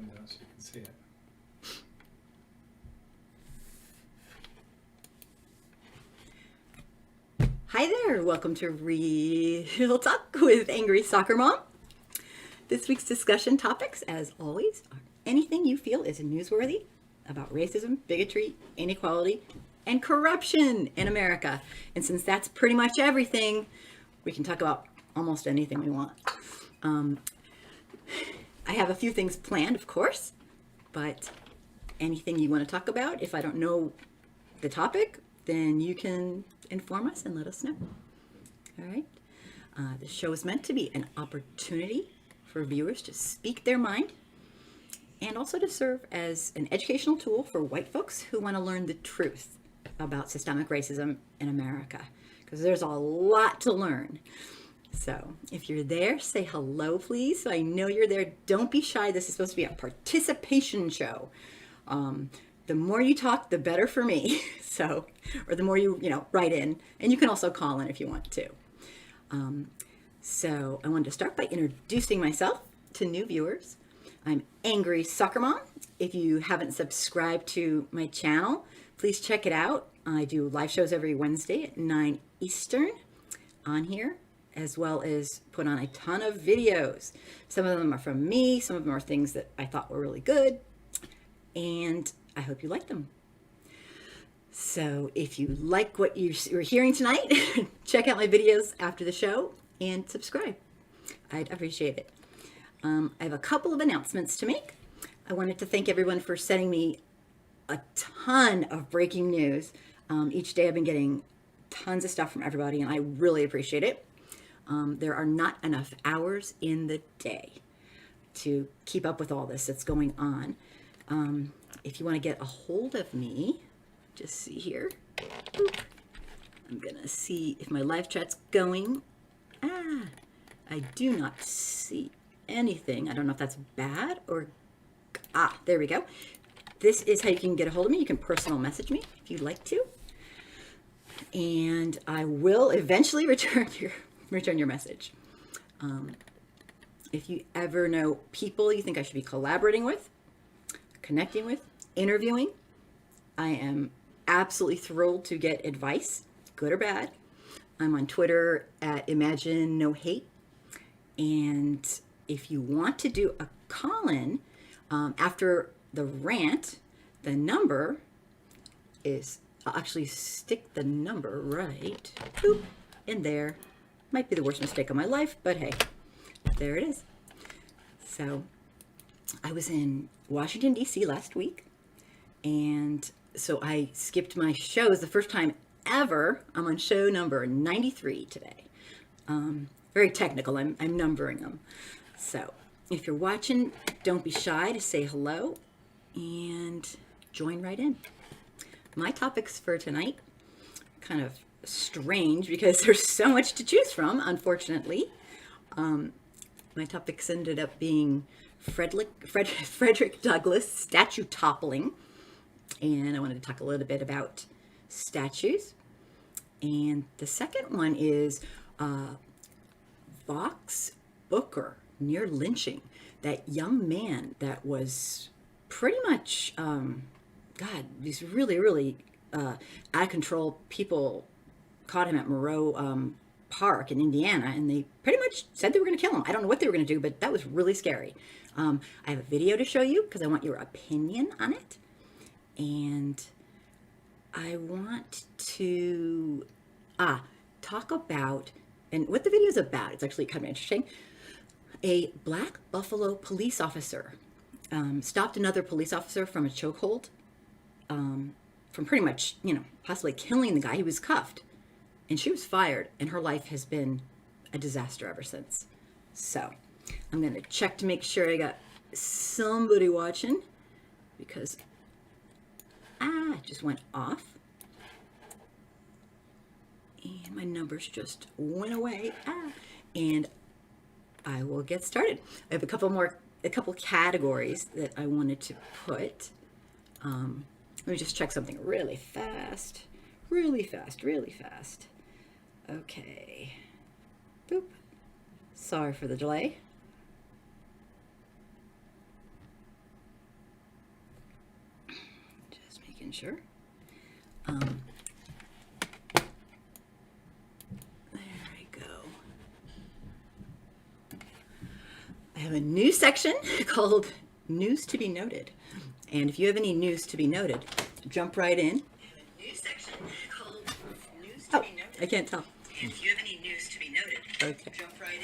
window so you can see it. Hi there, welcome to Real Talk with Angry Soccer Mom. This week's discussion topics, as always, are anything you feel is newsworthy about racism, bigotry, inequality, and corruption in America. And since that's pretty much everything, we can talk about almost anything we want. I have a few things planned, of course, but anything you want to talk about, if I don't know the topic, then you can inform us and let us know. All right. The show is meant to be an opportunity for viewers to speak their mind and also to serve as an educational tool for white folks who want to learn the truth about systemic racism in America, because there's a lot to learn. So if you're there, say hello, please. So I know you're there. Don't be shy. This is supposed to be a participation show. The more you talk, the better for me. So, or the more you write in, and you can also call in if you want to. So I wanted to start by introducing myself to new viewers. I'm Angry Soccer Mom. If you haven't subscribed to my channel, please check it out. I do live shows every Wednesday at 9 Eastern on here, as well as put on a ton of videos. Some of them are from me, some of them are things that I thought were really good, and I hope you like them. So if you like what you're hearing tonight, check out my videos after the show and subscribe. I'd appreciate it. I have a couple of announcements to make. I wanted to thank everyone for sending me a ton of breaking news. Each day I've been getting tons of stuff from everybody, and I really appreciate it. There are not enough hours in the day to keep up with all this that's going on. If you want to get a hold of me, just see here. Boop. I'm gonna see if my live chat's going. I do not see anything. I don't know if that's bad or, there we go. This is how you can get a hold of me. You can personal message me if you'd like to. And I will eventually return your message. If you ever know people you think I should be collaborating with, connecting with, interviewing, I am absolutely thrilled to get advice, good or bad. I'm on Twitter at Imagine No Hate. And if you want to do a call-in after the rant, the number is, I'll actually stick the number right in there. Might be the worst mistake of my life, but hey, there it is. So I was in Washington, D.C. last week, and so I skipped my shows the first time ever. I'm on show number 93 today. Very technical, I'm numbering them. So if you're watching, don't be shy to say hello and join right in. My topics for tonight, kind of strange because there's so much to choose from, unfortunately. My topics ended up being Frederick Douglass statue toppling, and I wanted to talk a little bit about statues. And the second one is Vox Booker near lynching, that young man that was pretty much, these really out of control people caught him at Moreau Park in Indiana, and they pretty much said they were going to kill him. I don't know what they were going to do, but that was really scary. I have a video to show you because I want your opinion on it. And I want to talk about, and what the video is about, it's actually kind of interesting. A black Buffalo police officer stopped another police officer from a chokehold, from pretty much, possibly killing the guy. He was cuffed, and she was fired, and her life has been a disaster ever since. So I'm going to check to make sure I got somebody watching, because it just went off. And my numbers just went away. And I will get started. I have a couple categories that I wanted to put. Let me just check something really fast. Okay. Boop. Sorry for the delay. Sure. There I go. I have a new section called News to be Noted. And if you have any news to be noted, jump right in. I have a new section called News to be Noted. I can't tell. And if you have any news to be noted, okay, jump right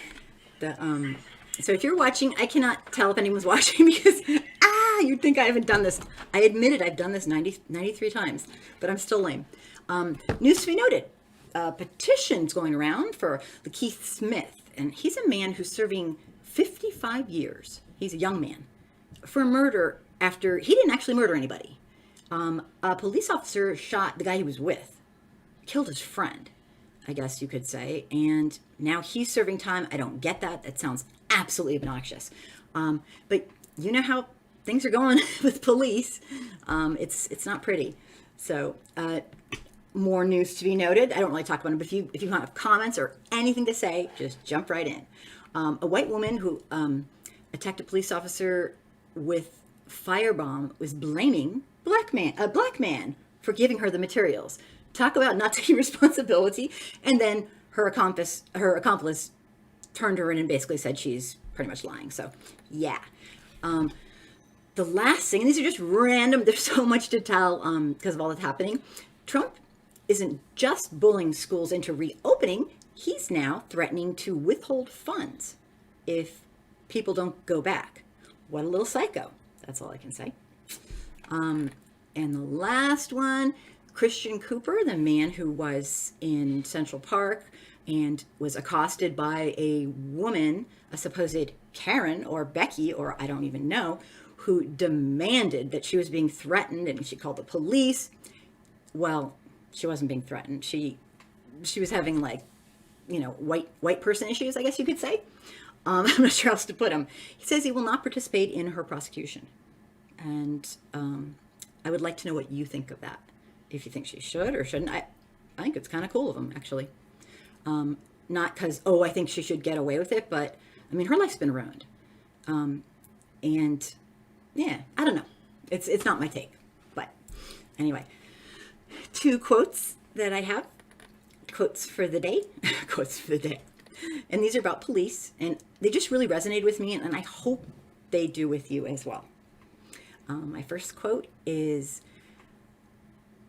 in. So if you're watching, I cannot tell if anyone's watching because, you'd think I haven't done this. I admitted I've done this 93 times, but I'm still lame. News to be noted. Petitions going around for the Keith Smith, and he's a man who's serving 55 years. He's a young man for murder after he didn't actually murder anybody. A police officer shot the guy he was with, killed his friend, I guess you could say, and now he's serving time. I don't get that. That sounds absolutely obnoxious. But you know how things are going with police. It's not pretty. So more news to be noted. I don't really talk about it, but if you have comments or anything to say, just jump right in. A white woman who attacked a police officer with firebomb was blaming a black man for giving her the materials. Talk about not taking responsibility. And then her accomplice turned her in and basically said she's pretty much lying. So yeah. The last thing, and these are just random, there's so much to tell because of all that's happening. Trump isn't just bullying schools into reopening, he's now threatening to withhold funds if people don't go back. What a little psycho. That's all I can say. And the last one, Christian Cooper, the man who was in Central Park and was accosted by a woman, a supposed Karen or Becky, or I don't even know, who demanded that she was being threatened and she called the police. Well, she wasn't being threatened. She was having white person issues, I guess you could say. I'm not sure how else to put him. He says he will not participate in her prosecution. And I would like to know what you think of that. If you think she should or shouldn't. I think it's kind of cool of him, actually. Not because, I think she should get away with it, but, I mean, her life's been ruined. And, yeah, I don't know. It's not my take. But, anyway. 2 quotes that I have. Quotes for the day. Quotes for the day. And these are about police, and they just really resonated with me, and I hope they do with you as well. My first quote is,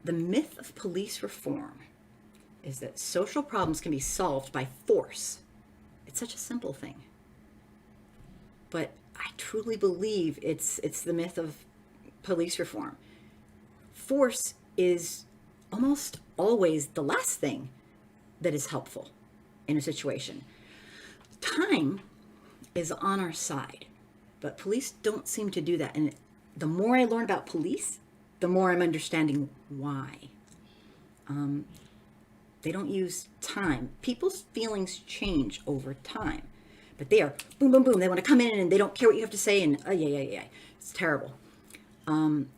the myth of police reform is that social problems can be solved by force. It's such a simple thing. But I truly believe it's the myth of police reform. Force is almost always the last thing that is helpful in a situation. Time is on our side, but police don't seem to do that. And the more I learn about police, the more I'm understanding why. They don't use time. People's feelings change over time, but they are boom, boom, boom. They want to come in and they don't care what you have to say. And yeah. It's terrible.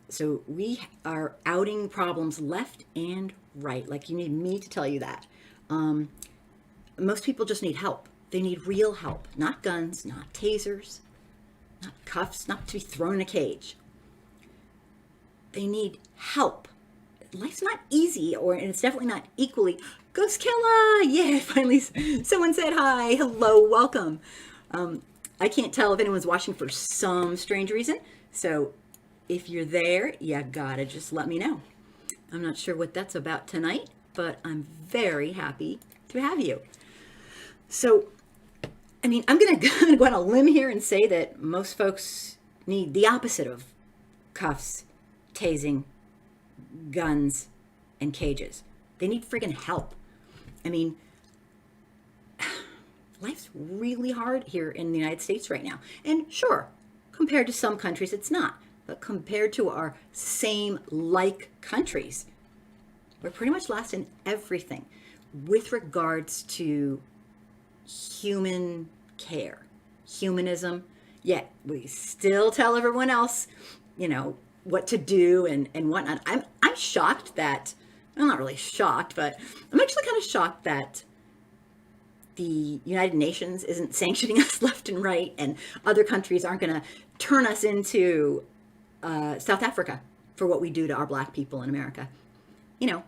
So we are outing problems left and right. Like you need me to tell you that. Most people just need help. They need real help, not guns, not tasers, not cuffs, not to be thrown in a cage. They need help. Life's not easy, and it's definitely not equally. Ghost Killa! Yeah, finally someone said hi. Hello, welcome. I can't tell if anyone's watching for some strange reason. So if you're there, you gotta just let me know. I'm not sure what that's about tonight, but I'm very happy to have you. So, I mean, I'm gonna go on a limb here and say that most folks need the opposite of cuffs, tasing, guns, and cages. They need friggin' help. I mean, life's really hard here in the United States right now. And sure, compared to some countries, it's not. But compared to our same like countries, we're pretty much last in everything with regards to human care, humanism. Yet we still tell everyone else, what to do and whatnot. I'm shocked that, I'm not really shocked, but I'm actually kind of shocked that the United Nations isn't sanctioning us left and right, and other countries aren't going to turn us into South Africa for what we do to our black people in America. You know,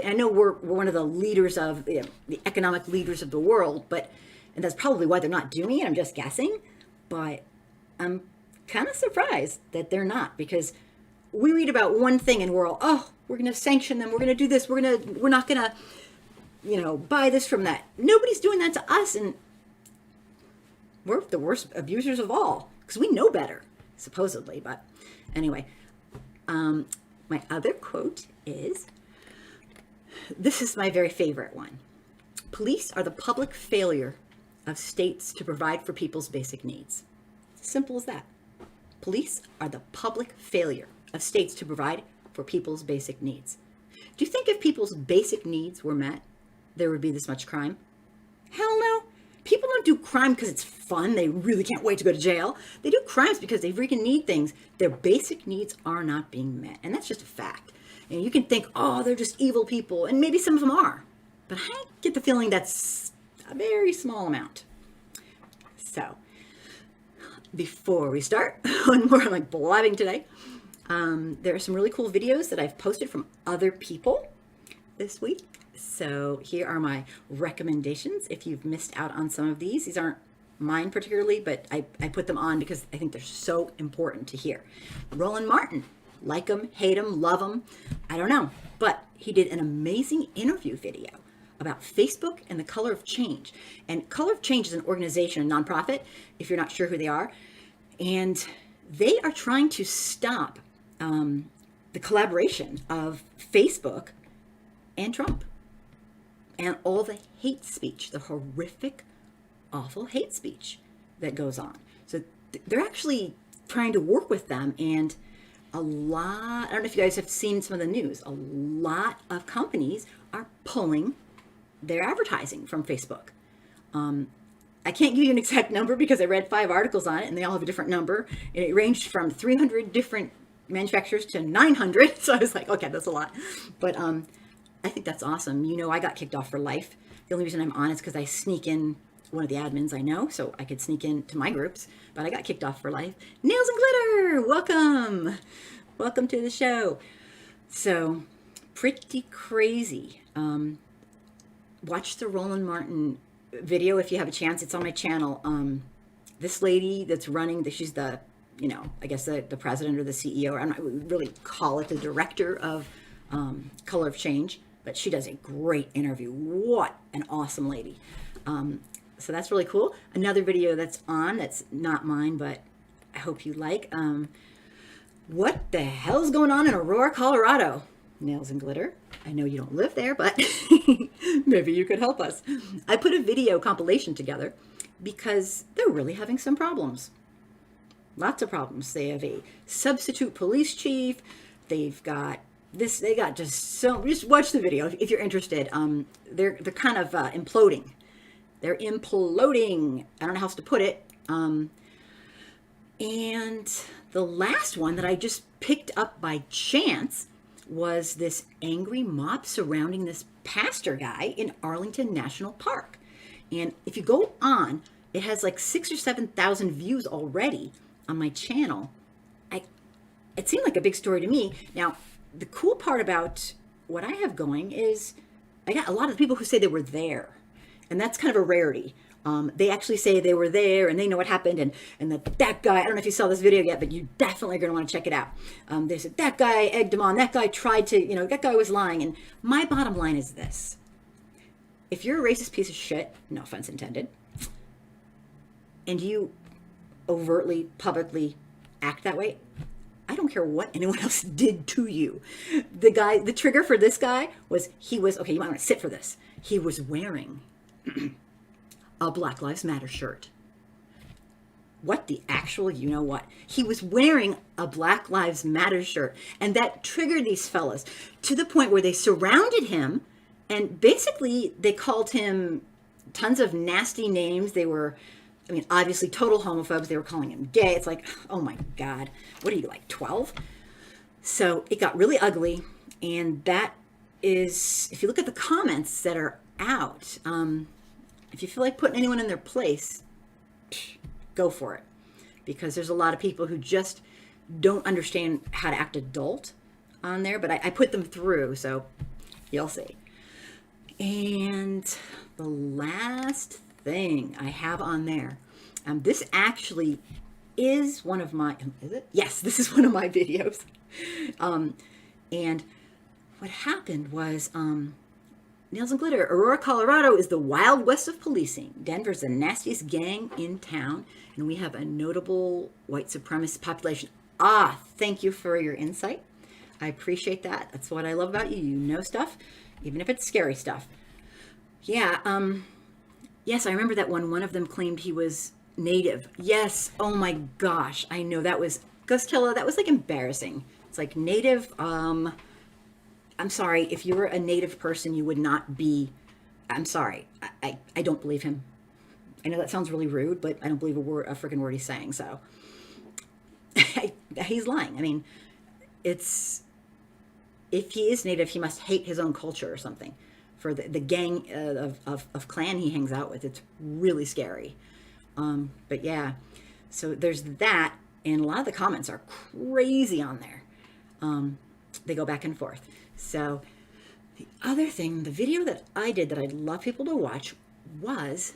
I know we're one of the leaders of the economic leaders of the world, and that's probably why they're not doing it. I'm just guessing, but I'm kind of surprised that they're not, because we read about one thing and we're all, oh, we're going to sanction them. We're going to do this. We're not going to, buy this from that. Nobody's doing that to us. And we're the worst abusers of all because we know better, supposedly. But anyway, my other quote is, this is my very favorite one. Police are the public failure of states to provide for people's basic needs. Simple as that. Police are the public failure of states to provide for people's basic needs. Do you think if people's basic needs were met, there would be this much crime? Hell no. People don't do crime because it's fun. They really can't wait to go to jail. They do crimes because they freaking need things. Their basic needs are not being met. And that's just a fact. And you can think, oh, they're just evil people. And maybe some of them are. But I get the feeling that's a very small amount. So, before we start on more like blabbing today, there are some really cool videos that I've posted from other people this week. So here are my recommendations. If you've missed out on some of these aren't mine particularly, but I put them on because I think they're so important to hear. Roland Martin, like him, hate him, love him, I don't know. But he did an amazing interview video about Facebook and the Color of Change. And Color of Change is an organization, a nonprofit, if you're not sure who they are. And they are trying to stop the collaboration of Facebook and Trump and all the hate speech, the horrific, awful hate speech that goes on. So they're actually trying to work with them, and I don't know if you guys have seen some of the news, a lot of companies are pulling their advertising from Facebook. I can't give you an exact number because I read 5 articles on it and they all have a different number, and it ranged from 300 different manufacturers to 900. So I was like, okay, that's a lot. But I think that's awesome. I got kicked off for life. The only reason I'm on is because I sneak in one of the admins I know, so I could sneak into my groups, but I got kicked off for life. Nails and Glitter, welcome. Welcome to the show. So pretty crazy. Watch the Roland Martin video if you have a chance. It's on my channel. This lady that's running, she's the, I guess the president or the CEO, I don't really call it the director of Color of Change, but she does a great interview. What an awesome lady. So that's really cool. Another video that's not mine, but I hope you like. What the hell's going on in Aurora, Colorado? Nails and Glitter. I know you don't live there, but maybe you could help us. I put a video compilation together because they're really having some problems. Lots of problems. They have a substitute police chief. They've got this. They got just watch the video if you're interested. They're kind of imploding. They're imploding. I don't know how else to put it. And the last one that I just picked up by chance was this angry mob surrounding this pastor guy in Arlington National Park. And if you go on, it has like 6,000 or 7,000 views already on my channel. It seemed like a big story to me. Now, the cool part about what I have going is I got a lot of people who say they were there. And that's kind of a rarity. They actually say they were there and they know what happened, and that guy, I don't know if you saw this video yet, but you definitely are going to want to check it out. They said that guy egged him on, that guy tried to, that guy was lying. And my bottom line is this. If you're a racist piece of shit, no offense intended, and you overtly, publicly act that way, I don't care what anyone else did to you. The trigger for this guy was, okay, you might want to sit for this. He was wearing a Black Lives Matter shirt. What the actual, what? He was wearing a Black Lives Matter shirt, and that triggered these fellas to the point where they surrounded him, and basically they called him tons of nasty names. They were, obviously total homophobes. They were calling him gay. It's like, oh my God, what are you, like 12? So it got really ugly, and that is, if you look at the comments that are out, if you feel like putting anyone in their place, go for it. Because there's a lot of people who just don't understand how to act adult. on there, but I put them through, so you'll see. And the last thing I have on there, this actually is one of my, is it? Yes, this is one of my videos. And what happened was, Nails and Glitter, Aurora, Colorado is the Wild West of policing. Denver's the nastiest gang in town, and we have a notable white supremacist population. Thank you for your insight. I appreciate that. That's what I love about you. You know stuff, even if it's scary stuff. Yeah, yes, I remember that one of them claimed he was Native. Yes, oh my gosh, I know, that was, Gus Killa, that was like embarrassing. It's like Native, I'm sorry, if you were a Native person, you would not be, I'm sorry, I don't believe him. I know that sounds really rude, but I don't believe a freaking word he's saying, so. He's lying. I mean, if he is Native, he must hate his own culture or something. For the gang of clan he hangs out with, it's really scary. But yeah, so there's that, and a lot of the comments are crazy on there. They go back and forth. So the other thing, the video that I did that I'd love people to watch was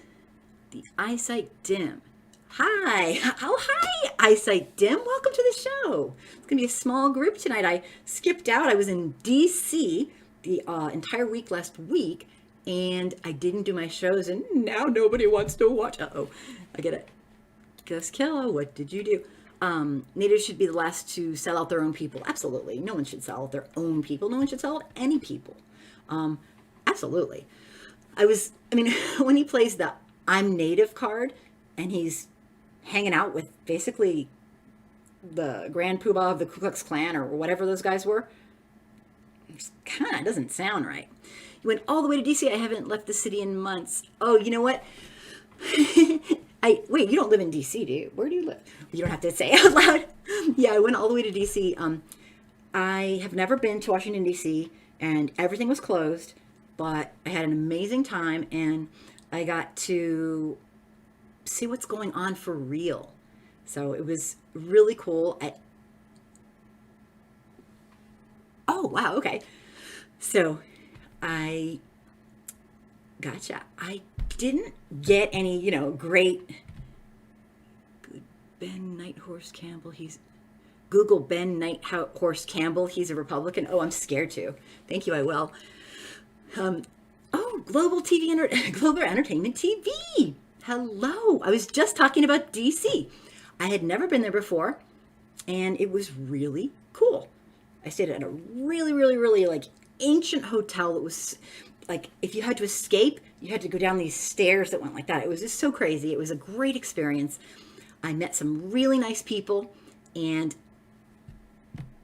the Eyesight Dim. Hi. Oh, hi, Eyesight Dim. Welcome to the show. It's going to be a small group tonight. I skipped out. I was in DC the entire week last week, and I didn't do my shows, and now nobody wants to watch. Uh-oh. I get it. Gus Killa, what did you do? Natives should be the last to sell out their own people. Absolutely. No one should sell out their own people. No one should sell out any people. Absolutely. When he plays the I'm Native card, and he's hanging out with basically the Grand Poobah of the Ku Klux Klan or whatever those guys were, it kind of doesn't sound right. You went all the way to DC. I haven't left the city in months. Oh, you know what? Wait, you don't live in DC, do you? Where do you live? You don't have to say it out loud. Yeah, I went all the way to DC. I have never been to Washington, DC, and everything was closed, but I had an amazing time, and I got to see what's going on for real. So it was really cool. Oh, wow, okay. So gotcha. I didn't get any, great. Good Ben Nighthorse Campbell. Google Ben Nighthorse Campbell. He's a Republican. Oh, I'm scared to. Thank you. I will. Global Entertainment TV. Hello. I was just talking about DC. I had never been there before, and it was really cool. I stayed at a really, really, really ancient hotel that was if you had to escape, you had to go down these stairs that went like that. It was just so crazy. It was a great experience. I met some really nice people, and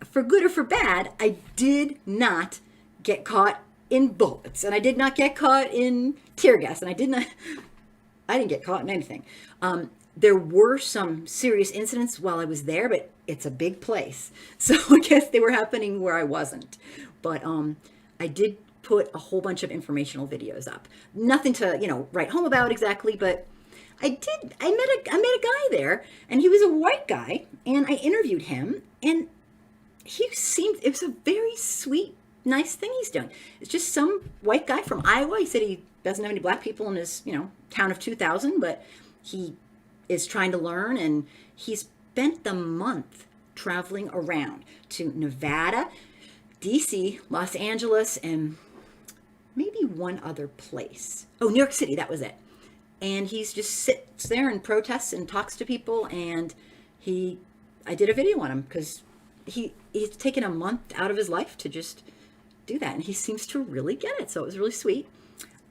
for good or for bad, I did not get caught in bullets, and I did not get caught in tear gas, and I didn't get caught in anything. There were some serious incidents while I was there, but it's a big place, so I guess they were happening where I wasn't. But I did put a whole bunch of informational videos up. Nothing to write home about exactly, but I met a guy there, and he was a white guy, and I interviewed him, and it was a very sweet, nice thing he's doing. It's just some white guy from Iowa. He said he doesn't have any black people in his town of 2,000, but he is trying to learn, and he spent the month traveling around to Nevada, DC, Los Angeles, and maybe one other place. Oh, New York City, that was it. And he's just sits there and protests and talks to people, and I did a video on him because he's taken a month out of his life to just do that, and he seems to really get it, so it was really sweet.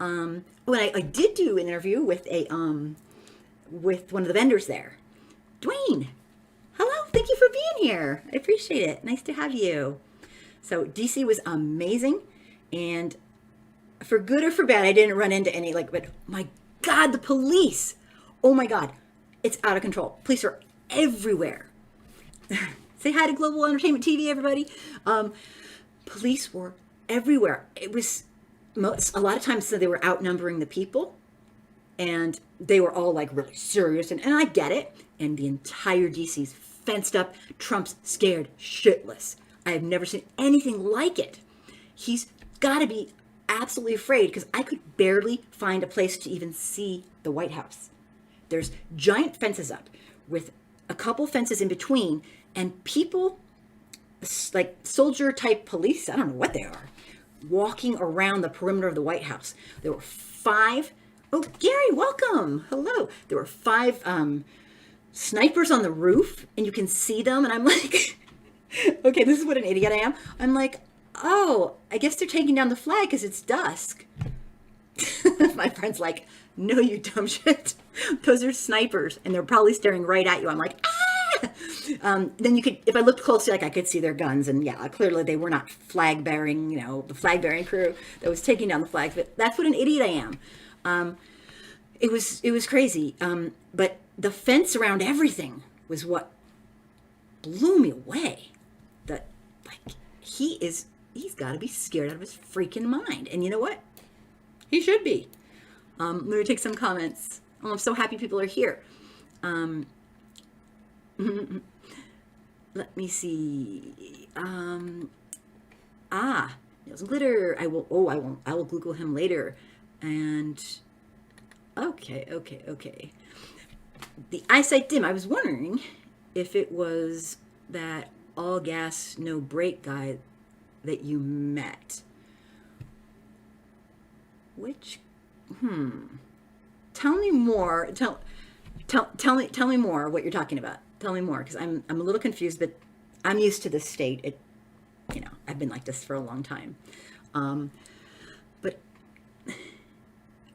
I did do an interview with with one of the vendors there. Dwayne, hello, thank you for being here. I appreciate it. Nice to have you. So DC was amazing, and for good or for bad, I didn't run into any but my God, the police. Oh my God, it's out of control. Police are everywhere. Say hi to Global Entertainment TV, everybody. Police were everywhere. It was a lot of times so they were outnumbering the people, and they were all really serious, and I get it. And the entire DC's fenced up. Trump's scared shitless. I have never seen anything like it. He's got to be absolutely afraid because I could barely find a place to even see the White House. There's giant fences up with a couple fences in between, and people like soldier type police, I don't know what they are, walking around the perimeter of the White House. There were 5, oh, Gary, welcome. Hello. There were 5 snipers on the roof, and you can see them, and I'm like, okay, this is what an idiot I am. I'm like, oh, I guess they're taking down the flag because it's dusk. My friend's like, no, you dumb shit. Those are snipers, and they're probably staring right at you. I'm like, ah! Then you could, if I looked closely, like I could see their guns, and yeah, clearly they were not flag bearing, the flag bearing crew that was taking down the flags. But that's what an idiot I am. It was crazy. But the fence around everything was what blew me away. That like he's got to be scared out of his freaking mind. And you know what? He should be. Let me take some comments. Oh, I'm so happy people are here. Let me see. Nails and glitter. I will Google him later. And okay. The eyesight dim. I was wondering if it was that all gas, no brake guy that you met. Which, tell me more. Tell me more what you're talking about. Tell me more, because I'm a little confused, but I'm used to this state. I've been like this for a long time. But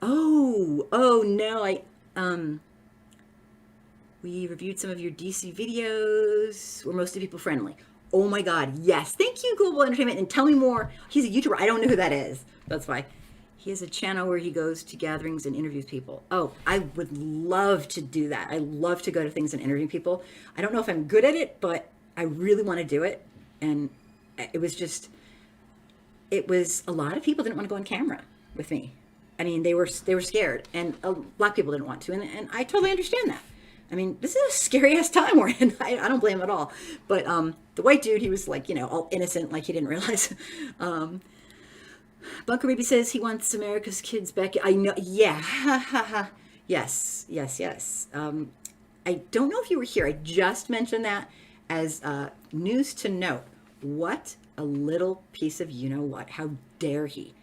oh no, we reviewed some of your DC videos. Were most of people friendly? Oh my God, yes. Thank you, Global Entertainment. And tell me more. He's a YouTuber. I don't know who that is. That's why. He has a channel where he goes to gatherings and interviews people. Oh, I would love to do that. I love to go to things and interview people. I don't know if I'm good at it, but I really want to do it. And it was a lot of people didn't want to go on camera with me. I mean, they were scared, and black people didn't want to. And I totally understand that. I mean, this is a scary ass time we're in. I don't blame him at all. But the white dude, he was like, all innocent, like he didn't realize. Bunker Baby says he wants America's kids back. I know. Yeah. Yes. I don't know if you were here. I just mentioned that as news to note. What a little piece of you-know-what. How dare he?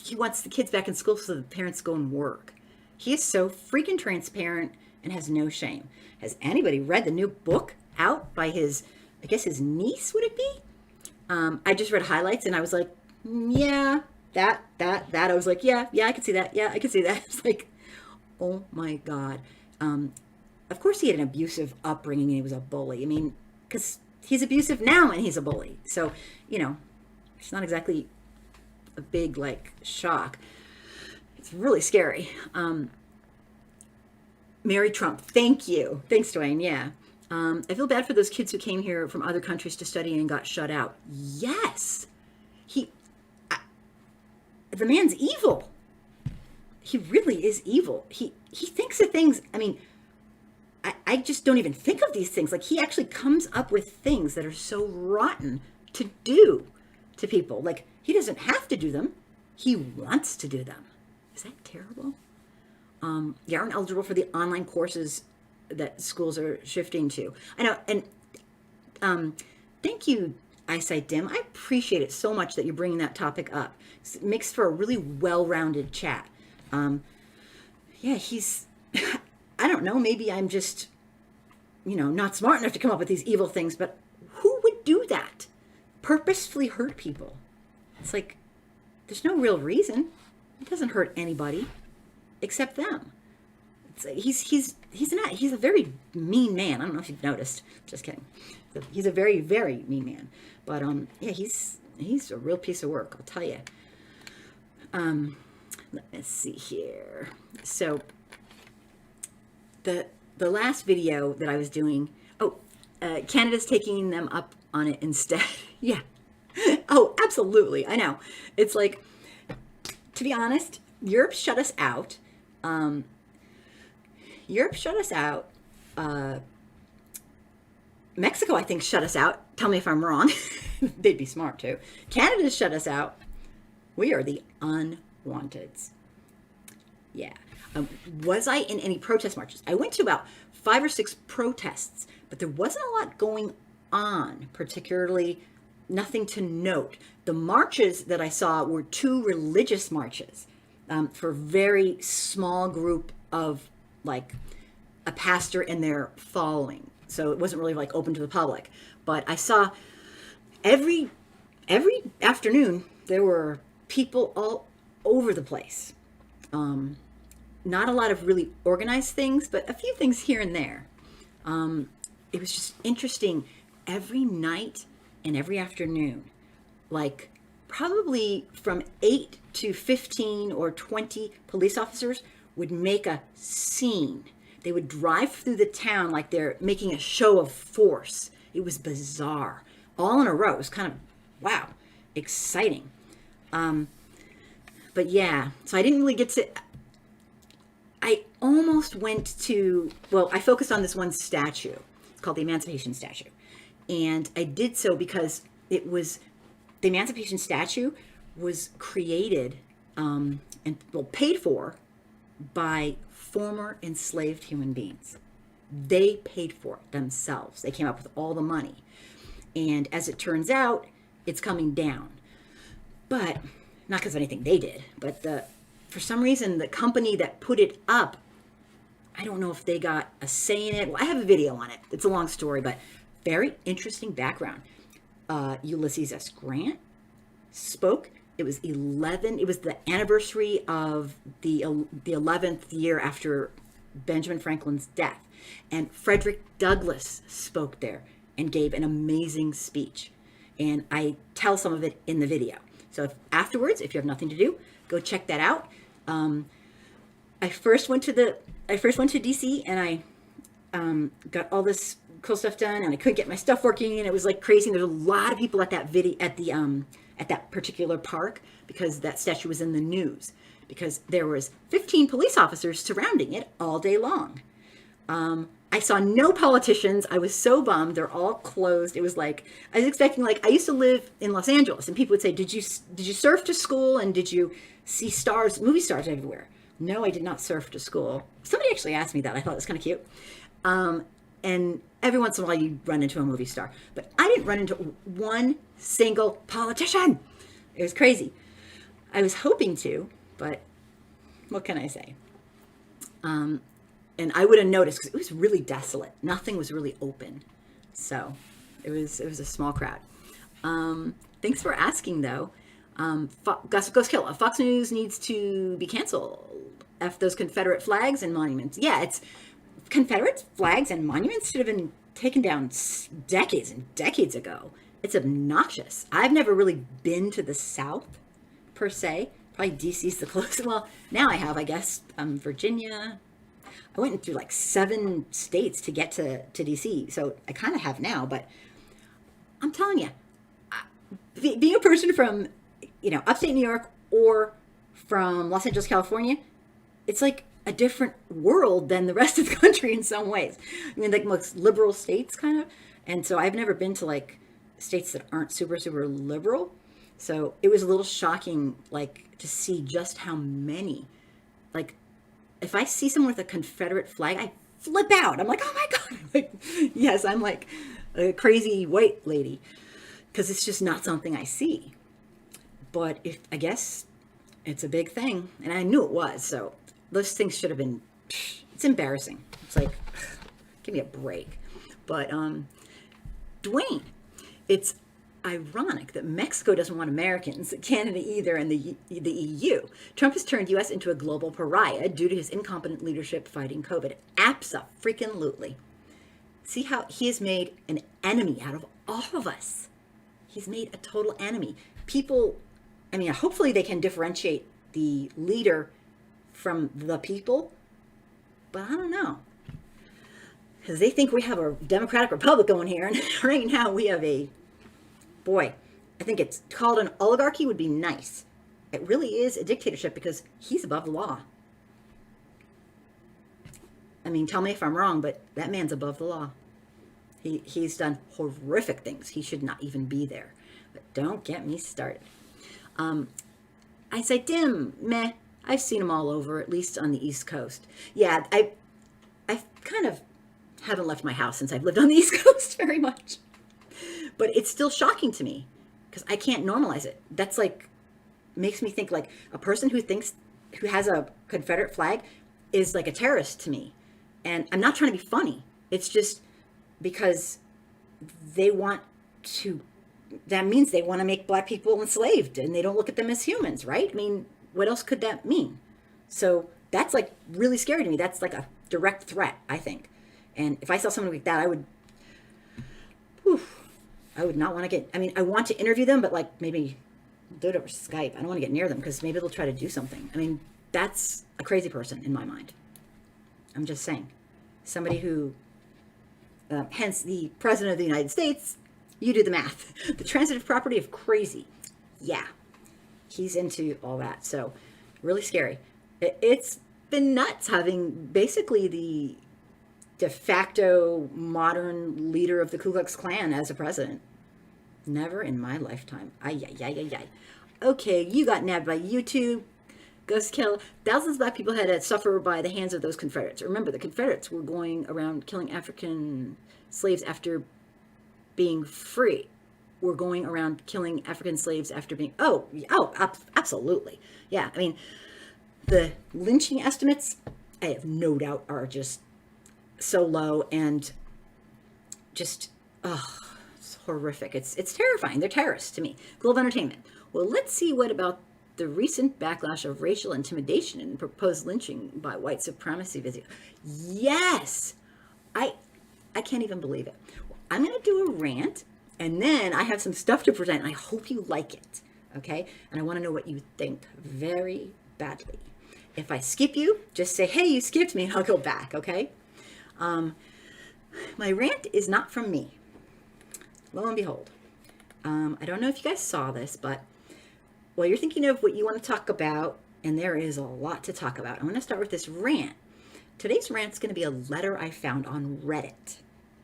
He wants the kids back in school so the parents go and work. He is so freaking transparent and has no shame. Has anybody read the new book out by his niece, would it be? I just read highlights and I was like, yeah, that. I was like, yeah, I can see that. Yeah, I can see that. It's like, oh my God. Of course he had an abusive upbringing and he was a bully. I mean, because he's abusive now and he's a bully. So, it's not exactly a big, shock. It's really scary. Mary Trump, thank you. Thanks, Dwayne. Yeah. I feel bad for those kids who came here from other countries to study and got shut out. Yes. The man's evil. He really is evil. He thinks of things. I mean, I just don't even think of these things. Like, he actually comes up with things that are so rotten to do to people. Like, he doesn't have to do them. He wants to do them. Is that terrible? They aren't eligible for the online courses that schools are shifting to. I know. And thank you, Eyesight Dim. I appreciate it so much that you're bringing that topic up. It makes for a really well-rounded chat. Yeah, he's, I don't know, maybe I'm just, not smart enough to come up with these evil things, but who would do that? Purposefully hurt people. It's like, there's no real reason. It doesn't hurt anybody except them. He's a very mean man. I don't know if you've noticed. Just kidding. He's a very, very mean man. But yeah, he's a real piece of work, I'll tell you. Let's see here. So the last video that I was doing, Canada's taking them up on it instead. Yeah. Oh, absolutely. I know. It's like, to be honest, Europe shut us out. Mexico, I think, shut us out. Tell me if I'm wrong. They'd be smart too. Canada shut us out. We are the unwanteds. Yeah. Was I in any protest marches? I went to about 5 or 6 protests, but there wasn't a lot going on, particularly nothing to note. The marches that I saw were 2 religious marches for a very small group of like a pastor and their following. So it wasn't really like open to the public. But I saw every afternoon there were people all over the place. Not a lot of really organized things, but a few things here and there. It was just interesting. Every night and every afternoon, like probably from 8 to 15 or 20 police officers would make a scene. They would drive through the town like they're making a show of force. It was bizarre. All in a row. It was kind of, wow, exciting. But yeah, so I didn't really get to, I almost went to, well, I focused on this one statue. It's called the Emancipation Statue. And I did so because it was, the Emancipation Statue was created and well, paid for by former enslaved human beings. They paid for it themselves. They came up with all the money. And as it turns out, it's coming down. But not because of anything they did, but for some reason, the company that put it up, I don't know if they got a say in it. Well, I have a video on it. It's a long story, but very interesting background. Ulysses S. Grant spoke. It was the anniversary of the 11th year after Benjamin Franklin's death. And Frederick Douglass spoke there and gave an amazing speech. And I tell some of it in the video. So afterwards, if you have nothing to do, go check that out. I first went to DC and I got all this cool stuff done, and I couldn't get my stuff working, and it was like crazy. There's a lot of people at that particular park because that statue was in the news because there was 15 police officers surrounding it all day long. I saw no politicians. I was so bummed. They're all closed. It was like, I was expecting, like, I used to live in Los Angeles, and people would say, did you surf to school, and did you see movie stars everywhere? No, I did not surf to school. Somebody actually asked me that. I thought it was kind of cute. And every once in a while you run into a movie star. But I didn't run into one single politician. It was crazy. I was hoping to, but what can I say? And I would have noticed because it was really desolate. Nothing was really open. So it was a small crowd. Thanks for asking, though. Ghost Kill. Fox News needs to be canceled. F those Confederate flags and monuments. Yeah, it's Confederate flags and monuments should have been taken down decades and decades ago. It's obnoxious. I've never really been to the South, per se. Probably DC's the closest. Well, now I have, I guess. Virginia. I went through like 7 states to get to DC, so I kind of have now. But I'm telling you, being a person from, upstate New York or from Los Angeles, California, it's like a different world than the rest of the country in some ways. I mean, like most liberal states, kind of. And so I've never been to like states that aren't super, super liberal. So it was a little shocking, like, to see just how many, like, if I see someone with a Confederate flag, I flip out. I'm like, oh my God. Like, yes, I'm like a crazy white lady because it's just not something I see. But I guess it's a big thing. And I knew it was. So those things should have been, it's embarrassing. It's like, give me a break. But Dwayne, it's ironic that Mexico doesn't want Americans, Canada either, and the EU. Trump has turned U.S. into a global pariah due to his incompetent leadership fighting COVID. Abso-freaking-lutely. See how he has made an enemy out of all of us. He's made a total enemy. People, I mean, hopefully they can differentiate the leader from the people, but I don't know. Because they think we have a democratic republic going here, and right now we have I think it's called an oligarchy would be nice. It really is a dictatorship because he's above the law. I mean, tell me if I'm wrong, but that man's above the law. He's done horrific things. He should not even be there. But don't get me started. I say, Dim, meh. I've seen him all over, at least on the East Coast. Yeah, I kind of haven't left my house since I've lived on the East Coast very much. But it's still shocking to me because I can't normalize it. That's like, makes me think like a person who has a Confederate flag is like a terrorist to me. And I'm not trying to be funny. It's just because they want to, that means they want to make black people enslaved and they don't look at them as humans, right? I mean, what else could that mean? So that's like really scary to me. That's like a direct threat, I think. And if I saw someone like that, I would not want to get, I mean, I want to interview them, but like maybe do it over Skype. I don't want to get near them because maybe they'll try to do something. I mean, that's a crazy person in my mind. I'm just saying. Somebody who, hence the President of the United States, you do the math. The transitive property of crazy. Yeah, he's into all that. So really scary. It's been nuts having basically the de facto modern leader of the Ku Klux Klan as a president. Never in my lifetime. Ay, ay, ay, ay, ay. Okay, you got nabbed by YouTube. Ghost kill. Thousands of black people had to suffer by the hands of those Confederates. Remember, the Confederates were going around killing African slaves after being free. We're going around killing African slaves after being, absolutely. Yeah, I mean, the lynching estimates, I have no doubt, are just so low and just, it's horrific. It's terrifying. They're terrorists to me. Global entertainment. Well, let's see what about the recent backlash of racial intimidation and proposed lynching by white supremacy video. Yes! I can't even believe it. I'm going to do a rant, and then I have some stuff to present, and I hope you like it, okay? And I want to know what you think very badly. If I skip you, just say, hey, you skipped me, and I'll go back, okay? My rant is not from me. Lo and behold. I don't know if you guys saw this, but while you're thinking of what you want to talk about, and there is a lot to talk about, I'm going to start with this rant. Today's rant is going to be a letter I found on Reddit,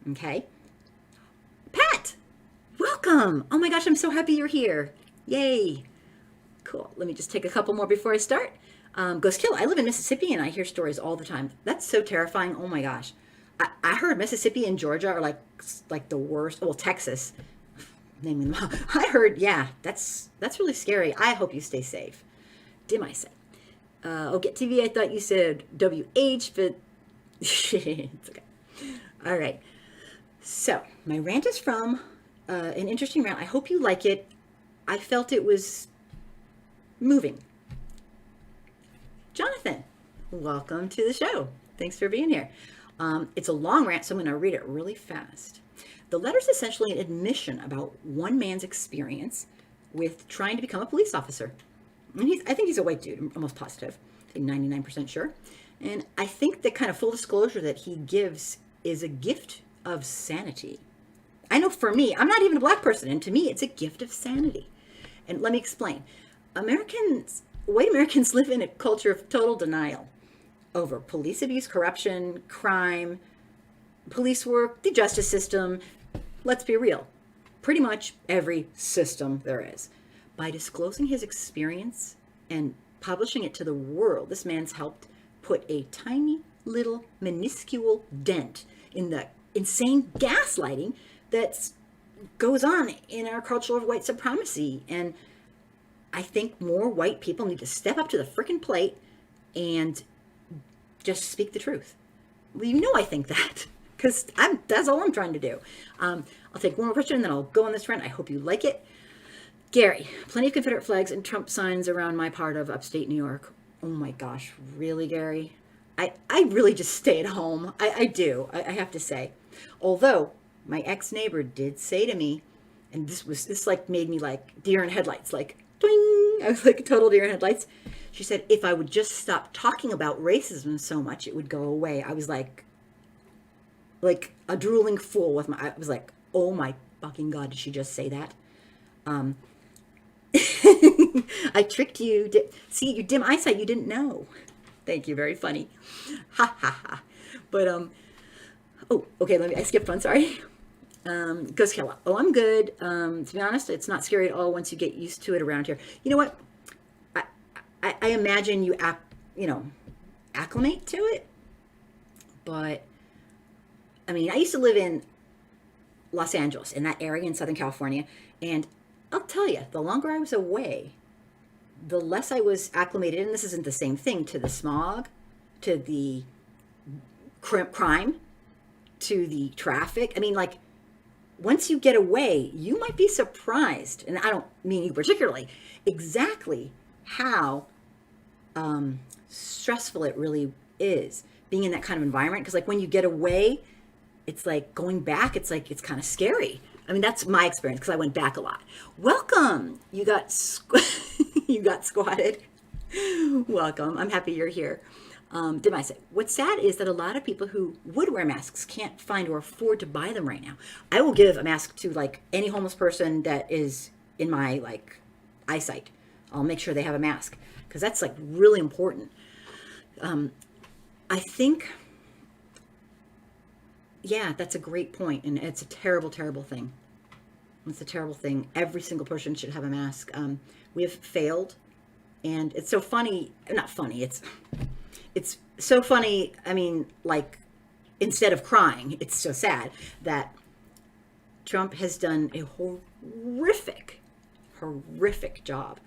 okay? Pat, welcome. Oh my gosh, I'm so happy you're here. Yay. Cool. Let me just take a couple more before I start. Ghost kill. I live in Mississippi and I hear stories all the time. That's so terrifying. Oh my gosh. I heard Mississippi and Georgia are like the worst. Well, Texas. Naming them. I heard, yeah, that's really scary. I hope you stay safe. Dim I say. Get TV, I thought you said WH, but it's okay. All right. So my rant is from an interesting rant. I hope you like it. I felt it was moving. Jonathan, welcome to the show. Thanks for being here. It's a long rant, so I'm going to read it really fast. The letter is essentially an admission about one man's experience with trying to become a police officer. And I think he's a white dude, I'm almost positive. I think 99% sure. And I think the kind of full disclosure that he gives is a gift of sanity. I know for me, I'm not even a black person, and to me, it's a gift of sanity. And let me explain. White Americans live in a culture of total denial over police abuse, corruption, crime, police work, the justice system. Let's be real. Pretty much every system there is. By disclosing his experience and publishing it to the world, this man's helped put a tiny little minuscule dent in the insane gaslighting that goes on in our culture of white supremacy. And I think more white people need to step up to the frickin' plate and just speak the truth. Well, you know I think that. Because that's all I'm trying to do. I'll take one more question and then I'll go on this rant. I hope you like it. Gary, plenty of Confederate flags and Trump signs around my part of upstate New York. Oh my gosh, really, Gary? I really just stay at home. I do, I have to say. Although, my ex-neighbor did say to me, and this like made me like deer in headlights, like, doing. I was like a total deer in headlights. She said, if I would just stop talking about racism so much, it would go away. I was like a drooling fool I was like, oh my fucking God, did she just say that? I tricked you. See, your dim eyesight, you didn't know. Thank you, very funny. Ha ha ha. But, oh, okay, I skipped one, sorry. Ghost Killer. Oh, I'm good. To be honest, it's not scary at all once you get used to it around here. You know what? I imagine acclimate to it. But I mean, I used to live in Los Angeles, in that area in Southern California, and I'll tell you, the longer I was away, the less I was acclimated. And this isn't the same thing, to the smog, to the crime, to the traffic. I mean, like, once you get away, you might be surprised, and I don't mean you particularly, exactly how stressful it really is being in that kind of environment. Because like when you get away, it's like going back, it's like it's kind of scary. I mean, that's my experience because I went back a lot. Welcome. You got you got squatted. Welcome. I'm happy you're here. Did I say? What's sad is that a lot of people who would wear masks can't find or afford to buy them right now. I will give a mask to like any homeless person that is in my like eyesight. I'll make sure they have a mask because that's like really important. I think, yeah, that's a great point, and it's a terrible, terrible thing. It's a terrible thing. Every single person should have a mask. We have failed, and it's so funny. Not funny. It's so funny. I mean, like, instead of crying, it's so sad that Trump has done a horrific job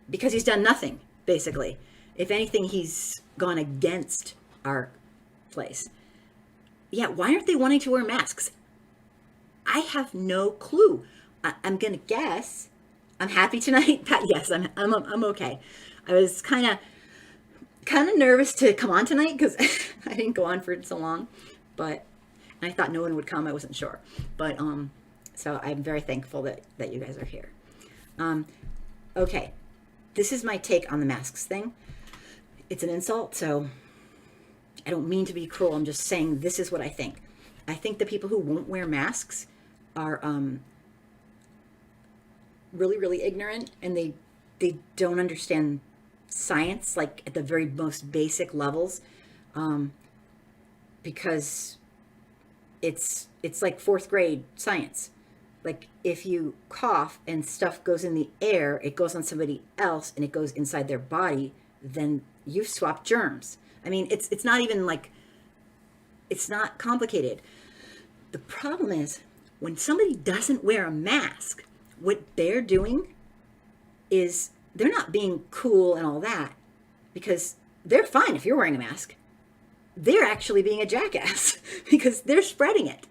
because he's done nothing, basically. If anything, he's gone against our place. Yeah, why aren't they wanting to wear masks? I have no clue. I'm going to guess. I'm happy tonight. Yes, I'm okay. I was kind of nervous to come on tonight because I didn't go on for so long, but I thought no one would come. I wasn't sure, but so I'm very thankful that you guys are here. Okay, this is my take on the masks thing. It's an insult, so I don't mean to be cruel. I'm just saying this is what I think. I think the people who won't wear masks are really, really ignorant, and they don't understand science, like at the very most basic levels, because it's like fourth grade science. Like if you cough and stuff goes in the air, it goes on somebody else and it goes inside their body, then you've swapped germs. I mean, it's not even like, it's not complicated. The problem is when somebody doesn't wear a mask, what they're doing is they're not being cool and all that, because they're fine if you're wearing a mask. They're actually being a jackass because they're spreading it.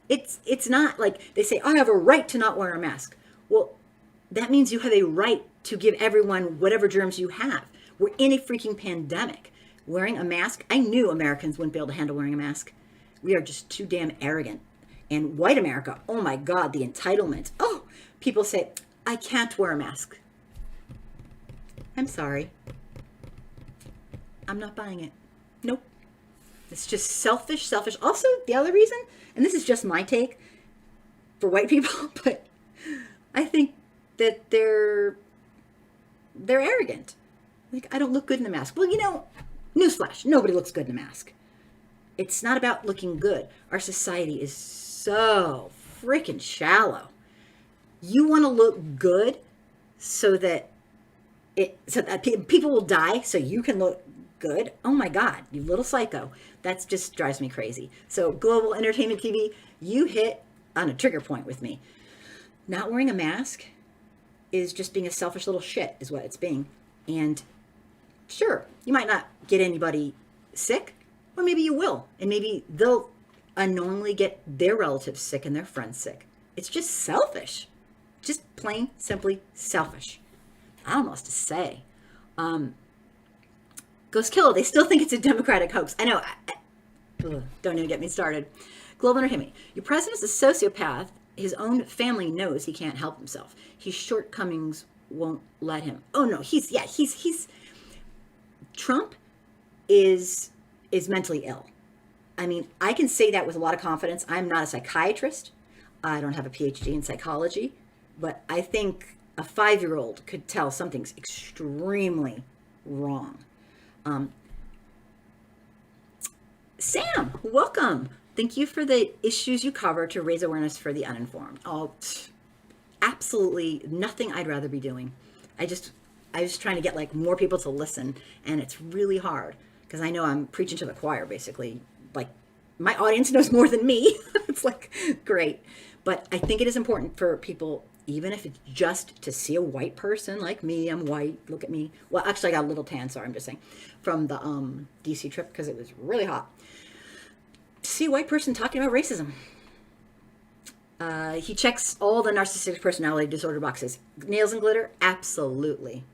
It's not like they say, I have a right to not wear a mask. Well, that means you have a right to give everyone whatever germs you have. We're in a freaking pandemic. Wearing a mask, I knew Americans wouldn't be able to handle wearing a mask. We are just too damn arrogant. And white America, oh my God, the entitlement. Oh, people say, I can't wear a mask. I'm sorry. I'm not buying it. Nope. It's just selfish. Also, the other reason, and this is just my take for white people, but I think that they're arrogant. Like, I don't look good in a mask. Well, newsflash, nobody looks good in a mask. It's not about looking good. Our society is so freaking shallow. You want to look good so that people will die so you can look good. Oh my God, you little psycho. That just drives me crazy. So Global Entertainment TV, you hit on a trigger point with me. Not wearing a mask is just being a selfish little shit is what it's being. And sure, you might not get anybody sick, or maybe you will. And maybe they'll unknowingly get their relatives sick and their friends sick. It's just selfish. Just plain, simply selfish. I don't know what else to say. Ghost Killer, they still think it's a Democratic hoax. I know. Don't even get me started. Global Entertainment. Your president is a sociopath. His own family knows he can't help himself. His shortcomings won't let him. Oh no, he's Trump is mentally ill. I mean, I can say that with a lot of confidence. I'm not a psychiatrist. I don't have a PhD in psychology, but I think a 5-year-old could tell something's extremely wrong. Sam, welcome. Thank you for the issues you cover to raise awareness for the uninformed. Oh, absolutely nothing I'd rather be doing. I was trying to get like more people to listen, and it's really hard because I know I'm preaching to the choir basically. Like my audience knows more than me. It's like great, but I think it is important for people, even if it's just to see a white person like me. I'm white. Look at me. Well, actually, I got a little tan. Sorry, I'm just saying, from the DC trip because it was really hot. See a white person talking about racism. He checks all the narcissistic personality disorder boxes. Nails and glitter, absolutely.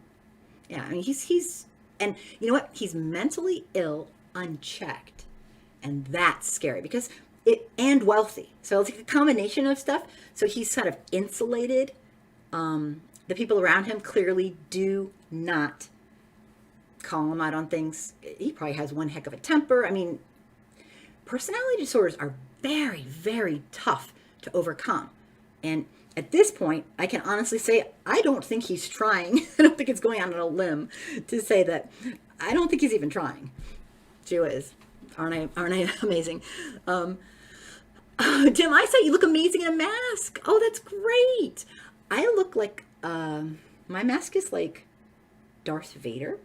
Yeah, I mean he's and you know what? He's mentally ill unchecked, and that's scary because and wealthy. So it's like a combination of stuff. So he's kind of insulated. The people around him clearly do not call him out on things. He probably has one heck of a temper. I mean, personality disorders are very, very tough to overcome. And at this point, I can honestly say, I don't think he's trying. I don't think it's going out on a limb to say that. I don't think he's even trying. Gee whiz. Aren't I amazing? Tim, I say you look amazing in a mask. Oh, that's great. I look like, my mask is like Darth Vader.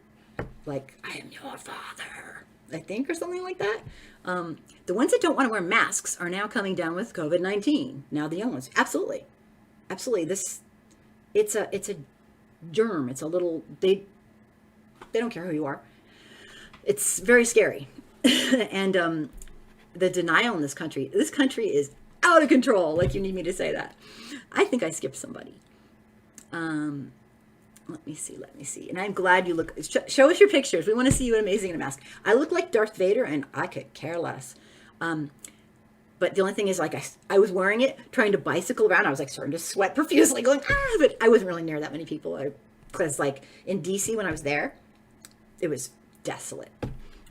Like, I am your father, I think, or something like that. The ones that don't want to wear masks are now coming down with COVID-19. Now the young ones, absolutely, it's a germ. It's a little, they don't care who you are. It's very scary, and the denial in this country is out of control. Like you need me to say that. I think I skipped somebody. Let me see. And I'm glad you look, show us your pictures. We want to see you amazing in a mask. I look like Darth Vader and I could care less. But the only thing is like, I was wearing it, trying to bicycle around. I was like starting to sweat profusely going, but I wasn't really near that many people. Because like in DC when I was there, it was desolate,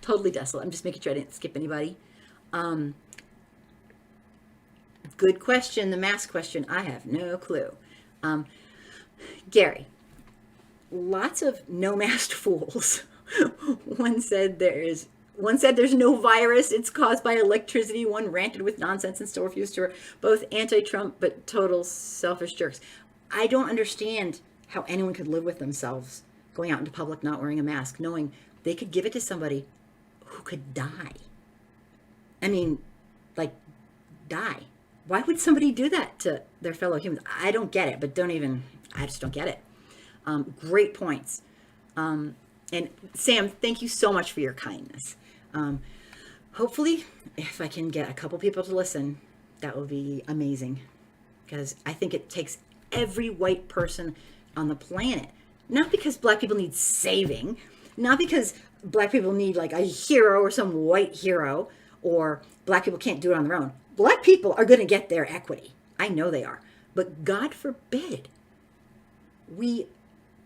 totally desolate. I'm just making sure I didn't skip anybody. Good question. The mask question. I have no clue. Gary, lots of no masked fools. One said there's no virus. It's caused by electricity. One ranted with nonsense and still refused to. Both anti-Trump but total selfish jerks. I don't understand how anyone could live with themselves going out into public not wearing a mask, knowing they could give it to somebody who could die. I mean, like, die. Why would somebody do that to their fellow humans? I don't get it, but I just don't get it. Great points. And Sam, thank you so much for your kindness. Hopefully, if I can get a couple people to listen, that will be amazing. Because I think it takes every white person on the planet. Not because black people need saving. Not because black people need like a hero or some white hero. Or black people can't do it on their own. Black people are going to get their equity. I know they are. But God forbid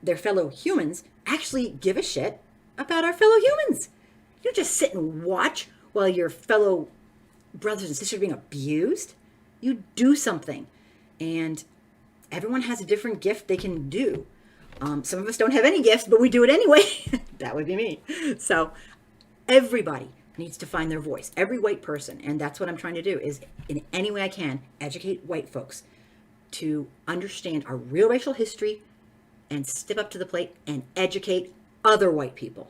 their fellow humans, actually give a shit about our fellow humans. You don't just sit and watch while your fellow brothers and sisters are being abused. You do something. And everyone has a different gift they can do. Some of us don't have any gifts, but we do it anyway. That would be me. So everybody needs to find their voice. Every white person. And that's what I'm trying to do, is in any way I can, educate white folks to understand our real racial history and step up to the plate and educate other white people.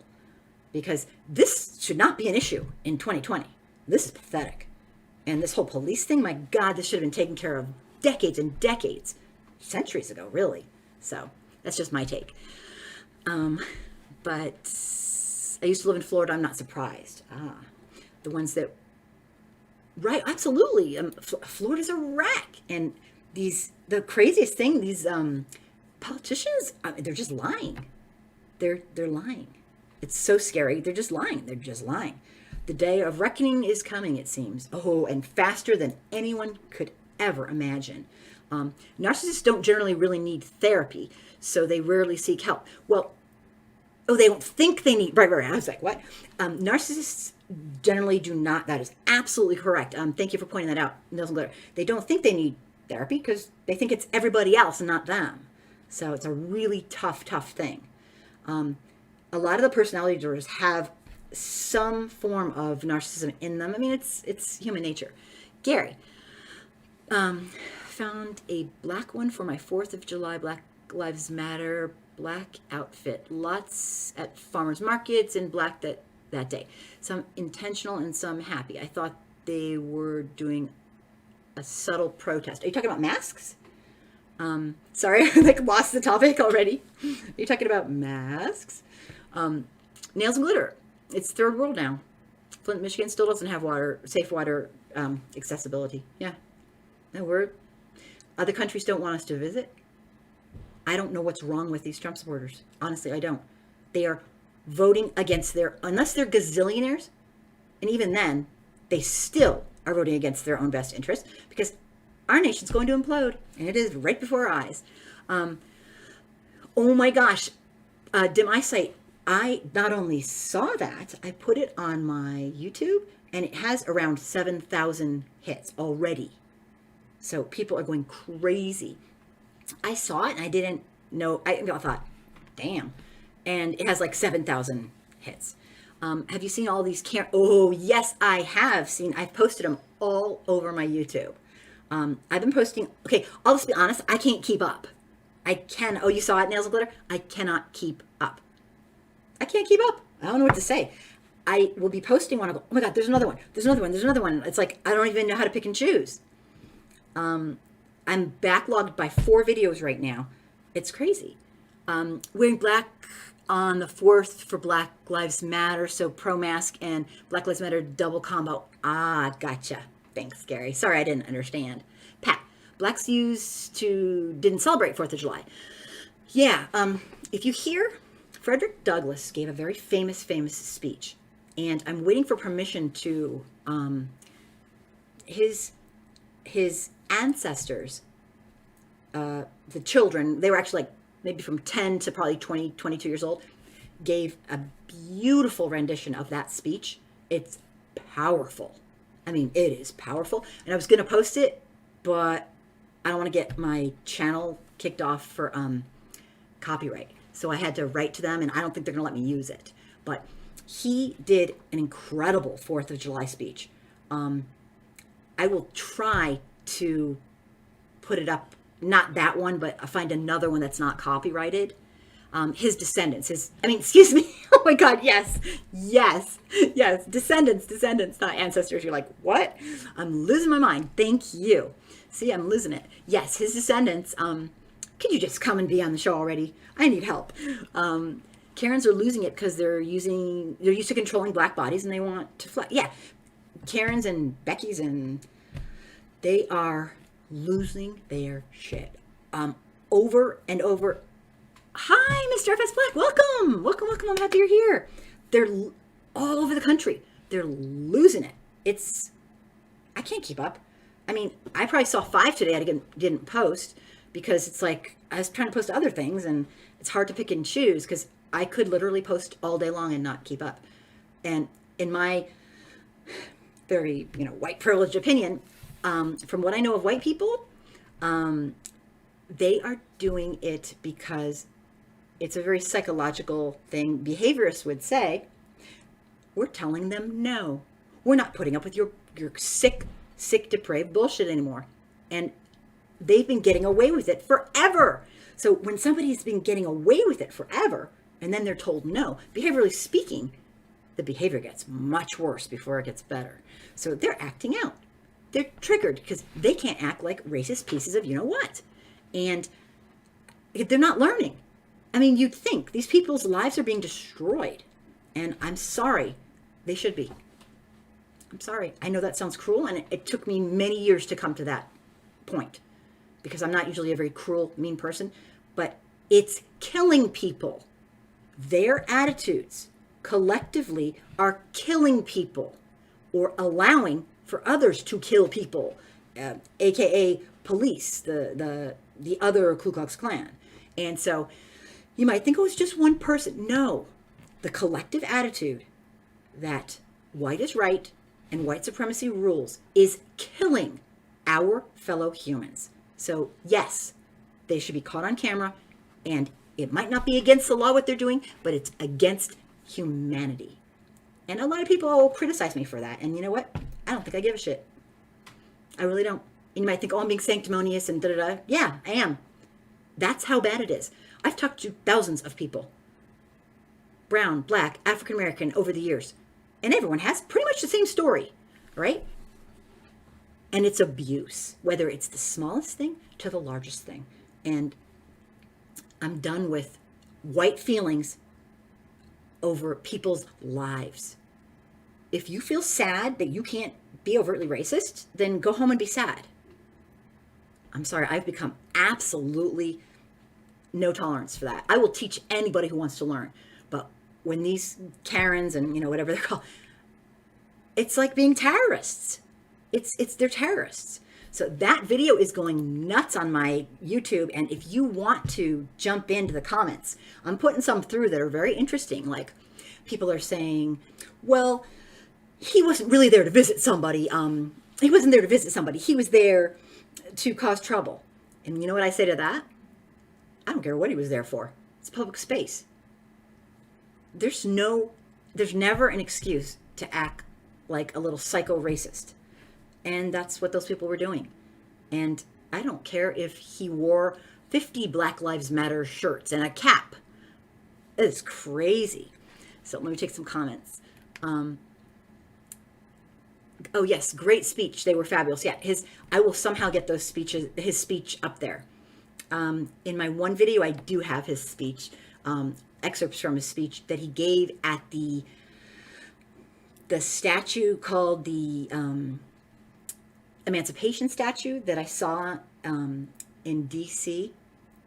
Because this should not be an issue in 2020. This is pathetic. And this whole police thing, my God, this should have been taken care of decades and decades, centuries ago, really. So that's just my take. But I used to live in Florida. I'm not surprised. The ones that, right, absolutely. Florida's a wreck. And the craziest thing, these politicians, they're just lying. They're lying. It's so scary. They're just lying. They're just lying. The day of reckoning is coming, it seems. Oh, and faster than anyone could ever imagine. Narcissists don't generally really need therapy, so they rarely seek help. Well, they don't think they need, right. I was like, what? Narcissists generally do not. That is absolutely correct. Thank you for pointing that out, Nails and Glitter. They don't think they need therapy because they think it's everybody else and not them. So it's a really tough thing. A lot of the personality disorders have some form of narcissism in them. I mean, it's human nature. Gary, found a black one for my 4th of July Black Lives Matter black outfit. Lots at farmers markets in black that day. Some intentional and some happy. I thought they were doing a subtle protest. Are you talking about masks? Sorry, I lost the topic already. Are you talking about masks? Nails and glitter. It's third world now. Flint, Michigan still doesn't have safe water accessibility. Yeah. No, other countries don't want us to visit. I don't know what's wrong with these Trump supporters. Honestly, I don't. They are voting against unless they're gazillionaires, and even then, they still are voting against their own best interest because our nation's going to implode, and it is right before our eyes. Oh my gosh, dim eyesight. I not only saw that, I put it on my YouTube, and it has around 7,000 hits already. So people are going crazy. I saw it and I didn't know. I thought, damn. And it has 7,000 hits. Have you seen all these Oh, yes, I have seen. I've posted them all over my YouTube. I've been posting. Okay, I'll just be honest. I can't keep up. Oh, you saw it, Nails and Glitter? I cannot keep up. I can't keep up. I don't know what to say. I will be posting one. I go, oh my God, there's another one. There's another one. There's another one. It's I don't even know how to pick and choose. I'm backlogged by 4 videos right now. It's crazy. Wearing black on the 4th for Black Lives Matter. So pro-mask and Black Lives Matter double combo. Ah, gotcha. Thanks, Gary. Sorry, I didn't understand. Pat, blacks didn't celebrate 4th of July. Yeah. If you hear, Frederick Douglass gave a very famous speech, and I'm waiting for permission to, his ancestors, the children, they were actually maybe from 10 to probably 20, 22 years old, gave a beautiful rendition of that speech. It's powerful. I mean, it is powerful. And I was going to post it, but I don't want to get my channel kicked off for copyright. So I had to write to them, and I don't think they're going to let me use it. But he did an incredible 4th of July speech. I will try to put it up, not that one, but find another one that's not copyrighted. His descendants, excuse me. Oh my God, yes. Descendants, not ancestors. You're like, what? I'm losing my mind. Thank you. See, I'm losing it. Yes, his descendants. Could you just come and be on the show already? I need help. Karens are losing it because they're used to controlling black bodies and they want to fly. Yeah, Karens and Beckys, and they are losing their shit over and over. Hi, Mr. FS Black. Welcome. I'm happy you're here. They're all over the country. They're losing it. I can't keep up. I mean, I probably saw 5 today. I didn't post because it's I was trying to post other things, and it's hard to pick and choose because I could literally post all day long and not keep up. And in my very, white privileged opinion, from what I know of white people, they are doing it because it's a very psychological thing. Behaviorists would say, we're telling them no. We're not putting up with your sick, depraved bullshit anymore. And they've been getting away with it forever. So when somebody's been getting away with it forever, and then they're told no, behaviorally speaking, the behavior gets much worse before it gets better. So they're acting out. They're triggered because they can't act like racist pieces of you-know-what. And they're not learning. I mean, you'd think these people's lives are being destroyed. And I'm sorry. They should be. I'm sorry. I know that sounds cruel, and it took me many years to come to that point because I'm not usually a very cruel, mean person. But it's killing people. Their attitudes collectively are killing people or allowing for others to kill people, aka police, the other Ku Klux Klan. And so you might think, oh, it's just one person. No, the collective attitude that white is right and white supremacy rules is killing our fellow humans. So yes, they should be caught on camera, and it might not be against the law what they're doing, but it's against humanity. And a lot of people criticize me for that. And you know what? I don't think I give a shit. I really don't. And you might think, oh, I'm being sanctimonious and da-da-da. Yeah, I am. That's how bad it is. I've talked to thousands of people, brown, black, African American, over the years. And everyone has pretty much the same story, right? And it's abuse, whether it's the smallest thing to the largest thing. And I'm done with white feelings over people's lives. If you feel sad that you can't be overtly racist, then go home and be sad. I'm sorry, I've become absolutely no tolerance for that. I will teach anybody who wants to learn. But when these Karens and, you know, whatever they're called, it's like being terrorists. They're terrorists. So that video is going nuts on my YouTube. And if you want to jump into the comments, I'm putting some through that are very interesting. Like, people are saying, well, he wasn't really there to visit somebody. He wasn't there to visit somebody. He was there to cause trouble. And you know what I say to that? I don't care what he was there for. It's public space. There's never an excuse to act like a little psycho racist. And that's what those people were doing. And I don't care if he wore 50 Black Lives Matter shirts and a cap. It's crazy. So let me take some comments. Oh yes, great speech. They were fabulous. Yeah, I will somehow get his speech up there. In my one video, I do have his speech, excerpts from his speech that he gave at the statue called the Emancipation statue that I saw in DC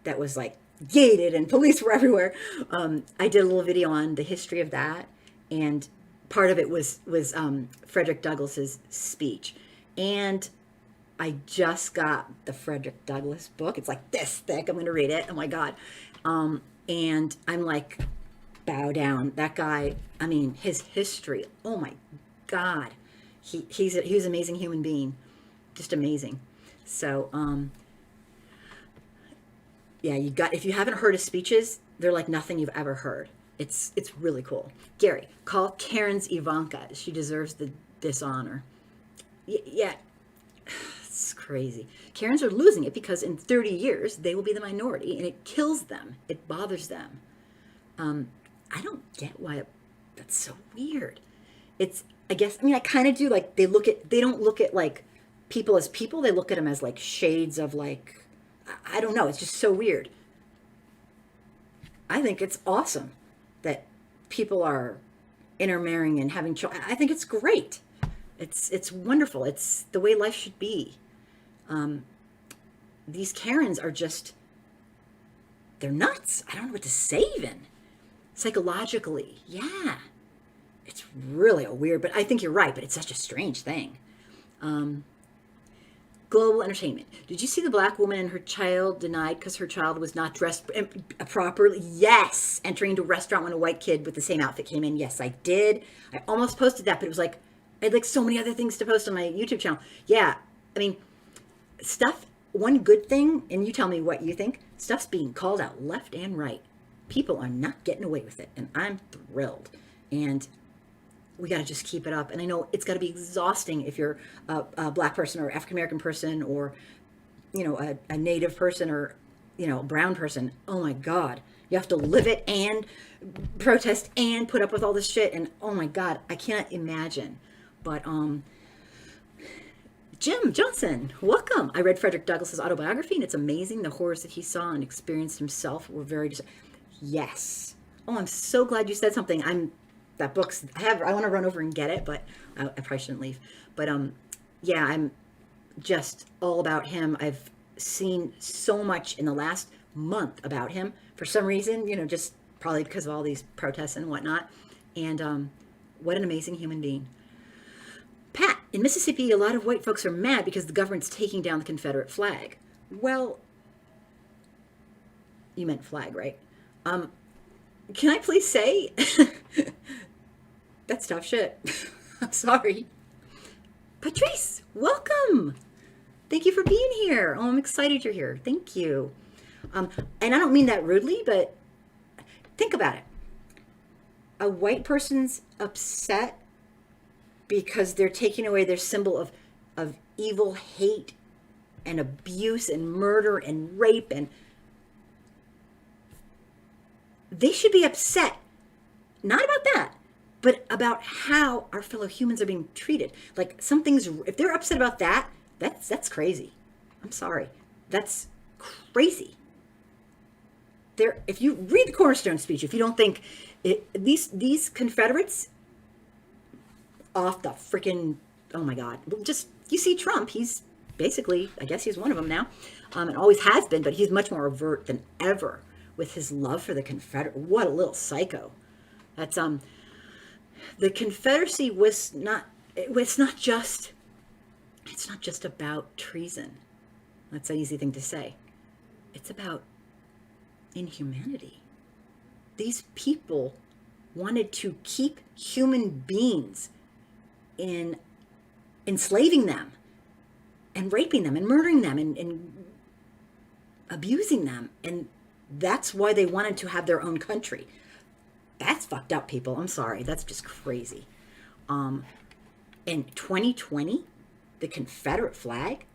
that was like gated and police were everywhere. I did a little video on the history of that, and part of it was Frederick Douglass's speech. And I just got the Frederick Douglass book. It's like this thick. I'm going to read it. Oh my God. And I'm like, bow down. That guy, I mean, his history. Oh my God. He was an amazing human being. Just amazing. So, yeah, if you haven't heard his speeches, they're like nothing you've ever heard. It's really cool. Gary, call Karen's Ivanka. She deserves the dishonor. Yeah, it's crazy. Karens are losing it because in 30 years, they will be the minority, and it kills them. It bothers them. I don't get why that's so weird. I kind of do. Like, they don't look at like people as people. They look at them as like shades of like, I don't know. It's just so weird. I think it's awesome that people are intermarrying and having children. I think it's great. It's wonderful. It's the way life should be. These Karens are just, they're nuts. I don't know what to say even. Psychologically, yeah. It's really weird, but I think you're right, but it's such a strange thing. Global entertainment. Did you see the black woman and her child denied because her child was not dressed properly? Yes. Entering into a restaurant when a white kid with the same outfit came in. Yes, I did. I almost posted that, but it was like, I had like so many other things to post on my YouTube channel. Yeah. I mean, one good thing, and you tell me what you think, stuff's being called out left and right. People are not getting away with it, and I'm thrilled. And we got to just keep it up. And I know it's got to be exhausting if you're a black person or African American person or, you know, a native person or, you know, brown person. Oh my God. You have to live it and protest and put up with all this shit. And oh my God, I can't imagine. But Jim Johnson, welcome. I read Frederick Douglass's autobiography, and it's amazing. The horrors that he saw and experienced himself were very yes. Oh, I'm so glad you said something. That book's, I want to run over and get it, but I probably shouldn't leave. But yeah, I'm just all about him. I've seen so much in the last month about him for some reason, you know, just probably because of all these protests and whatnot. And what an amazing human being. Pat, in Mississippi, a lot of white folks are mad because the government's taking down the Confederate flag. Well, you meant flag, right? Can I please say, that's tough shit. I'm sorry. Patrice, welcome. Thank you for being here. Oh, I'm excited you're here. Thank you. And I don't mean that rudely, but think about it. a white person's upset because they're taking away their symbol of evil, hate, and abuse and murder and rape, and they should be upset not about that, but about how our fellow humans are being treated. Like something's, if they're upset about that, that's crazy. I'm sorry. That's crazy. There, if you read the Cornerstone speech, if you don't think these Confederates off the freaking, oh my God, just, you see Trump, he's basically, I guess he's one of them now, and always has been, but he's much more overt than ever with his love for the Confederate. What a little psycho. That's the Confederacy was not, it's not just about treason. That's an easy thing to say. It's about inhumanity. These people wanted to keep human beings in enslaving them and raping them and murdering them and abusing them. And that's why they wanted to have their own country. That's fucked up, people. I'm sorry. That's just crazy. In 2020, the Confederate flag,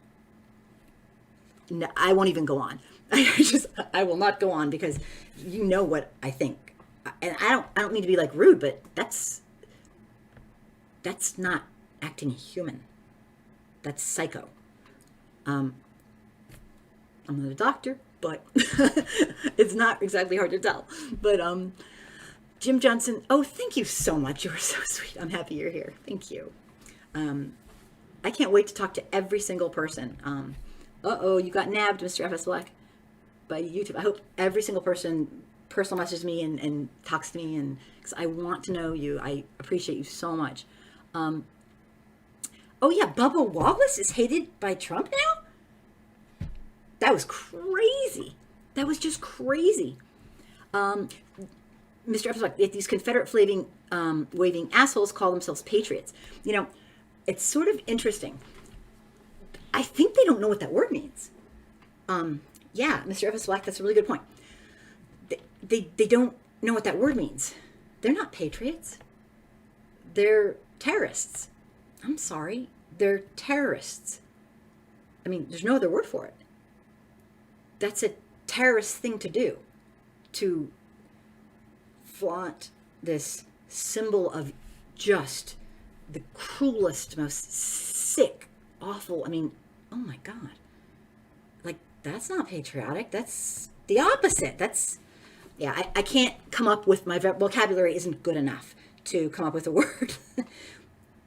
no, I won't even go on. I will not go on because you know what I think. And I don't mean to be like rude, but that's not acting human. That's psycho. I'm not a doctor, but it's not exactly hard to tell. But Jim Johnson, oh, thank you so much. You were so sweet. I'm happy you're here. Thank you. I can't wait to talk to every single person. You got nabbed, Mr. FS Black, by YouTube. I hope every single person personal messages me and talks to me, and because I want to know you. I appreciate you so much. Oh yeah, Bubba Wallace is hated by Trump now? That was crazy. That was just crazy. Mr. F. Like, these Confederate waving assholes call themselves patriots. You know, it's sort of interesting. I think they don't know what that word means. Yeah, Mr. F. Black, that's a really good point. They don't know what that word means. They're not patriots. They're terrorists. I'm sorry. They're terrorists. I mean, there's no other word for it. That's a terrorist thing to do. To flaunt this symbol of just the cruelest, most sick, awful, I mean, oh my God. Like, that's not patriotic. That's the opposite. That's, yeah, I can't come up with, my vocabulary isn't good enough to come up with a word.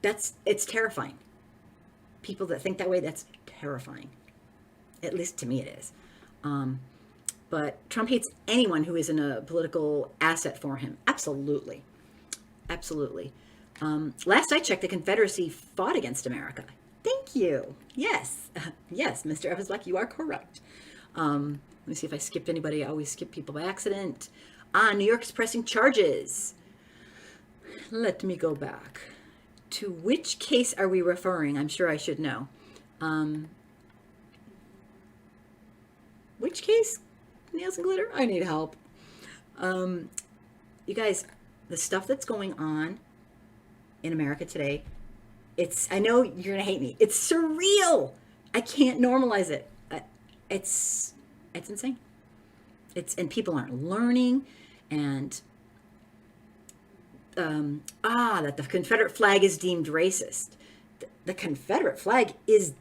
It's terrifying. People that think that way, that's terrifying. At least to me it is. But Trump hates anyone who isn't a political asset for him. Absolutely. Absolutely. Last I checked, the Confederacy fought against America. Thank you. Yes. Yes, Mr. Evans Black, you are correct. Let me see if I skipped anybody. I always skip people by accident. New York's pressing charges. Let me go back. To which case are we referring? I'm sure I should know. Which case? Nails and glitter? I need help. You guys, the stuff that's going on in America today, I know you're going to hate me. It's surreal. I can't normalize it. It's insane. And people aren't learning, and that the Confederate flag is deemed racist. The Confederate flag is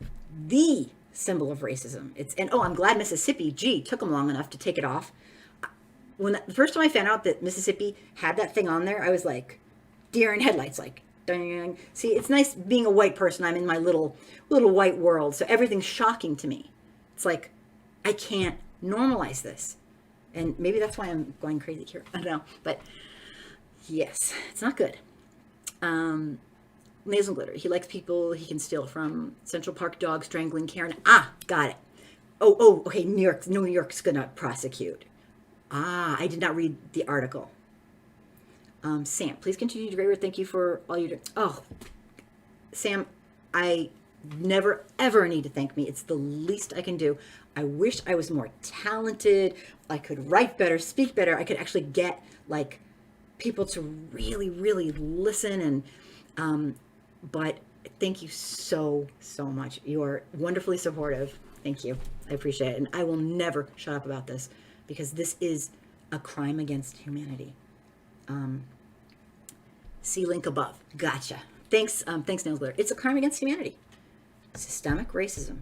the symbol of racism. I'm glad Mississippi, took them long enough to take it off. The first time I found out that Mississippi had that thing on there, I was like, deer in headlights, like, dang. See, it's nice being a white person. I'm in my little white world, so everything's shocking to me. It's like, I can't normalize this. And maybe that's why I'm going crazy here. I don't know. But yes, it's not good. Nails and glitter. He likes people he can steal from. Central Park dog strangling Karen. Got it. Okay. New York's gonna prosecute. I did not read the article. Sam, please continue to great work. Thank you for all you do. Oh, Sam, I never ever need to thank me. It's the least I can do. I wish I was more talented. I could write better, speak better. I could actually get like people to really, really listen. But thank you so, so much. You're wonderfully supportive. Thank you. I appreciate it. And I will never shut up about this because this is a crime against humanity. See link above. Gotcha. Thanks, Nails Glitter. It's a crime against humanity. Systemic racism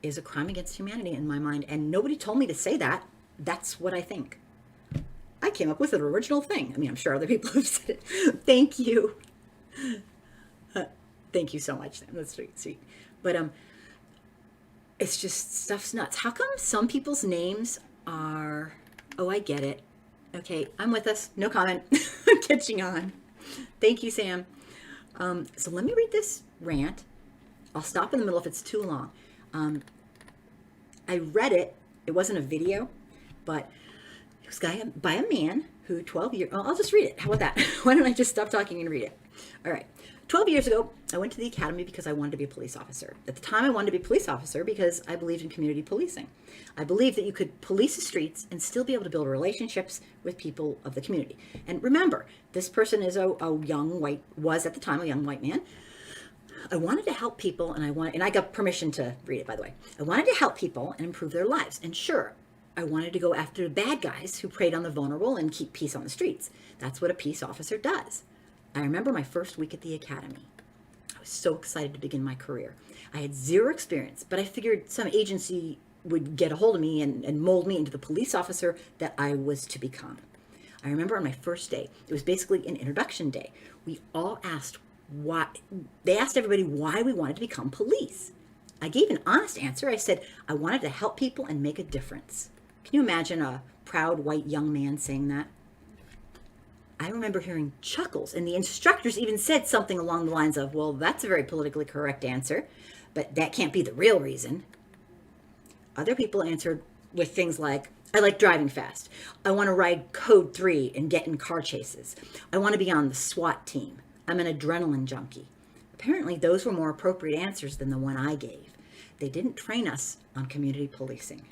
is a crime against humanity in my mind. And nobody told me to say that. That's what I think. I came up with an original thing. I mean, I'm sure other people have said it. Thank you. Thank you so much, Sam. That's sweet. But it's just stuff's nuts. How come some people's names are... Oh, I get it. Okay, I'm with us. No comment. I'm catching on. Thank you, Sam. So let me read this rant. I'll stop in the middle if it's too long. I read it. It wasn't a video, but it was by a man who 12 years... Oh, I'll just read it. How about that? Why don't I just stop talking and read it? All right. 12 years ago, I went to the academy because I wanted to be a police officer. At the time, I wanted to be a police officer because I believed in community policing. I believed that you could police the streets and still be able to build relationships with people of the community. And remember, this person is was at the time a young white man. I wanted to help people, and I got permission to read it, by the way. I wanted to help people and improve their lives. And sure, I wanted to go after the bad guys who preyed on the vulnerable and keep peace on the streets. That's what a peace officer does. I remember my first week at the academy. I was so excited to begin my career. I had zero experience, but I figured some agency would get a hold of me and mold me into the police officer that I was to become. I remember on my first day, it was basically an introduction day. We all asked they asked everybody why we wanted to become police. I gave an honest answer. I said, I wanted to help people and make a difference. Can you imagine a proud white young man saying that? I remember hearing chuckles, and the instructors even said something along the lines of, well, that's a very politically correct answer, but that can't be the real reason. Other people answered with things like, I like driving fast. I want to ride Code 3 and get in car chases. I want to be on the SWAT team. I'm an adrenaline junkie. Apparently, those were more appropriate answers than the one I gave. They didn't train us on community policing.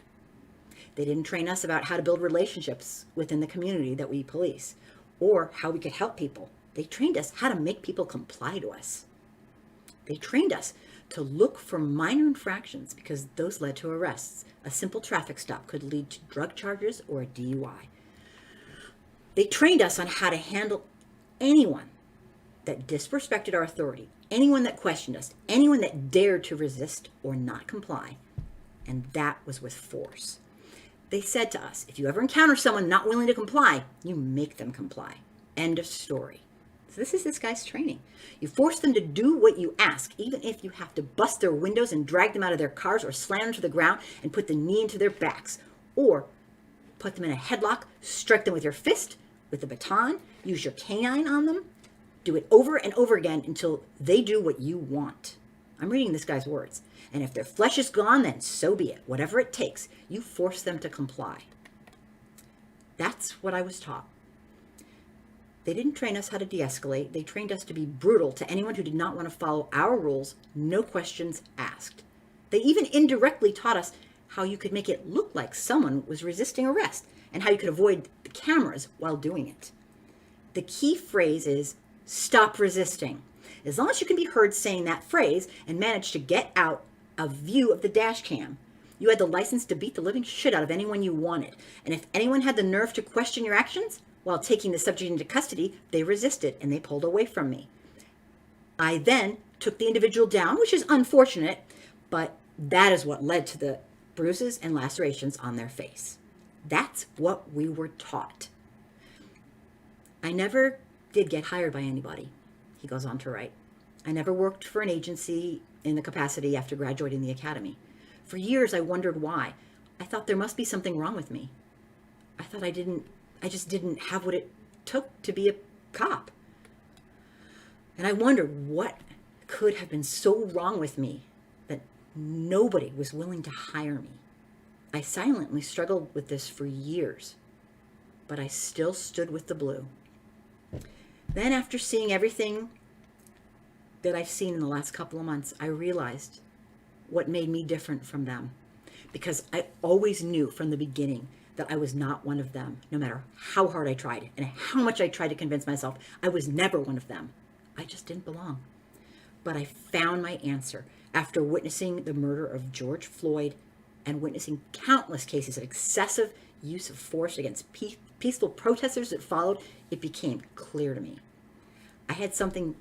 They didn't train us about how to build relationships within the community that we police, or how we could help people. They trained us how to make people comply to us. They trained us to look for minor infractions because those led to arrests. A simple traffic stop could lead to drug charges or a DUI. They trained us on how to handle anyone that disrespected our authority, anyone that questioned us, anyone that dared to resist or not comply. And that was with force. They said to us, if you ever encounter someone not willing to comply, you make them comply. End of story. So this is this guy's training. You force them to do what you ask, even if you have to bust their windows and drag them out of their cars or slam them to the ground and put the knee into their backs, or put them in a headlock, strike them with your fist, with a baton, use your canine on them. Do it over and over again until they do what you want. I'm reading this guy's words. And if their flesh is gone, then so be it. Whatever it takes, you force them to comply. That's what I was taught. They didn't train us how to de-escalate. They trained us to be brutal to anyone who did not want to follow our rules, no questions asked. They even indirectly taught us how you could make it look like someone was resisting arrest and how you could avoid the cameras while doing it. The key phrase is, stop resisting. As long as you can be heard saying that phrase and manage to get out a view of the dash cam, you had the license to beat the living shit out of anyone you wanted. And if anyone had the nerve to question your actions while taking the subject into custody, they resisted and they pulled away from me. I then took the individual down, which is unfortunate, but that is what led to the bruises and lacerations on their face. That's what we were taught. I never did get hired by anybody, he goes on to write. I never worked for an agency in the capacity after graduating the academy. For years, I wondered why. I thought there must be something wrong with me. I thought I just didn't have what it took to be a cop. And I wondered what could have been so wrong with me that nobody was willing to hire me. I silently struggled with this for years, but I still stood with the blue. Then after seeing everything that I've seen in the last couple of months, I realized what made me different from them. Because I always knew from the beginning that I was not one of them, no matter how hard I tried and how much I tried to convince myself I was never one of them. I just didn't belong. But I found my answer after witnessing the murder of George Floyd and witnessing countless cases of excessive use of force against peaceful protesters that followed. It became clear to me. I had something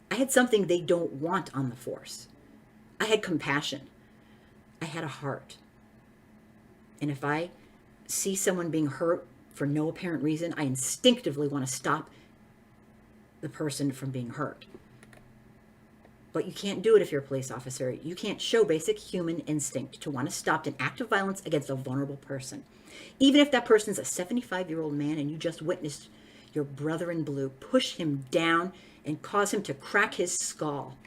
they don't want on the force. I had compassion. I had a heart. And if I see someone being hurt for no apparent reason, I instinctively want to stop the person from being hurt. But you can't do it if you're a police officer. You can't show basic human instinct to want to stop an act of violence against a vulnerable person. Even if that person's a 75-year-old man and you just witnessed your brother in blue push him down and cause him to crack his skull.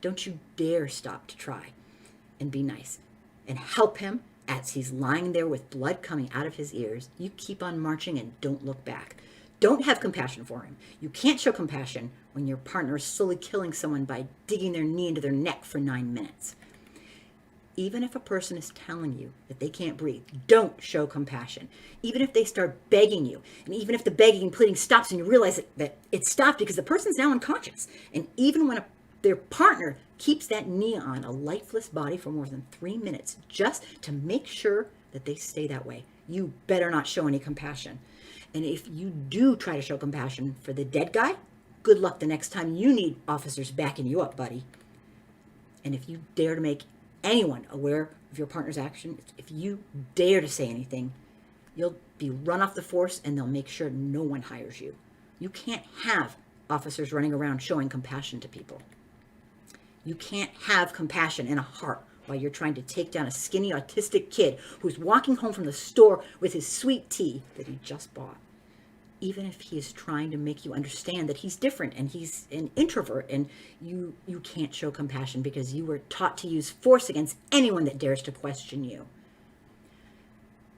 Don't you dare stop to try and be nice and help him as he's lying there with blood coming out of his ears. You keep on marching and don't look back. Don't have compassion for him. You can't show compassion when your partner is slowly killing someone by digging their knee into their neck for 9 minutes. Even if a person is telling you that they can't breathe, don't show compassion. Even if they start begging you, and even if the begging and pleading stops and you realize that it stopped because the person's now unconscious, and even when their partner keeps that knee on a lifeless body for more than 3 minutes just to make sure that they stay that way, you better not show any compassion. And if you do try to show compassion for the dead guy, good luck the next time you need officers backing you up, buddy. And if you dare to make anyone aware of your partner's action, if you dare to say anything, you'll be run off the force and they'll make sure no one hires you. You can't have officers running around showing compassion to people. You can't have compassion and a heart while you're trying to take down a skinny autistic kid who's walking home from the store with his sweet tea that he just bought. Even if he is trying to make you understand that he's different and he's an introvert, and you can't show compassion because you were taught to use force against anyone that dares to question you.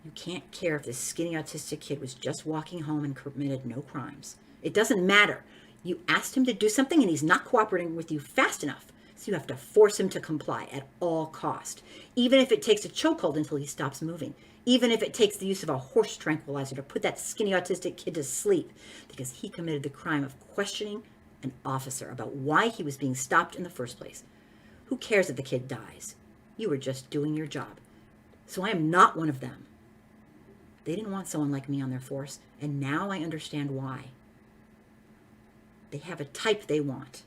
You can't care if this skinny autistic kid was just walking home and committed no crimes. It doesn't matter. You asked him to do something and he's not cooperating with you fast enough. So you have to force him to comply at all cost, even if it takes a chokehold until he stops moving, even if it takes the use of a horse tranquilizer to put that skinny autistic kid to sleep because he committed the crime of questioning an officer about why he was being stopped in the first place. Who cares if the kid dies? You were just doing your job. So I am not one of them. They didn't want someone like me on their force, and now I understand why. They have a type they want.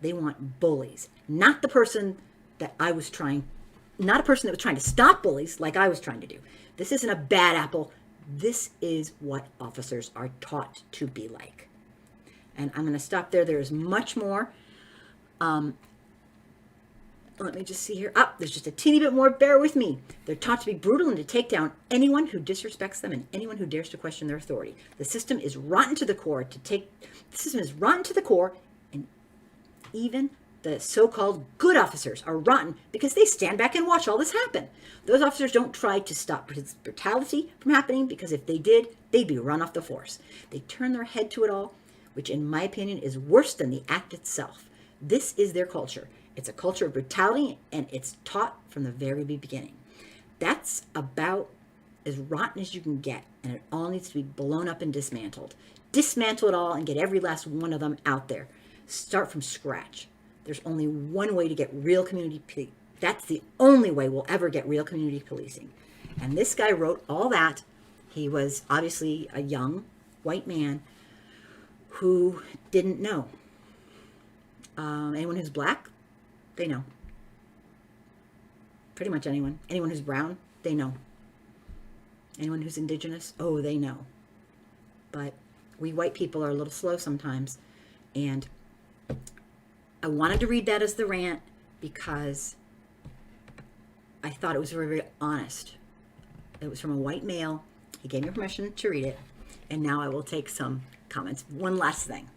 They want bullies, not the person that I was trying, not a person that was trying to stop bullies like I was trying to do. This isn't a bad apple. This is what officers are taught to be like. And I'm going to stop there. There is much more. Let me just see here. There's just a teeny bit more. Bear with me. They're taught to be brutal and to take down anyone who disrespects them and anyone who dares to question their authority. The system is rotten to the core. And even the so-called good officers are rotten because they stand back and watch all this happen. Those officers don't try to stop brutality from happening because if they did, they'd be run off the force. They turn their head to it all, which in my opinion is worse than the act itself. This is their culture. It's a culture of brutality, and it's taught from the very beginning. That's about as rotten as you can get, and it all needs to be blown up and dismantled. Dismantle it all and get every last one of them out there. Start from scratch. There's only one way to get real community policing. That's the only way we'll ever get real community policing. And this guy wrote all that. He was obviously a young white man who didn't know. Anyone who's black, they know. Pretty much anyone. Anyone who's brown, they know. Anyone who's indigenous, oh, they know. But we white people are a little slow sometimes. And I wanted to read that as the rant because I thought it was very, very honest. It was from a white male. He gave me permission to read it. And now I will take some comments. One last thing.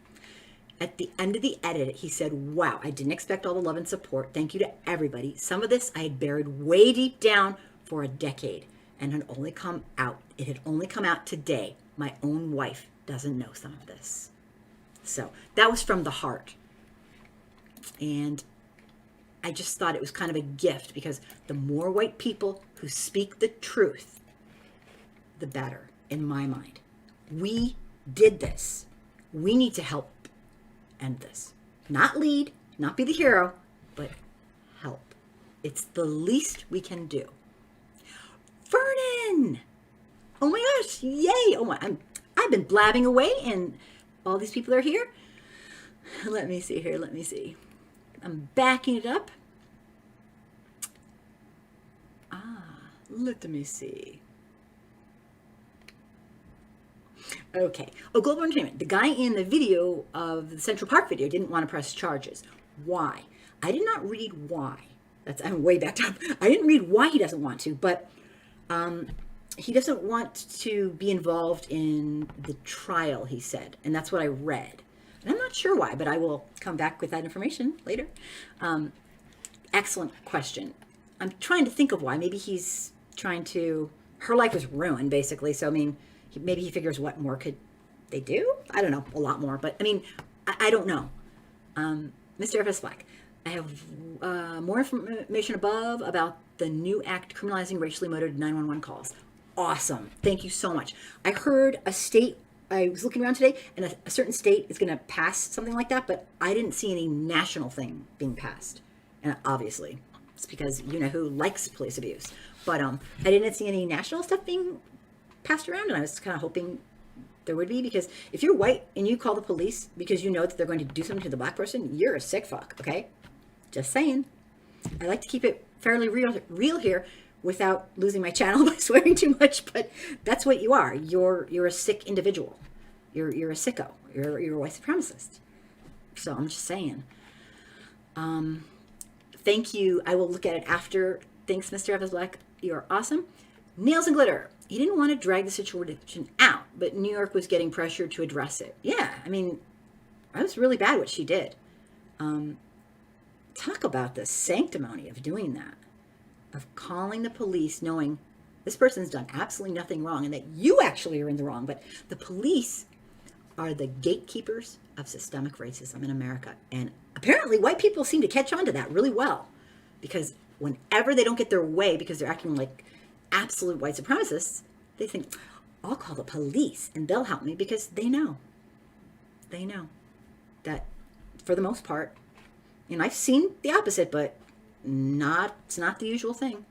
At the end of the edit, he said, wow, I didn't expect all the love and support. Thank you to everybody. Some of this I had buried way deep down for a decade and had only come out. It had only come out today. My own wife doesn't know some of this. So that was from the heart. And I just thought it was kind of a gift because the more white people who speak the truth, the better, in my mind. We did this. We need to help end this. Not lead, not be the hero, but help. It's the least we can do. Vernon! Oh my gosh, yay! Oh my, I've been blabbing away and all these people are here. Let me see here, let me see. I'm backing it up. Let me see. Okay. Oh, Global Entertainment. The guy in the video of the Central Park video didn't want to press charges. Why? I did not read why. I'm way backed up. I didn't read why he doesn't want to, but he doesn't want to be involved in the trial, he said. And that's what I read. And I'm not sure why, but I will come back with that information later. Excellent question. I'm trying to think of why. Maybe he's trying to, her life was ruined, basically. So, I mean, maybe he figures what more could they do? I don't know, a lot more. But, I mean, I don't know. Mr. F.S. Black, I have more information above about the new act criminalizing racially motivated 911 calls. Awesome. Thank you so much. I heard a state, I was looking around today, and a certain state is going to pass something like that, but I didn't see any national thing being passed. And obviously, it's because you-know-who likes police abuse. But I didn't see any national stuff being passed around, and I was kind of hoping there would be, because if you're white and you call the police because you know that they're going to do something to the black person, you're a sick fuck, okay? Just saying. I like to keep it fairly real here without losing my channel by swearing too much, but that's what you are. You're a sick individual. You're a sicko. You're a white supremacist. So I'm just saying. Thank you. I will look at it after. Thanks, Mr. Evans Black. You're awesome. Nails and glitter. He didn't want to drag the situation out, but New York was getting pressure to address it. Yeah, I mean, that was really bad what she did. Talk about the sanctimony of doing that, of calling the police knowing this person's done absolutely nothing wrong and that you actually are in the wrong. But the police are the gatekeepers of systemic racism in America. And apparently white people seem to catch on to that really well, because whenever they don't get their way because they're acting like absolute white supremacists, they think, I'll call the police and they'll help me, because they know that for the most part, and I've seen the opposite, but it's not the usual thing.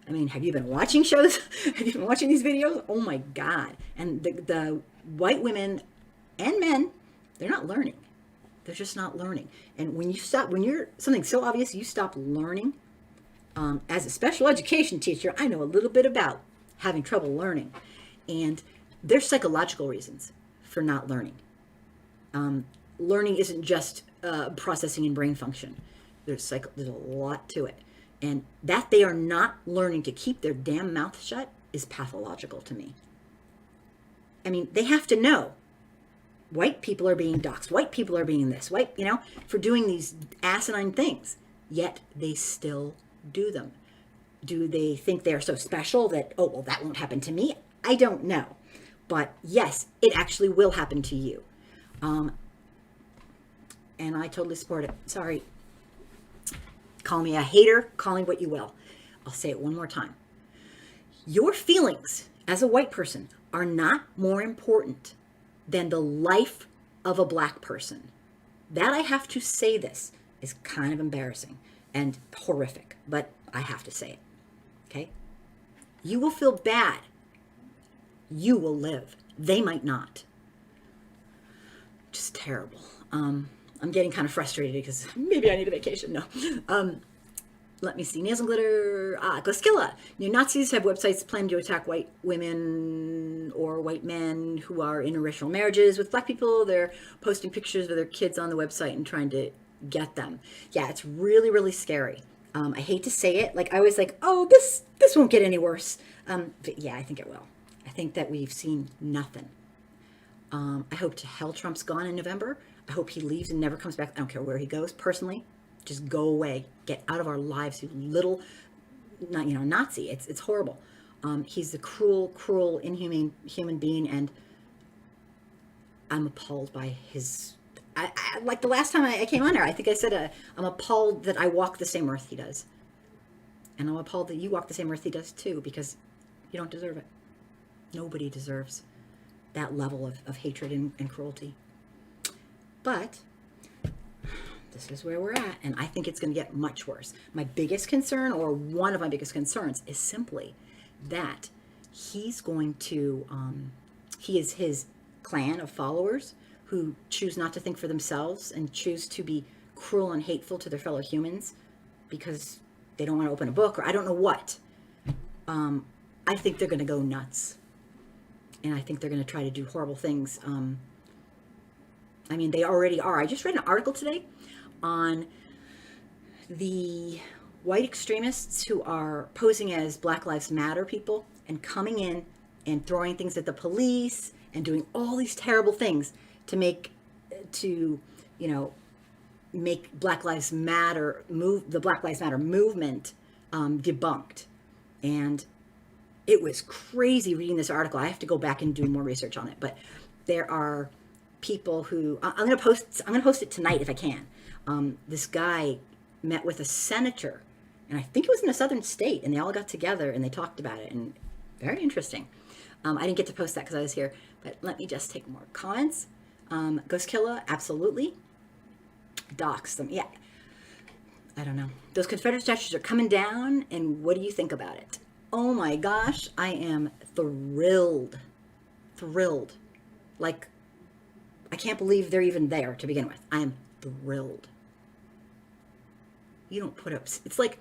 I mean, have you been watching shows? Have you been watching these videos? Oh my God. And the white women and men, they're not learning. They're just not learning. And when you're something so obvious, you stop learning. As a special education teacher, I know a little bit about having trouble learning. And there's psychological reasons for not learning. Learning isn't just processing and brain function. There's a lot to it. And that they are not learning to keep their damn mouth shut is pathological to me. I mean, they have to know. White people are being doxxed. White people are being this. For doing these asinine things. Yet they still do them. Do they think they're so special that, oh, well, that won't happen to me? I don't know. But yes, it actually will happen to you. And I totally support it. Sorry. Call me a hater, call me what you will. I'll say it one more time. Your feelings as a white person are not more important than the life of a black person. That I have to say this is kind of embarrassing and horrific, but I have to say it, okay? You will feel bad. You will live. They might not. Just terrible. I'm getting kind of frustrated because maybe I need a vacation. No. Let me see. Nails and glitter. Glaskilla. Neo-Nazis have websites planning to attack white women or white men who are in interracial marriages with black people. They're posting pictures of their kids on the website and trying to get them. Yeah, it's really, really scary. I hate to say it. Like, I was like, oh, this won't get any worse. But yeah, I think it will. I think that we've seen nothing. I hope to hell Trump's gone in November. I hope he leaves and never comes back. I don't care where he goes. Personally, just go away. Get out of our lives, you little, Nazi. It's horrible. He's a cruel, cruel, inhumane human being, and I'm appalled by his. I like the last time I came on here, I think I said I'm appalled that I walk the same earth he does, and I'm appalled that you walk the same earth he does too, because you don't deserve it. Nobody deserves that level of hatred and cruelty. But this is where we're at, and I think it's going to get much worse. My biggest concern, or one of my biggest concerns, is simply that he's going to, he is his clan of followers who choose not to think for themselves and choose to be cruel and hateful to their fellow humans because they don't want to open a book, or I don't know what. I think they're going to go nuts. And I think they're going to try to do horrible things. I mean, they already are. I just read an article today on the white extremists who are posing as Black Lives Matter people and coming in and throwing things at the police and doing all these terrible things to make Black Lives Matter the Black Lives Matter movement debunked. And it was crazy reading this article. I have to go back and do more research on it, but there are people who I'm going to post it tonight if I can. This guy met with a senator, and I think it was in a southern state, and they all got together and they talked about it, and very interesting. I didn't get to post that because I was here, but let me just take more comments. Ghost Killer, absolutely. Dox them, yeah. I don't know. Those Confederate statues are coming down, and what do you think about it? Oh my gosh, I am thrilled. Thrilled. Like, I can't believe they're even there to begin with. I am thrilled. You don't put up, it's like,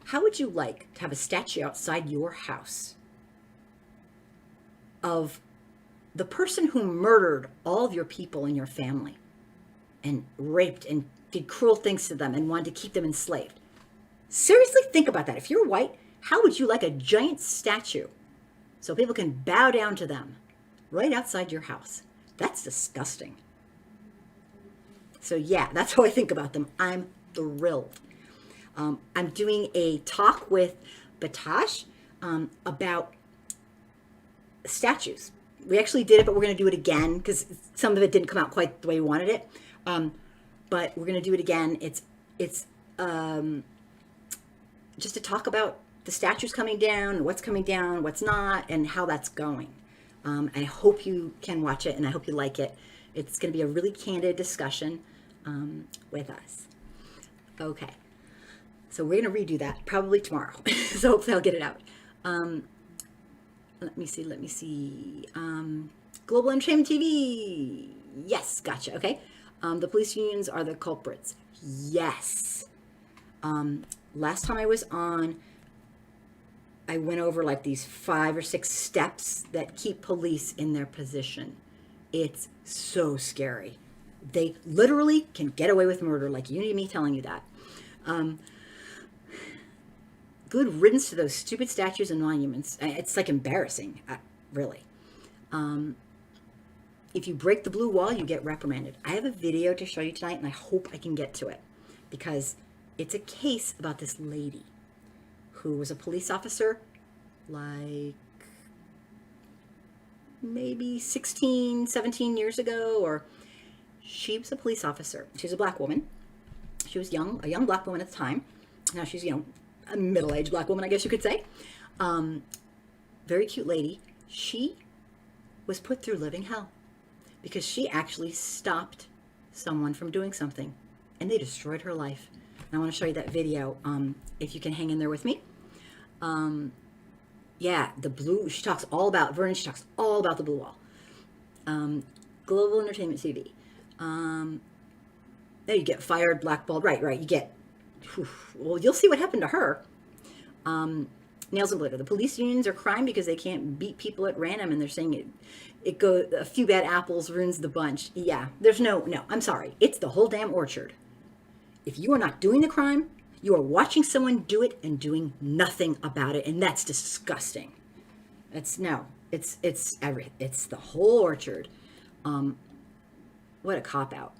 how would you like to have a statue outside your house of the person who murdered all of your people in your family and raped and did cruel things to them and wanted to keep them enslaved? Seriously, think about that. If you're white, how would you like a giant statue so people can bow down to them right outside your house? That's disgusting. So yeah, that's how I think about them. I'm thrilled. I'm doing a talk with Batash about statues. We actually did it, but we're going to do it again because some of it didn't come out quite the way we wanted it. But we're going to do it again. It's just to talk about the statues coming down, what's coming down, what's not, and how that's going. I hope you can watch it, and I hope you like it. It's going to be a really candid discussion with us. Okay. So we're going to redo that probably tomorrow. So hopefully I'll get it out. Let me see. Global Entertainment TV. Yes, gotcha. Okay. The police unions are the culprits. Yes. Last time I was on, I went over like these 5 or 6 steps that keep police in their position. It's so scary. They literally can get away with murder, like you need me telling you that. Good riddance to those stupid statues and monuments. It's like embarrassing, really. If you break the blue wall, you get reprimanded. I have a video to show you tonight, and I hope I can get to it because it's a case about this lady who was a police officer like maybe 16, 17 years ago, or she was a police officer. She was a black woman. She was a young black woman at the time. Now she's, a middle-aged black woman, I guess you could say. Very cute lady. She was put through living hell because she actually stopped someone from doing something, and they destroyed her life. And I want to show you that video, if you can hang in there with me. Yeah, the blue, she talks all about the blue wall. Global Entertainment TV. There you get fired, blackballed. Right, you get, well, you'll see what happened to her. Nails and glitter. The police unions are crying because they can't beat people at random, and they're saying it goes, a few bad apples ruins the bunch. Yeah, there's no, I'm sorry. It's the whole damn orchard. If you are not doing the crime, you are watching someone do it and doing nothing about it, and that's disgusting. It's the whole orchard. What a cop-out.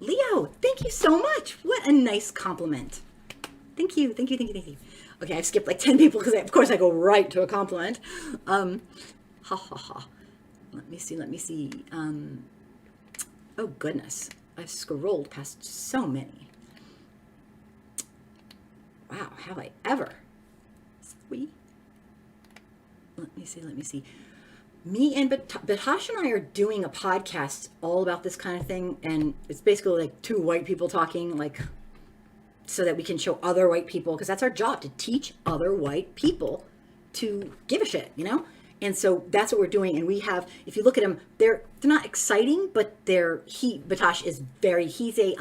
Leo, thank you so much. What a nice compliment. Thank you. Okay, I've skipped like 10 people because of course I go right to a compliment. Ha ha ha. Let me see. Oh goodness. I've scrolled past so many. Wow, have I ever? Let me see. Me and Batash and I are doing a podcast all about this kind of thing, and it's basically like two white people talking, like, so that we can show other white people, because that's our job, to teach other white people to give a shit, you know? And so that's what we're doing. And we have, if you look at them, they're not exciting, but Batash is he's a,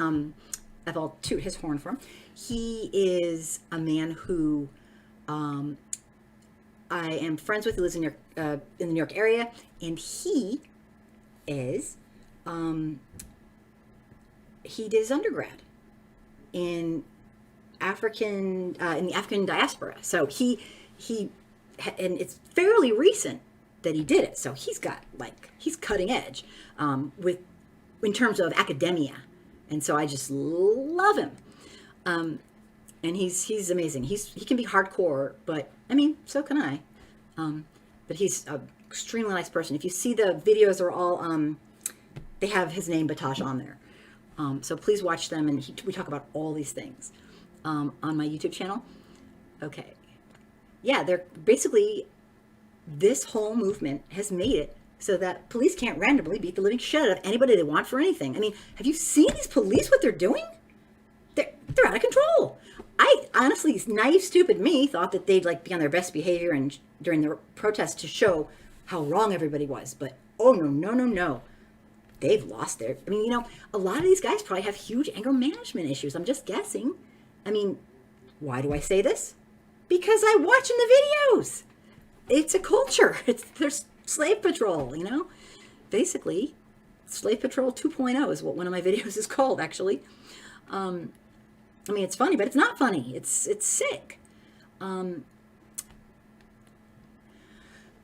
I'll toot his horn for him. He is a man who, I am friends with. He lives in the New York area, and he is, he did his undergrad in the African diaspora. So he and it's fairly recent that he did it. So he's cutting edge in terms of academia, and so I just love him. And he's amazing. He can be hardcore, but I mean, so can I. But he's an extremely nice person. If you see the videos, are all they have his name Batash on there. So please watch them, and we talk about all these things on my YouTube channel. Okay, yeah, they're basically, this whole movement has made it so that police can't randomly beat the living shit out of anybody they want for anything. I mean, have you seen these police, what they're doing? They're out of control. I honestly, naive, stupid me, thought that they'd like be on their best behavior and during the protests to show how wrong everybody was. But oh no. They've lost their, I mean, you know, a lot of these guys probably have huge anger management issues. I'm just guessing. I mean, why do I say this? Because I'm watching the videos. It's a culture. There's slave patrol, you know? Basically, Slave Patrol 2.0 is what one of my videos is called, actually. I mean, it's funny, but it's not funny. It's sick.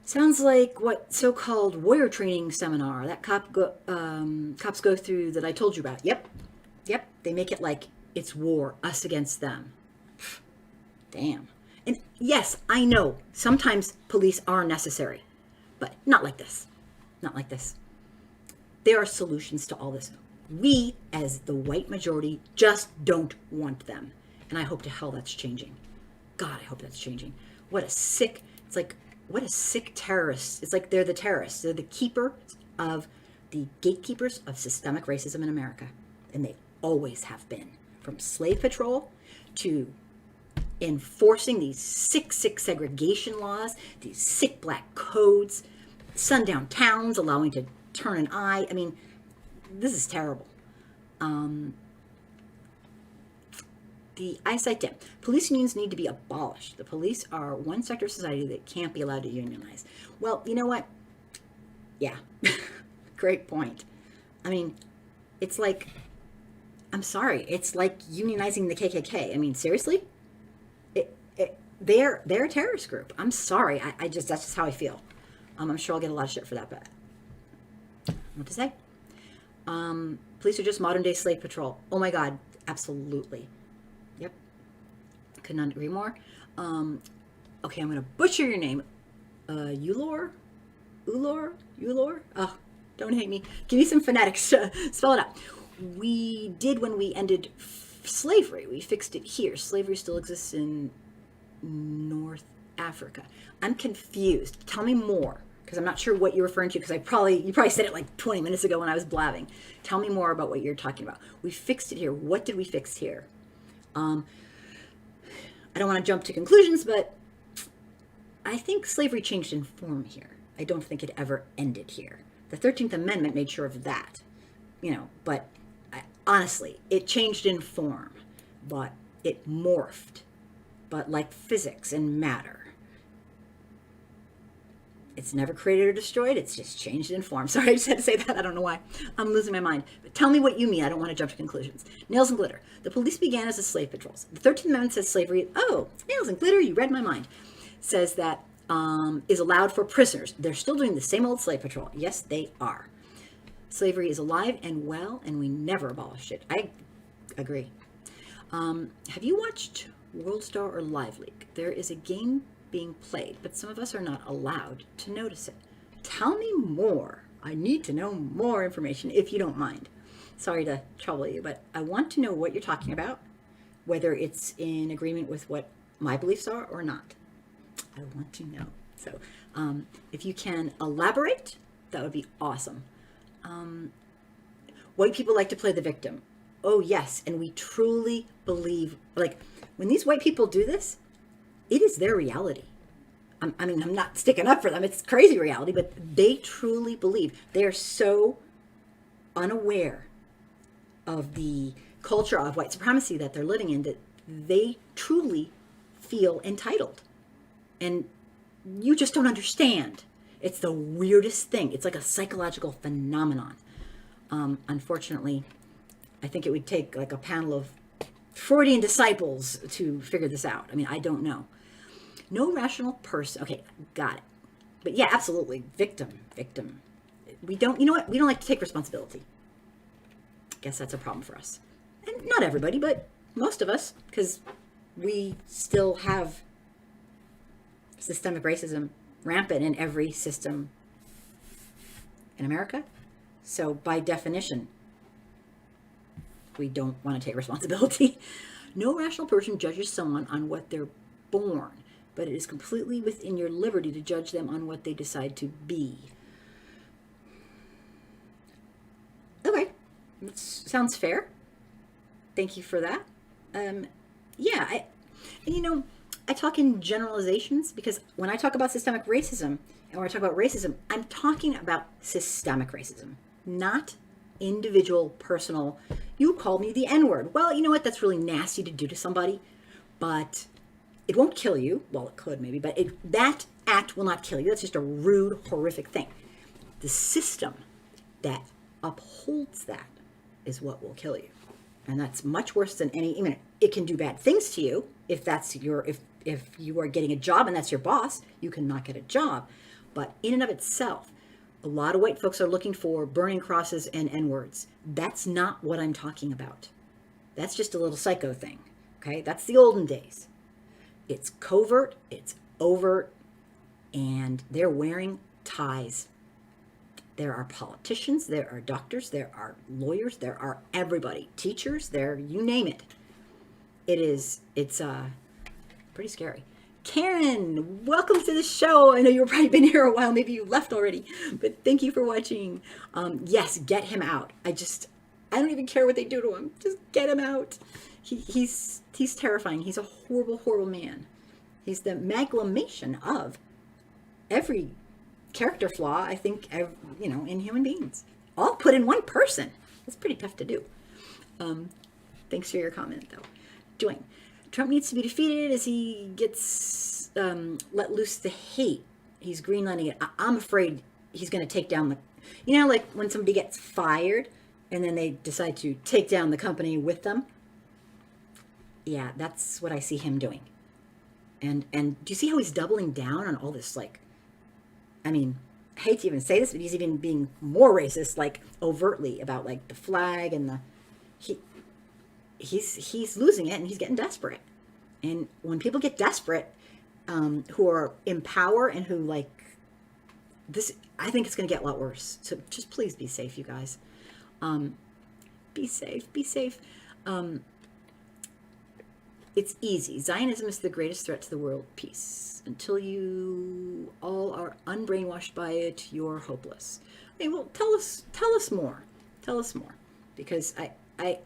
Sounds like what so-called warrior training seminar that cops go through that I told you about. Yep. They make it like it's war, us against them. Damn. And yes, I know sometimes police are necessary, but not like this. Not like this. There are solutions to all this. We, as the white majority, just don't want them. And I hope to hell that's changing. God, I hope that's changing. What a sick terrorist. It's like they're the terrorists. They're the gatekeepers of systemic racism in America. And they always have been. From slave patrol to enforcing these sick segregation laws, these sick black codes, sundown towns allowing to turn an eye. I mean, this is terrible. The eyesight dip. Police unions need to be abolished. The police are one sector of society that can't be allowed to unionize. Well, you know what? Yeah, great point. I mean, it's like, I'm sorry, it's like unionizing the KKK. I mean, seriously? They're a terrorist group. I'm sorry. That's just how I feel. I'm sure I'll get a lot of shit for that, but what to say? Police are just modern day slave patrol. Oh my God, absolutely. Yep. Could not agree more. Okay, I'm going to butcher your name. Ulor? Oh, don't hate me. Give me some phonetics. Spell it out. We did when we ended slavery. We fixed it here. Slavery still exists in North Africa. I'm confused. Tell me more, because I'm not sure what you're referring to, because you probably said it like 20 minutes ago when I was blabbing. Tell me more about what you're talking about. We fixed it here. What did we fix here? I don't want to jump to conclusions, but I think slavery changed in form here. I don't think it ever ended here. The 13th Amendment made sure of that, but honestly, it changed in form, but it morphed. But like physics and matter, it's never created or destroyed. It's just changed in form. Sorry, I just had to say that. I don't know why. I'm losing my mind. But tell me what you mean. I don't want to jump to conclusions. Nails and glitter. The police began as a slave patrols. The 13th Amendment says slavery. Oh, nails and glitter. You read my mind. Says that is allowed for prisoners. They're still doing the same old slave patrol. Yes, they are. Slavery is alive and well, and we never abolished it. I agree. Have you watched World Star or Live League? There is a game being played, but some of us are not allowed to notice it. Tell me more. I need to know more information, if you don't mind. Sorry to trouble you, but I want to know what you're talking about, whether it's in agreement with what my beliefs are or not. I want to know. So if you can elaborate, that would be awesome. White people like to play the victim. Oh, yes. And we truly believe, like, when these white people do this, it is their reality. I mean, I'm not sticking up for them. It's crazy reality, but they truly believe. They are so unaware of the culture of white supremacy that they're living in that they truly feel entitled. And you just don't understand. It's the weirdest thing. It's like a psychological phenomenon. Unfortunately, I think it would take like a panel of Freudian disciples to figure this out. I mean, I don't know. No rational person. Okay, got it. But yeah, absolutely. Victim. We don't, you know what? We don't like to take responsibility. Guess that's a problem for us. And not everybody, but most of us, because we still have systemic racism rampant in every system in America. So by definition, we don't want to take responsibility. No rational person judges someone on what they're born, but it is completely within your liberty to judge them on what they decide to be. Okay, that sounds fair. Thank you for that. Yeah, I talk in generalizations because when I talk about systemic racism and when I talk about racism, I'm talking about systemic racism, not individual, personal. You called me the N-word. Well, you know what? That's really nasty to do to somebody, but it won't kill you. Well, it could maybe, but that act will not kill you. That's just a rude, horrific thing. The system that upholds that is what will kill you. And that's much worse than any, I mean, it can do bad things to you. If that's if you are getting a job and that's your boss, you cannot get a job. But in and of itself, a lot of white folks are looking for burning crosses and N-words. That's not what I'm talking about. That's just a little psycho thing. Okay, that's the olden days. It's covert, it's overt, and they're wearing ties. There are politicians, there are doctors, there are lawyers, there are everybody, teachers, you name it. It's pretty scary. Karen, welcome to the show. I know you've probably been here a while, maybe you left already, but thank you for watching. Yes, get him out. I don't even care what they do to him. Just get him out. He's terrifying. He's a horrible, horrible man. He's the amalgamation of every character flaw, I think, in human beings. All put in one person. It's pretty tough to do. Thanks for your comment, though. Dwayne, Trump needs to be defeated as he gets let loose the hate. He's greenlighting it. I'm afraid he's going to take down like when somebody gets fired and then they decide to take down the company with them. Yeah, that's what I see him doing. And do you see how he's doubling down on all this, I hate to even say this, but he's even being more racist, overtly about the flag and he's losing it and he's getting desperate. And when people get desperate, who are in power and who this, I think it's going to get a lot worse. So just please be safe, you guys. Be safe. It's easy. Zionism is the greatest threat to the world peace. Until you all are unbrainwashed by it, you're hopeless. Okay, well, tell us more. Tell us more. Because I'm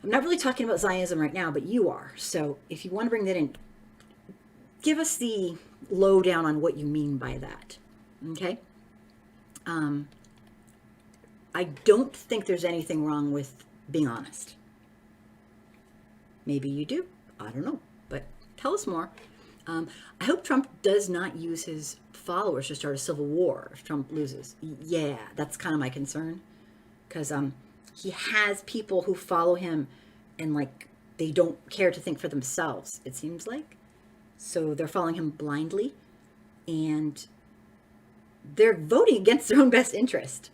not really talking about Zionism right now, but you are. So if you want to bring that in, give us the lowdown on what you mean by that. Okay? I don't think there's anything wrong with being honest. Maybe you do. I don't know. But tell us more. I hope Trump does not use his followers to start a civil war if Trump loses. Yeah, that's kind of my concern. Because he has people who follow him and they don't care to think for themselves, it seems like. So they're following him blindly. And they're voting against their own best interest.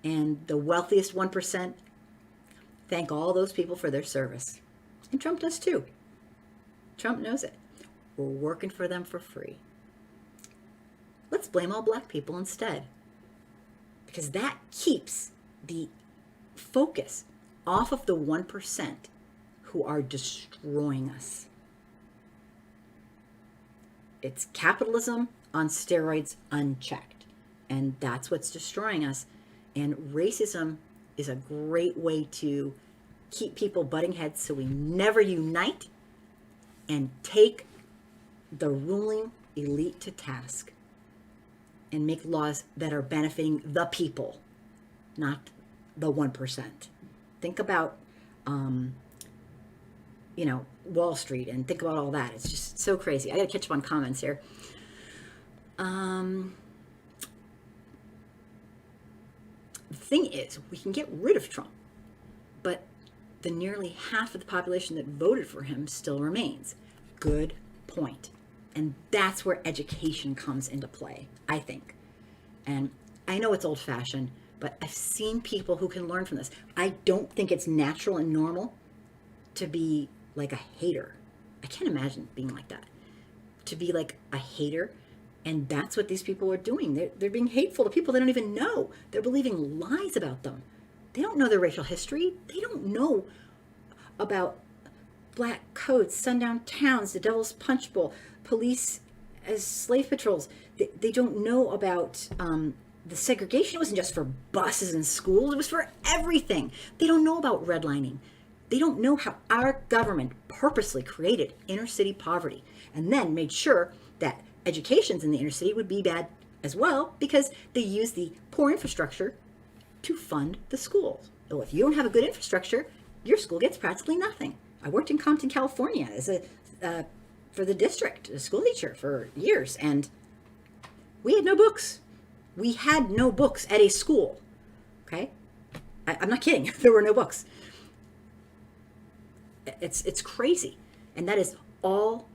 And the wealthiest 1% thank all those people for their service. And Trump does too. Trump knows it. We're working for them for free. Let's blame all black people instead. Because that keeps the focus off of the 1% who are destroying us. It's capitalism on steroids unchecked. And that's what's destroying us. And racism is a great way to keep people butting heads so we never unite and take the ruling elite to task and make laws that are benefiting the people, not the 1%. Think about, Wall Street, and think about all that. It's just so crazy. I got to catch up on comments here. The thing is, we can get rid of Trump, but the nearly half of the population that voted for him still remains. Good point. And that's where education comes into play, I think. And I know it's old-fashioned, but I've seen people who can learn from this. I don't think it's natural and normal to be like a hater. I can't imagine being like that. To be like a hater. And that's what these people are doing. They're being hateful to people they don't even know. They're believing lies about them. They don't know their racial history. They don't know about black coats, sundown towns, the Devil's Punch Bowl, police as slave patrols. They don't know about the segregation. It wasn't just for buses and schools. It was for everything. They don't know about redlining. They don't know how our government purposely created inner city poverty and then made sure that educations in the inner city would be bad as well because they use the poor infrastructure to fund the schools. So if you don't have a good infrastructure, your school gets practically nothing. I worked in Compton, California as for the district, a school teacher for years, and we had no books. We had no books at a school, okay? I'm not kidding. There were no books. It's crazy. And that is all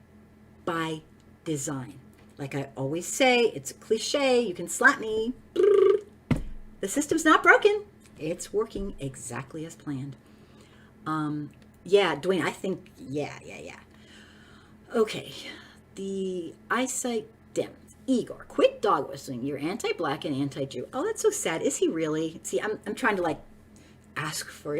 by design. Like I always say, it's a cliche. You can slap me. The system's not broken. It's working exactly as planned. Yeah, Dwayne, I think, yeah. Okay, the eyesight dim. Igor, quit dog whistling. You're anti-black and anti-Jew. Oh, that's so sad. Is he really? See, I'm trying to ask for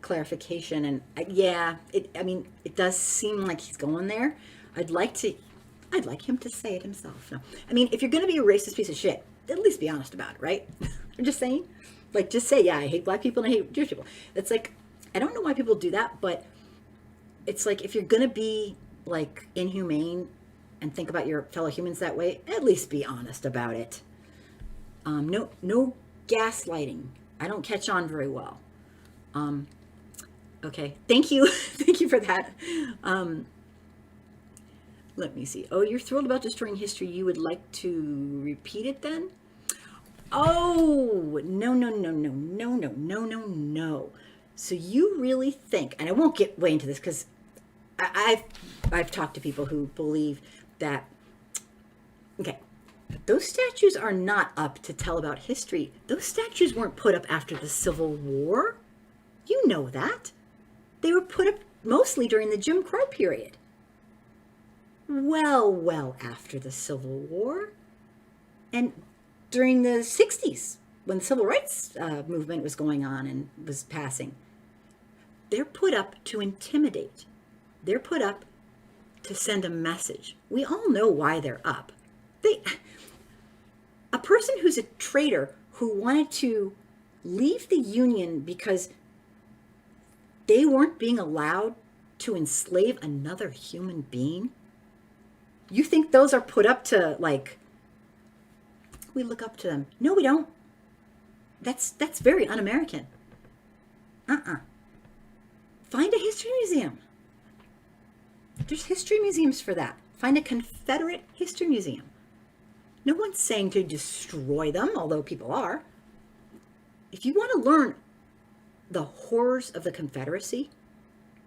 clarification, and it does seem like he's going there. I'd like him to say it himself. No. I mean, if you're going to be a racist piece of shit, at least be honest about it, right? I'm just saying. Just say, yeah, I hate black people and I hate Jewish people. It's I don't know why people do that, but it's if you're going to be, inhumane and think about your fellow humans that way, at least be honest about it. No gaslighting. I don't catch on very well. Okay, thank you. Thank you for that. Let me see. Oh, you're thrilled about destroying history. You would like to repeat it then? Oh, no. So you really think, and I won't get way into this because I've talked to people who believe that, okay, those statues are not up to tell about history. Those statues weren't put up after the Civil War. You know that. They were put up mostly during the Jim Crow period. Well after the Civil War. And during the 60s, when the Civil Rights movement was going on and was passing. They're put up to intimidate. They're put up to send a message. We all know why they're up. A person who's a traitor who wanted to leave the Union because they weren't being allowed to enslave another human being. You think those are put up to we look up to them? No, we don't. That's very un-American. Find a history museum. There's history museums for that. Find a Confederate history museum. No one's saying to destroy them, although people are. If you want to learn the horrors of the Confederacy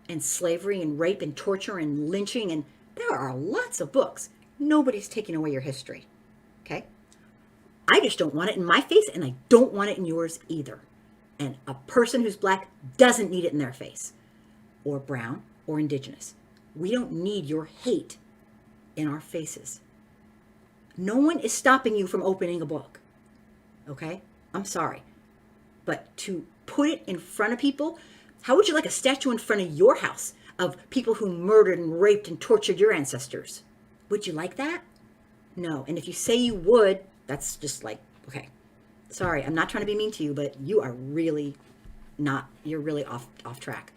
and slavery and rape and torture and lynching, and there are lots of books. Nobody's taking away your history. Okay? I just don't want it in my face, and I don't want it in yours either. And a person who's black doesn't need it in their face, or brown, or indigenous. We don't need your hate in our faces. No one is stopping you from opening a book. Okay? I'm sorry. But to put it in front of people, how would you like a statue in front of your house of people who murdered and raped and tortured your ancestors? Would you like that? No. And if you say you would, that's just like, okay, sorry, I'm not trying to be mean to you, but you are really not, you're really off track.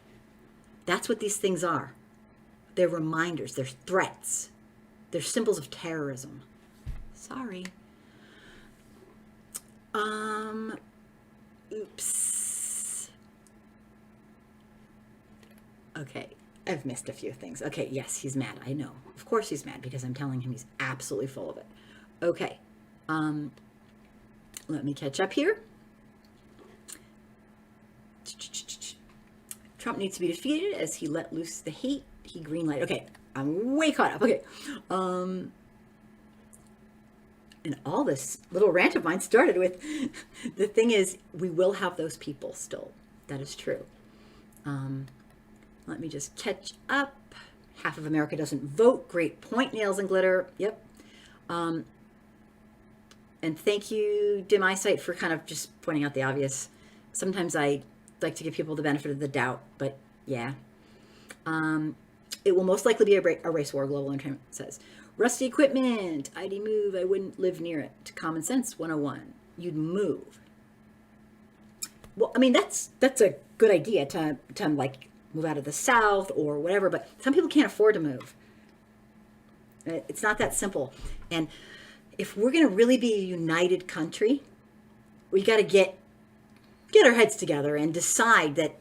That's what these things are. They're reminders, they're threats, they're symbols of terrorism. Sorry. Oops. Okay, I've missed a few things. Okay, yes, he's mad. I know. Of course he's mad because I'm telling him he's absolutely full of it. Okay. Let me catch up here. Trump needs to be defeated as he let loose the hate. He greenlighted. Okay, I'm way caught up. Okay. And all this little rant of mine started with the thing is, we will have those people still. That is true. Let me just catch up. Half of America doesn't vote. Great point, Nails and Glitter. Yep. And thank you, Dim Eyesight, for kind of just pointing out the obvious. Sometimes I like to give people the benefit of the doubt, but yeah. It will most likely be a race war, Global Entertainment says. Rusty equipment, ID move, I wouldn't live near it. Common sense 101, you'd move. Well, I mean, that's a good idea to like move out of the South or whatever, but some people can't afford to move. It's not that simple. And if we're going to really be a united country, we got to get our heads together and decide that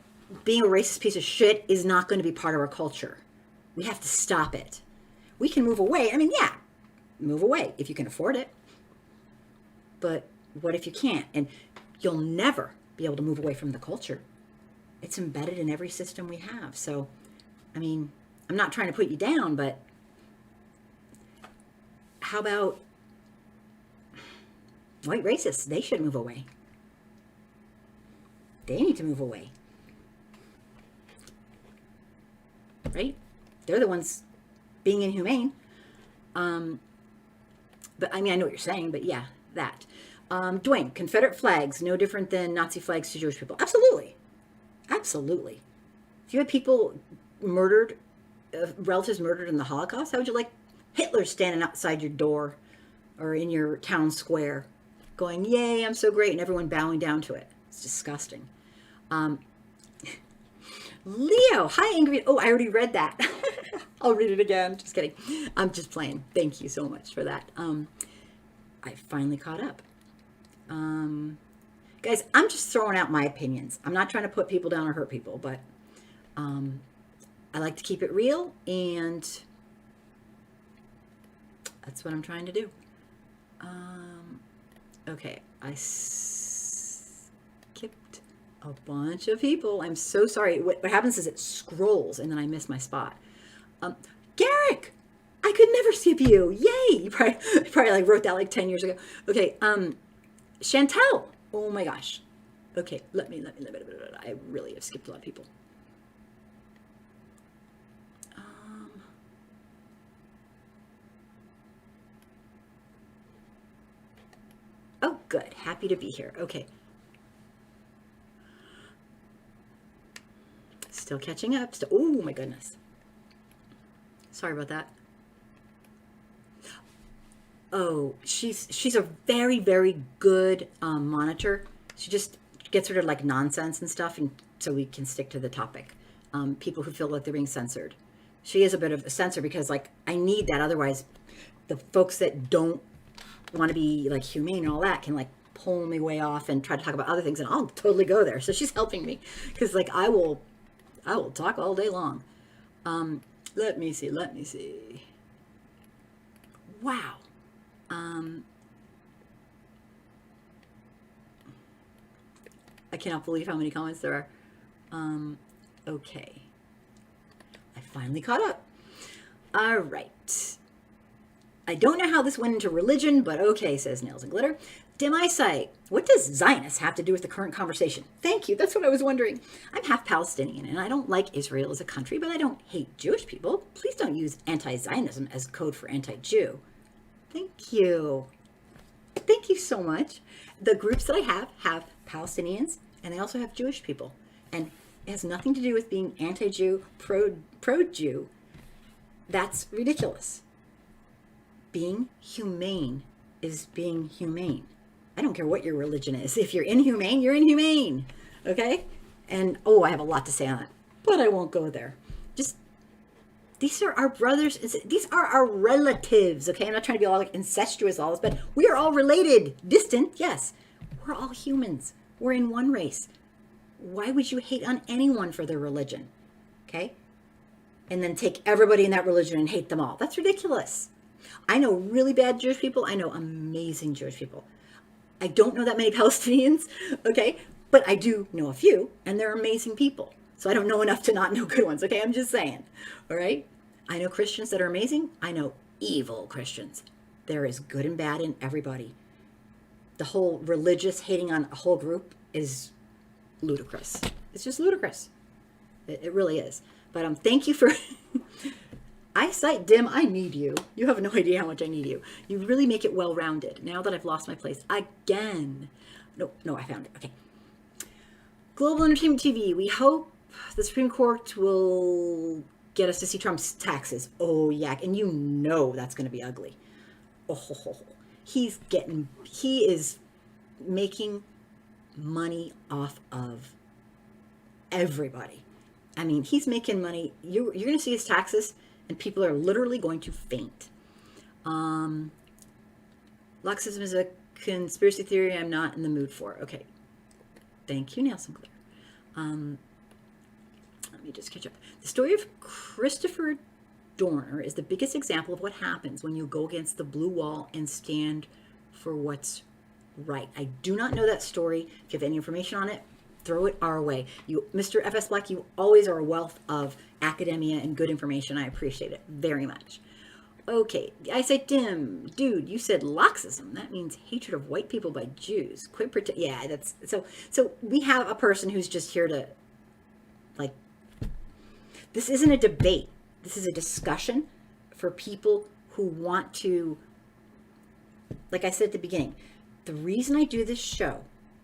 being a racist piece of shit is not going to be part of our culture. We have to stop it. We can move away. I mean, yeah, move away if you can afford it. But what if you can't? And you'll never be able to move away from the culture. It's embedded in every system we have. So, I mean, I'm not trying to put you down, but how about white racists? They should move away. They need to move away. Right? They're the ones being inhumane. But I mean, I know what you're saying, but yeah, that. Dwayne, Confederate flags, no different than Nazi flags to Jewish people. Absolutely. Absolutely. If you had people murdered, relatives murdered in the Holocaust, how would you like Hitler standing outside your door or in your town square going, yay, I'm so great, and everyone bowing down to it? It's disgusting. Leo, hi Ingrid. Oh, I already read that. I'll read it again. Just kidding. I'm just playing. Thank you so much for that. I finally caught up. Guys, I'm just throwing out my opinions. I'm not trying to put people down or hurt people, but I like to keep it real, and that's what I'm trying to do. Okay, I skipped a bunch of people. I'm so sorry. What happens is it scrolls and then I miss my spot. Garrick, I could never skip you. Yay! You probably like wrote that like 10 years ago. Okay, Chantel. Oh my gosh. Okay, let me. I really have skipped a lot of people. Oh, good. Happy to be here. Okay. Still catching up. Oh my goodness. Sorry about that. Oh, she's a very, very good monitor. She just gets rid of like nonsense and stuff, and so we can stick to the topic. People who feel like they're being censored. She is a bit of a censor because like I need that. Otherwise, the folks that don't want to be like humane and all that can like pull me way off and try to talk about other things, and I'll totally go there. So she's helping me because like I will talk all day long. Let me see. Wow. I cannot believe how many comments there are. Okay. I finally caught up. All right. I don't know how this went into religion, but okay, says Nails and Glitter. Dim Eyesight, what does Zionist have to do with the current conversation? Thank you, that's what I was wondering. I'm half Palestinian, and I don't like Israel as a country, but I don't hate Jewish people. Please don't use anti-Zionism as code for anti-Jew. Thank you. Thank you so much. The groups that I have Palestinians, and they also have Jewish people. And it has nothing to do with being anti-Jew, pro-Jew. That's ridiculous. Being humane is being humane. I don't care what your religion is. If you're inhumane, you're inhumane. Okay? And oh, I have a lot to say on it, but I won't go there. Just, these are our brothers. These are our relatives. Okay? I'm not trying to be all like incestuous, all this, but we are all related. Distant, yes. We're all humans. We're in one race. Why would you hate on anyone for their religion? Okay? And then take everybody in that religion and hate them all. That's ridiculous. I know really bad Jewish people. I know amazing Jewish people. I don't know that many Palestinians, okay? But I do know a few, and they're amazing people. So I don't know enough to not know good ones, okay? I'm just saying, all right? I know Christians that are amazing. I know evil Christians. There is good and bad in everybody. The whole religious hating on a whole group is ludicrous. It's just ludicrous. It really is. But thank you for... Eyesight dim, I need you. You have no idea how much I need you. You really make it well-rounded. Now that I've lost my place again. No, I found it. Okay. Global Entertainment TV. We hope the Supreme Court will get us to see Trump's taxes. Oh, yeah. And you know that's going to be ugly. Oh, he is making money off of everybody. I mean, he's making money. You're going to see his taxes, and people are literally going to faint. Loxism is a conspiracy theory I'm not in the mood for. Okay. Thank you, Nelson Claire. Let me just catch up. The story of Christopher Dorner is the biggest example of what happens when you go against the blue wall and stand for what's right. I do not know that story. If you have any information on it, throw it our way. You, Mr. F.S. Black, you always are a wealth of academia and good information. I appreciate it very much. Okay, I say dim. Dude, you said Loxism. That means hatred of white people by Jews. Quit pretend. Yeah, that's so we have a person who's just here to, like, this isn't a debate. This is a discussion for people who want to, like I said at the beginning, the reason I do this show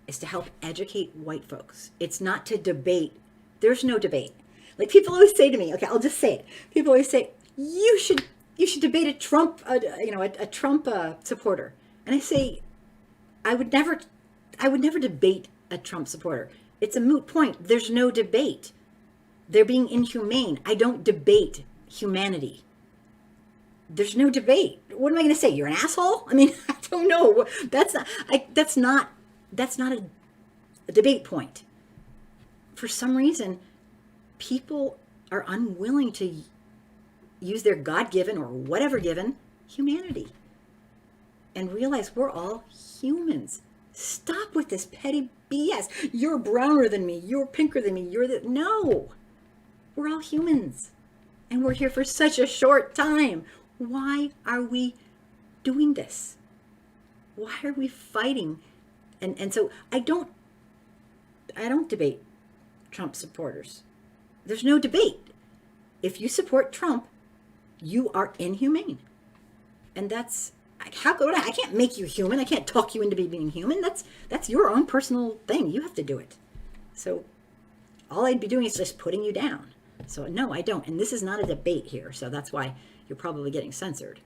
is to help educate white folks. It's not to debate. There's no debate. Like, people always say to me, okay, I'll just say it. People always say, you should debate a Trump, a Trump supporter. And I say, I would never debate a Trump supporter. It's a moot point. There's no debate. They're being inhumane. I don't debate humanity. There's no debate. What am I going to say? You're an asshole? I mean, I don't know. That's not a debate point. For some reason, people are unwilling to use their God-given or whatever given humanity and realize we're all humans. Stop with this petty BS. You're browner than me. You're pinker than me. No. We're all humans. And we're here for such a short time. Why are we doing this? Why are we fighting? And so I don't debate Trump supporters. There's no debate. If you support Trump, you are inhumane. And that's, how could I can't make you human. I can't talk you into being human. That's your own personal thing. You have to do it. So all I'd be doing is just putting you down. So no, I don't. And this is not a debate here. So that's why you're probably getting censored.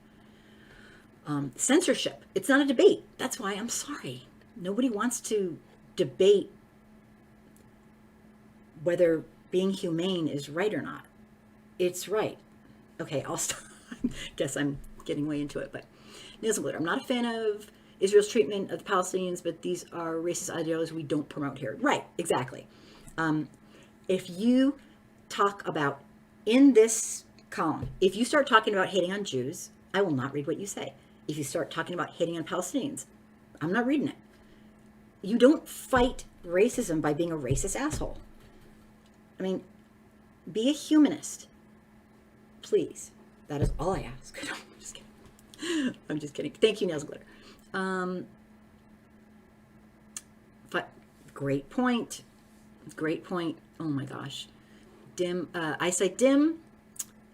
Censorship. It's not a debate. That's why I'm sorry. Nobody wants to debate whether being humane is right or not. It's right. Okay, I'll stop. Guess I'm getting way into it, but Nelson Glitter, I'm not a fan of Israel's treatment of the Palestinians, but these are racist ideologies we don't promote here. Right, exactly. If you talk about, in this column, if you start talking about hating on Jews, I will not read what you say. If you start talking about hating on Palestinians, I'm not reading it. You don't fight racism by being a racist asshole. I mean, be a humanist. Please. That is all I ask. No, I'm just kidding. I'm just kidding. Thank you, Nails Glitter. But great point. Great point. Oh my gosh. Dim, eyesight dim.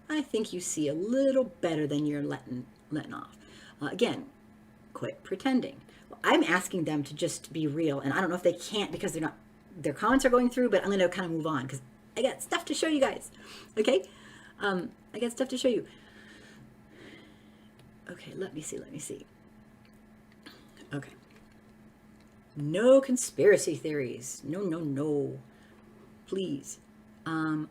I think you see a little better than you're letting off. Again, quit pretending. Well, I'm asking them to just be real, and I don't know if they can't because they're not. Their comments are going through, but I'm going to kind of move on because I got stuff to show you guys. Okay, I got stuff to show you. Okay, let me see. Okay. No conspiracy theories. No. Please. Um,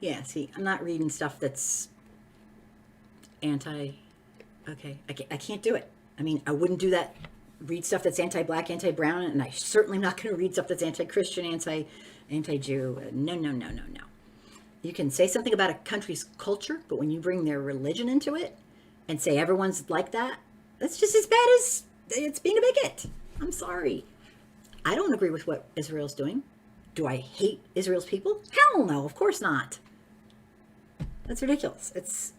yeah, see, I'm not reading stuff that's anti. Okay, I can't do it. I mean, I wouldn't do that. Read stuff that's anti-black, anti-brown, and I certainly am not going to read stuff that's anti-Christian, anti-Jew. No. You can say something about a country's culture, but when you bring their religion into it and say everyone's like that, that's just as bad as it's being a bigot. I'm sorry. I don't agree with what Israel's doing. Do I hate Israel's people? Hell no, of course not. That's ridiculous. It's,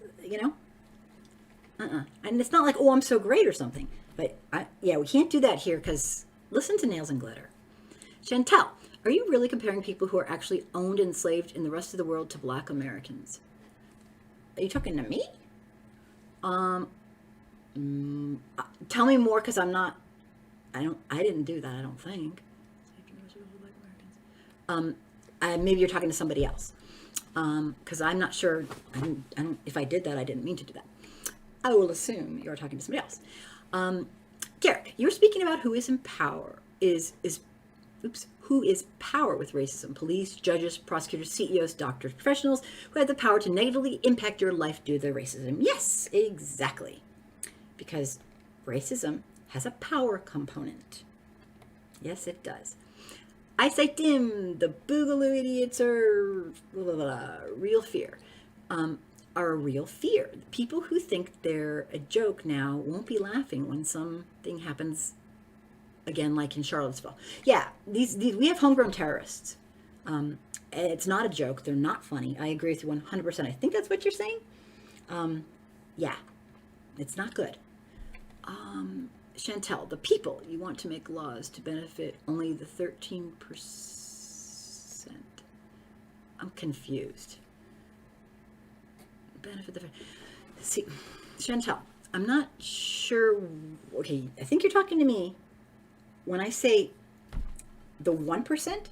And it's not like, oh, I'm so great or something. But we can't do that here because listen to Nails and Glitter. Chantel, are you really comparing people who are actually owned and enslaved in the rest of the world to Black Americans? Are you talking to me? Tell me more because I didn't do that, I don't think. Maybe you're talking to somebody else. Because I'm not sure. If I did that, I didn't mean to do that. I will assume you're talking to somebody else. Garrick, you're speaking about who is in power. Who is power with racism? Police, judges, prosecutors, CEOs, doctors, professionals who have the power to negatively impact your life due to their racism. Yes, exactly. Because racism has a power component. Yes, it does. I cite them, the boogaloo idiots are real fear. Are a real fear. People who think they're a joke now won't be laughing when something happens again, like in Charlottesville. Yeah, these we have homegrown terrorists. It's not a joke. They're not funny. I agree with you 100%. I think that's what you're saying. Yeah, it's not good. Chantel, the people, you want to make laws to benefit only the 13%. I'm confused. Benefit the... See, Chantel, I'm not sure... Okay, I think you're talking to me. When I say the 1%,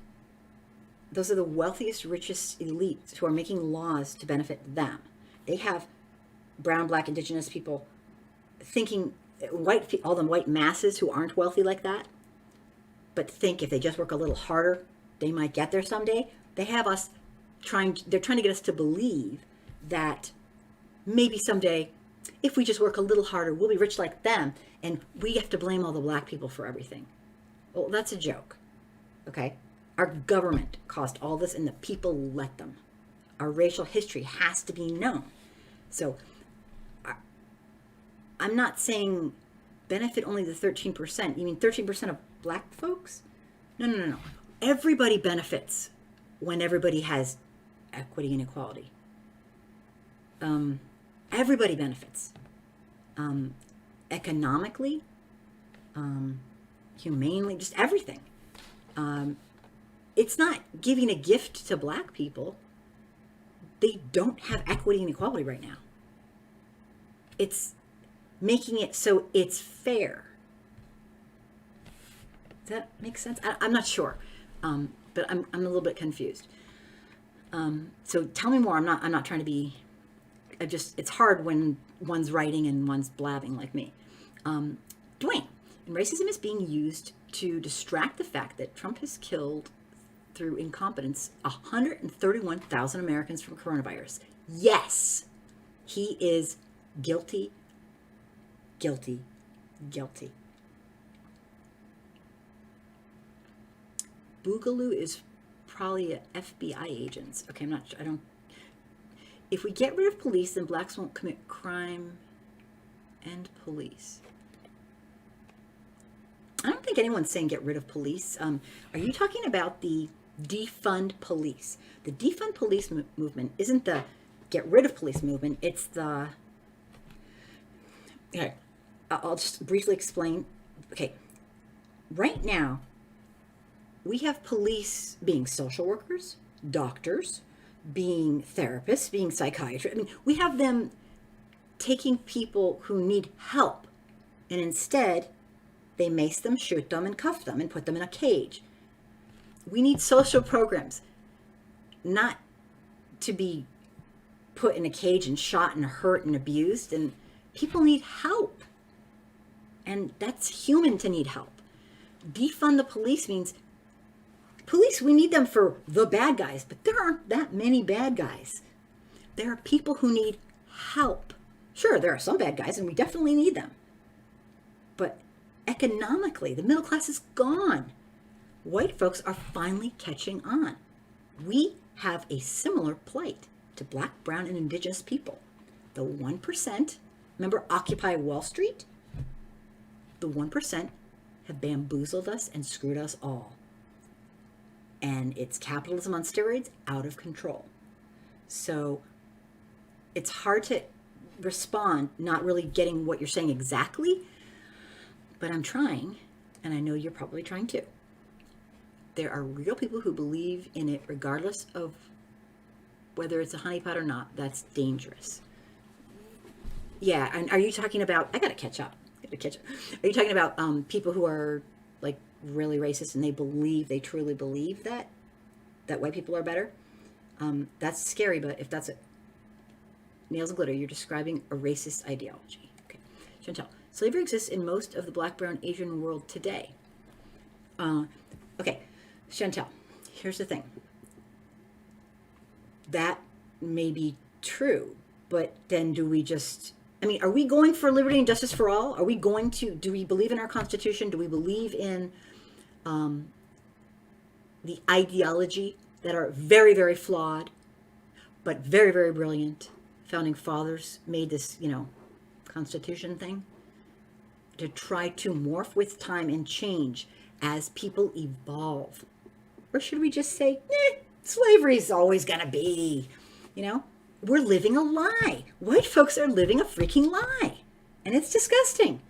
those are the wealthiest, richest elites who are making laws to benefit them. They have brown, black, indigenous people thinking... all the white masses who aren't wealthy like that, but think if they just work a little harder, they might get there someday. They have us they're trying to get us to believe that maybe someday, if we just work a little harder, we'll be rich like them, and we have to blame all the black people for everything. Well, that's a joke, okay? Our government caused all this, and the people let them. Our racial history has to be known. So, I'm not saying benefit only the 13%. You mean 13% of black folks? No. Everybody benefits when everybody has equity and equality. Everybody benefits. Economically, humanely, just everything. It's not giving a gift to black people. They don't have equity and equality right now. It's making it so it's fair. Does that make sense? I'm not sure, but I'm a little bit confused. So tell me more. I'm not trying to be. It's hard when one's writing and one's blabbing like me. Dwayne, and racism is being used to distract the fact that Trump has killed through incompetence 131,000 Americans from coronavirus. Yes, he is guilty. Guilty. Boogaloo is probably FBI agents. Okay, I'm not sure. If we get rid of police, then blacks won't commit crime and police. I don't think anyone's saying get rid of police. Are you talking about the defund police? The defund police movement isn't the get rid of police movement. It's the... Okay, I'll just briefly explain. Okay, right now, we have police being social workers, doctors, being therapists, being psychiatrists. I mean, we have them taking people who need help, and instead, they mace them, shoot them, and cuff them, and put them in a cage. We need social programs. not to be put in a cage and shot and hurt and abused. And people need help. And that's human to need help. Defund the police means police, we need them for the bad guys, but there aren't that many bad guys. There are people who need help. Sure, there are some bad guys, and we definitely need them. But economically, the middle class is gone. White folks are finally catching on. We have a similar plight to Black, brown, and indigenous people. The 1%, remember Occupy Wall Street? The 1% have bamboozled us and screwed us all. And it's capitalism on steroids, out of control. So it's hard to respond, not really getting what you're saying exactly, but I'm trying, and I know you're probably trying too. There are real people who believe in it regardless of whether it's a honeypot or not. That's dangerous. Yeah, and are you talking about, I gotta catch up. Are you talking about people who are like really racist and they truly believe that white people are better? That's scary, but if that's it, Nails and Glitter, you're describing a racist ideology. Okay, Chantel, slavery exists in most of the Black, brown, Asian world today. Okay, Chantel, here's the thing. That may be true, but then do we just, are we going for liberty and justice for all? Are we going to, do we believe in our Constitution? Do we believe in the ideology that are very, very flawed, but very, very brilliant? Founding fathers made this, Constitution thing to try to morph with time and change as people evolve. Or should we just say, slavery's always going to be, we're living a lie. White folks are living a freaking lie. And it's disgusting.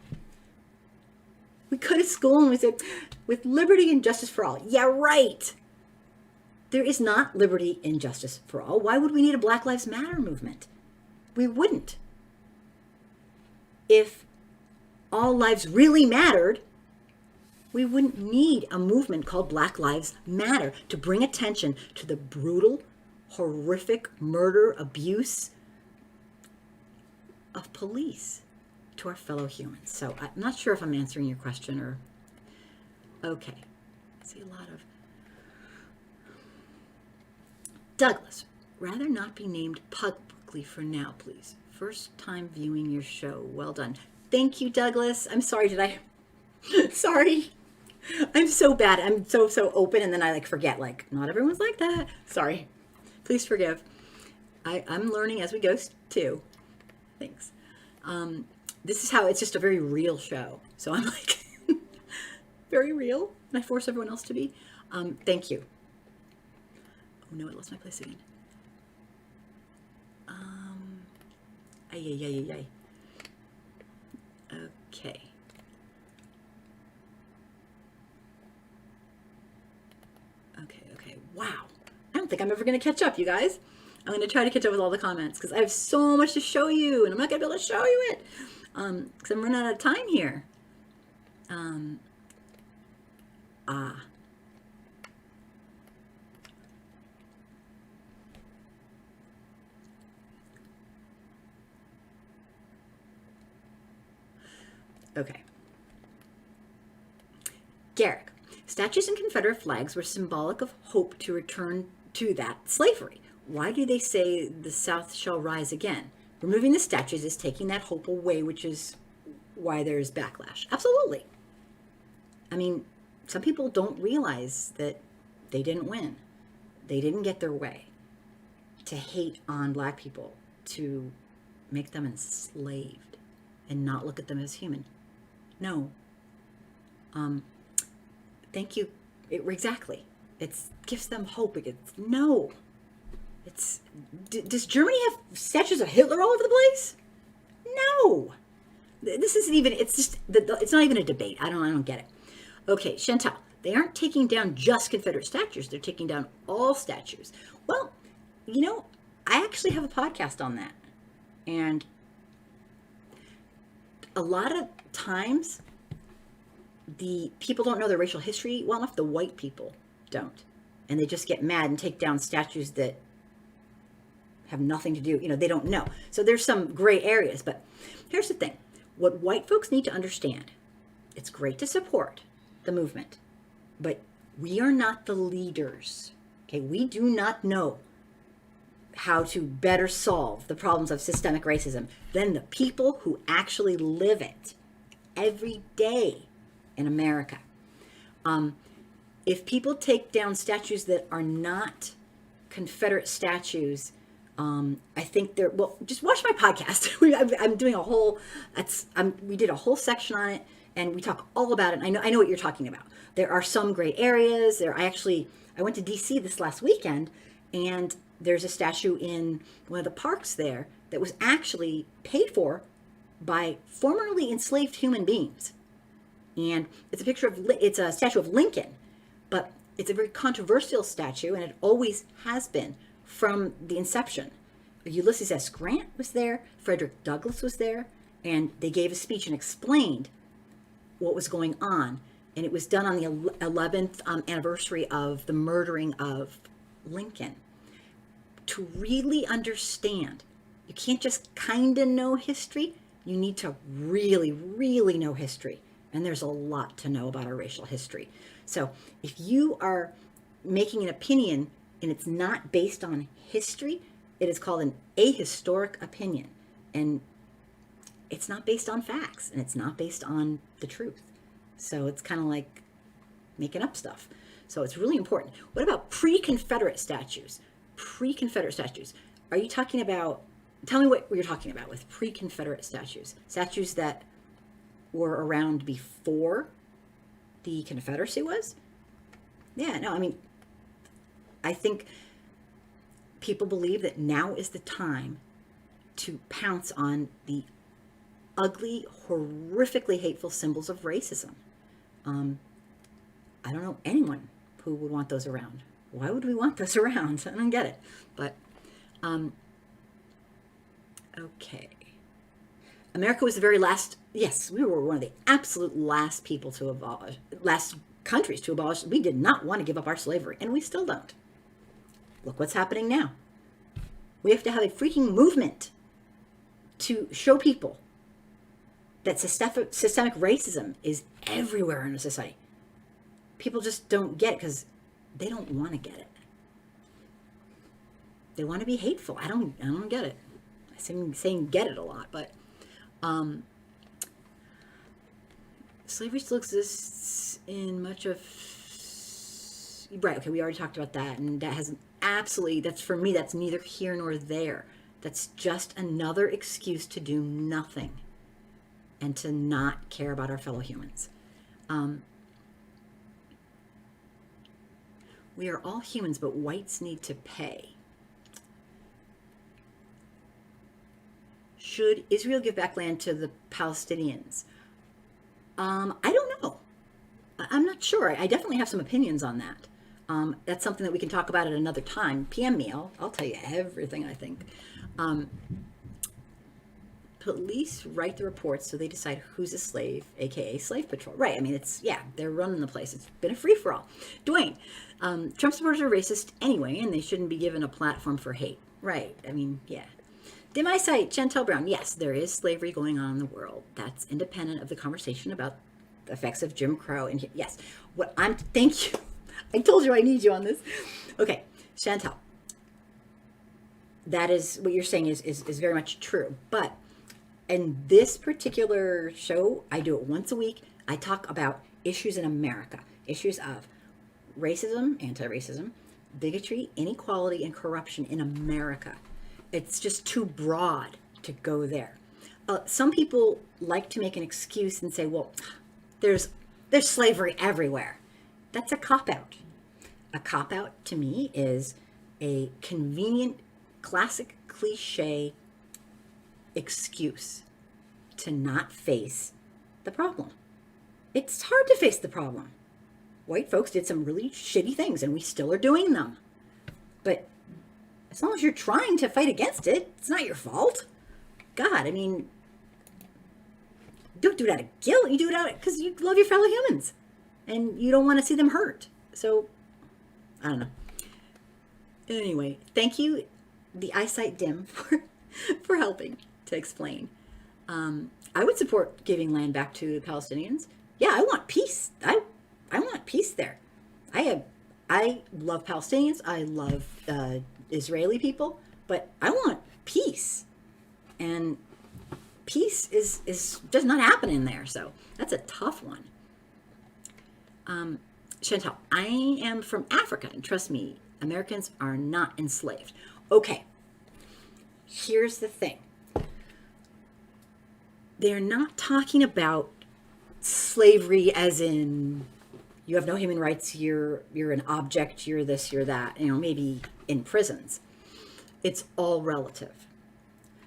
We go to school and we say, with liberty and justice for all. Yeah, right. There is not liberty and justice for all. Why would we need a Black Lives Matter movement? We wouldn't. If all lives really mattered, we wouldn't need a movement called Black Lives Matter to bring attention to the brutal, horrific murder, abuse of police to our fellow humans. So I'm not sure if I'm answering your question or... Okay. I see a lot of... Douglas, rather not be named publicly for now, please. First time viewing your show. Well done. Thank you, Douglas. I'm sorry, Sorry. I'm so bad. I'm so open, and then I forget, not everyone's like that. Sorry. Please forgive. I'm learning as we go too. Thanks. This is how it's just a very real show. So I'm very real, and I force everyone else to be. Thank you. Oh no, I lost my place again. Ay. Okay. Okay. Wow. I don't think I'm ever going to catch up, you guys. I'm going to try to catch up with all the comments because I have so much to show you, and I'm not going to be able to show you it because I'm running out of time here. Okay. Garrick, statues and Confederate flags were symbolic of hope to return to that slavery. Why do they say the South shall rise again? Removing the statues is taking that hope away, which is why there's backlash. Absolutely. Some people don't realize that they didn't win. They didn't get their way. To hate on Black people, to make them enslaved and not look at them as human. No. Thank you. Exactly. It gives them hope. No. Does Germany have statues of Hitler all over the place? No. This isn't even, it's not even a debate. I don't get it. Okay, Chantal, they aren't taking down just Confederate statues. They're taking down all statues. Well, I actually have a podcast on that. And a lot of times, the people don't know their racial history well enough. The white people don't. and they just get mad and take down statues that have nothing to do, they don't know. So there's some gray areas, but here's the thing. What white folks need to understand, it's great to support the movement, but we are not the leaders. Okay, we do not know how to better solve the problems of systemic racism than the people who actually live it every day in America. If people take down statues that are not Confederate statues, I think they're, well, just watch my podcast. I'm doing a whole, we did a whole section on it, and we talk all about it. I know what you're talking about. There are some gray areas there. I went to DC this last weekend, and there's a statue in one of the parks there that was actually paid for by formerly enslaved human beings. And it's a statue of Lincoln, but it's a very controversial statue, and it always has been from the inception. Ulysses S. Grant was there, Frederick Douglass was there, and they gave a speech and explained what was going on. And it was done on the 11th anniversary of the murdering of Lincoln. To really understand, you can't just kind of know history, you need to really, really know history. And there's a lot to know about our racial history. So if you are making an opinion and it's not based on history, it is called an ahistoric opinion. And it's not based on facts, and it's not based on the truth. So it's kind of like making up stuff. So it's really important. What about pre-Confederate statues? Pre-Confederate statues. Are you talking about, tell me what you're talking about with pre-Confederate statues. Statues that were around before the Confederacy was? Yeah, no, I mean, I think people believe that now is the time to pounce on the ugly, horrifically hateful symbols of racism. I don't know anyone who would want those around. Why would we want those around? I don't get it. But, okay. America was the very last, yes, we were one of the absolute last people to abolish, last countries to abolish. We did not want to give up our slavery, and we still don't. Look what's happening now. We have to have a freaking movement to show people that systemic racism is everywhere in our society. People just don't get it because they don't want to get it. They want to be hateful. I don't get it. I'm saying get it a lot, but slavery still exists in much of, right, okay, we already talked about that, and that has that's, for me, that's neither here nor there. That's just another excuse to do nothing and to not care about our fellow humans. We are all humans, but whites need to pay. Should Israel give back land to the Palestinians? I don't know. I'm not sure. I definitely have some opinions on that. That's something that we can talk about at another time. PM me. I'll tell you everything I think. Police write the reports so they decide who's a slave, aka slave patrol. Right. I mean, they're running the place. It's been a free-for-all. Dwayne, Trump supporters are racist anyway, and they shouldn't be given a platform for hate. Right. I mean, yeah. Dim eyesight, Chantel Brown. Yes, there is slavery going on in the world. That's independent of the conversation about the effects of Jim Crow. And yes, thank you. I told you I need you on this. Okay, Chantel. That is, what you're saying is very much true. But in this particular show, I do it once a week. I talk about issues in America, issues of racism, anti-racism, bigotry, inequality, and corruption in America. It's just too broad to go there. Some people like to make an excuse and say, well, there's slavery everywhere. That's a cop-out. A cop-out to me is a convenient, classic, cliche excuse to not face the problem. It's hard to face the problem. White folks did some really shitty things, and we still are doing them. But as long as you're trying to fight against it, it's not your fault. God, I mean, don't do it out of guilt. You do it out because you love your fellow humans and you don't want to see them hurt. So, I don't know. Anyway, thank you, the eyesight dim, for helping to explain. I would support giving land back to the Palestinians. Yeah, I want peace. I want peace there. I love Palestinians. I love Israeli people, but I want peace, and peace is does not happen in there. So that's a tough one. Chantal, I am from Africa, and trust me, Americans are not enslaved. Okay, here's the thing. They're not talking about slavery as in you have no human rights, you're an object, you're this, you're that, maybe in prisons. It's all relative.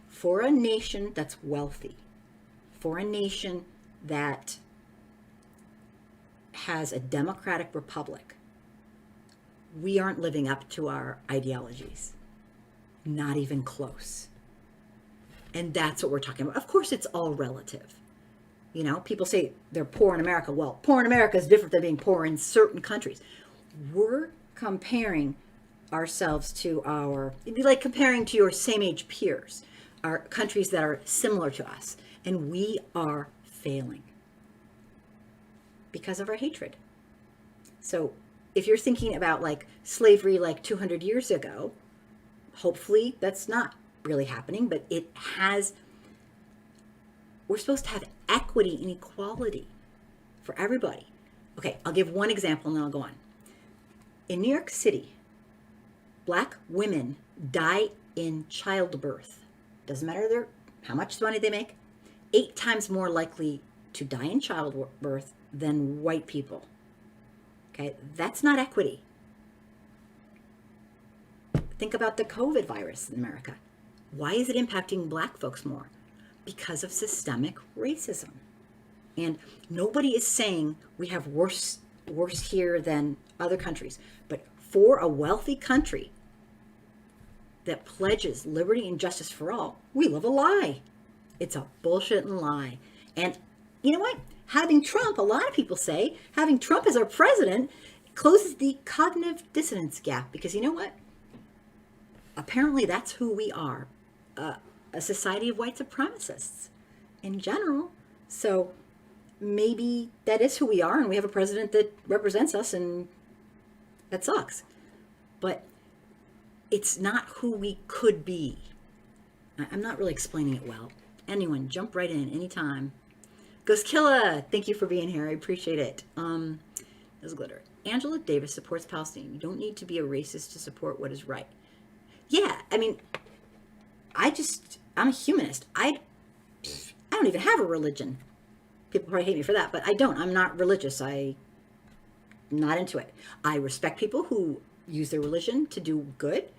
For a nation that's wealthy, for a nation that has a democratic republic, we aren't living up to our ideologies. Not even close. And that's what we're talking about. Of course, it's all relative. People say they're poor in America. Well, poor in America is different than being poor in certain countries. We're comparing ourselves to it'd be like comparing to your same age peers, our countries that are similar to us. And we are failing because of our hatred. So if you're thinking about like slavery like 200 years ago, hopefully that's not really happening, but it has. We're supposed to have equity and equality for everybody. Okay, I'll give one example and then I'll go on. In New York City, Black women die in childbirth. Doesn't matter how much money they make, 8 times more likely to die in childbirth than white people. Okay, that's not equity. Think about the COVID virus in America. Why is it impacting Black folks more? Because of systemic racism. And nobody is saying we have worse here than other countries. But for a wealthy country that pledges liberty and justice for all, we live a lie. It's a bullshit and lie. And you know what? Having Trump, a lot of people say, having Trump as our president closes the cognitive dissonance gap. Because you know what? Apparently that's who we are. A society of white supremacists in general. So maybe that is who we are, and we have a president that represents us, and that sucks. But it's not who we could be. I'm not really explaining it well. Anyone, jump right in anytime. Ghost Killa, thank you for being here. I appreciate it. There's glitter. Angela Davis supports Palestine. You don't need to be a racist to support what is right. Yeah, I mean, I'm a humanist. I don't even have a religion. People probably hate me for that, but I don't. I'm not religious. I'm not into it. I respect people who use their religion to do good,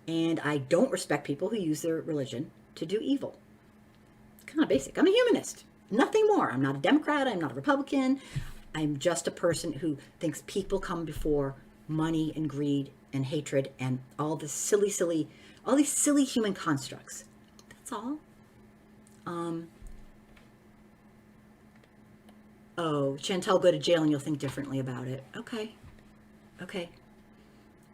and I don't respect people who use their religion to do evil. It's kind of basic. I'm a humanist. Nothing more. I'm not a Democrat. I'm not a Republican. I'm just a person who thinks people come before money and greed and hatred and all these silly human constructs. That's all. Oh, Chantel, go to jail and you'll think differently about it. Okay.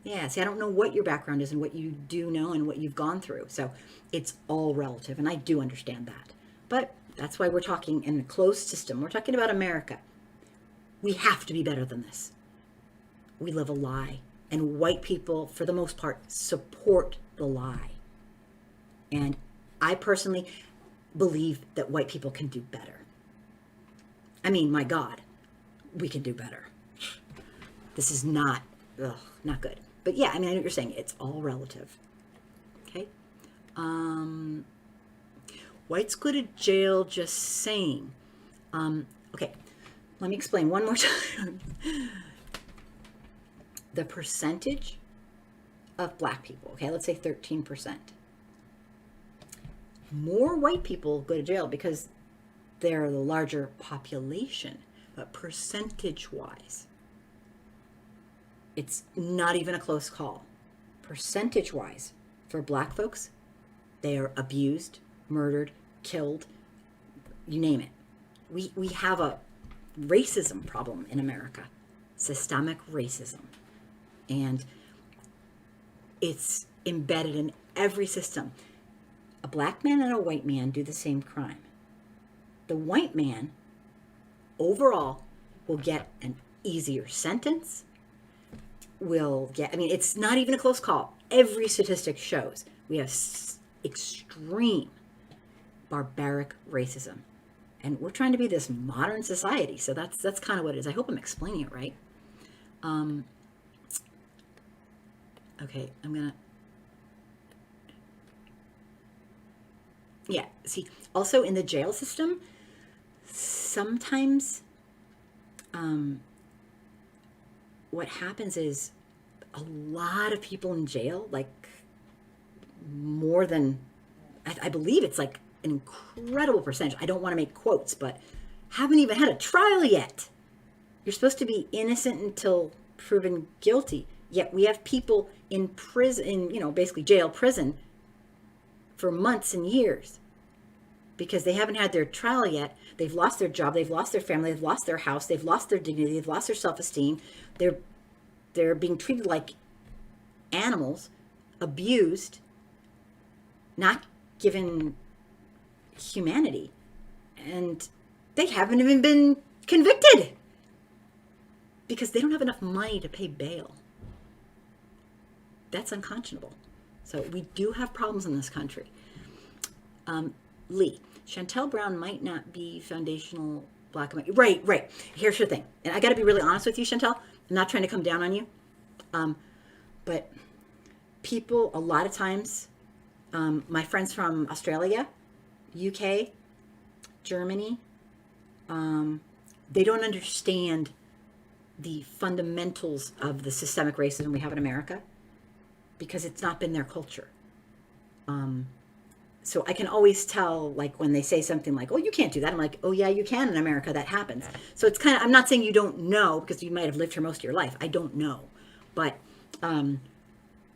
Yeah, see, I don't know what your background is and what you do know and what you've gone through. So it's all relative, and I do understand that. But that's why we're talking in a closed system. We're talking about America. We have to be better than this. We live a lie. And white people, for the most part, support the lie. And I personally believe that white people can do better. I mean, my God, we can do better. This is not good. But yeah, I mean, I know what you're saying. It's all relative. Okay? Whites go to jail, just saying. Okay, let me explain one more time. The percentage of Black people, okay, let's say 13%. More white people go to jail because they're the larger population, but percentage-wise, it's not even a close call. Percentage-wise, for Black folks, they are abused, murdered, killed, you name it. We have a racism problem in America, systemic racism. And It's embedded in every system. A black man and a white man do the same crime. The white man overall will get an easier sentence, will get, I mean, it's not even a close call. Every statistic shows we have extreme barbaric racism. And we're trying to be this modern society. So that's kind of what it is. I hope I'm explaining it right. Okay, I'm going to, yeah, see, also in the jail system, sometimes what happens is a lot of people in jail, like more than, I believe it's like an incredible percentage. I don't want to make quotes, but haven't even had a trial yet. You're supposed to be innocent until proven guilty. Yet we have people in prison, in, basically jail, prison for months and years because they haven't had their trial yet. They've lost their job. They've lost their family. They've lost their house. They've lost their dignity. They've lost their self-esteem. They're being treated like animals, abused, not given humanity, and they haven't even been convicted because they don't have enough money to pay bail. That's unconscionable. So we do have problems in this country. Lee, Chantel Brown might not be foundational black and white. Right. Here's the thing. And I got to be really honest with you, Chantel. I'm not trying to come down on you. But people, a lot of times, my friends from Australia, UK, Germany, they don't understand the fundamentals of the systemic racism we have in America because it's not been their culture. So I can always tell, like, when they say something like, oh, you can't do that. I'm like, oh, yeah, you can in America. That happens. So it's kind of, I'm not saying you don't know because you might have lived here most of your life. I don't know. But, and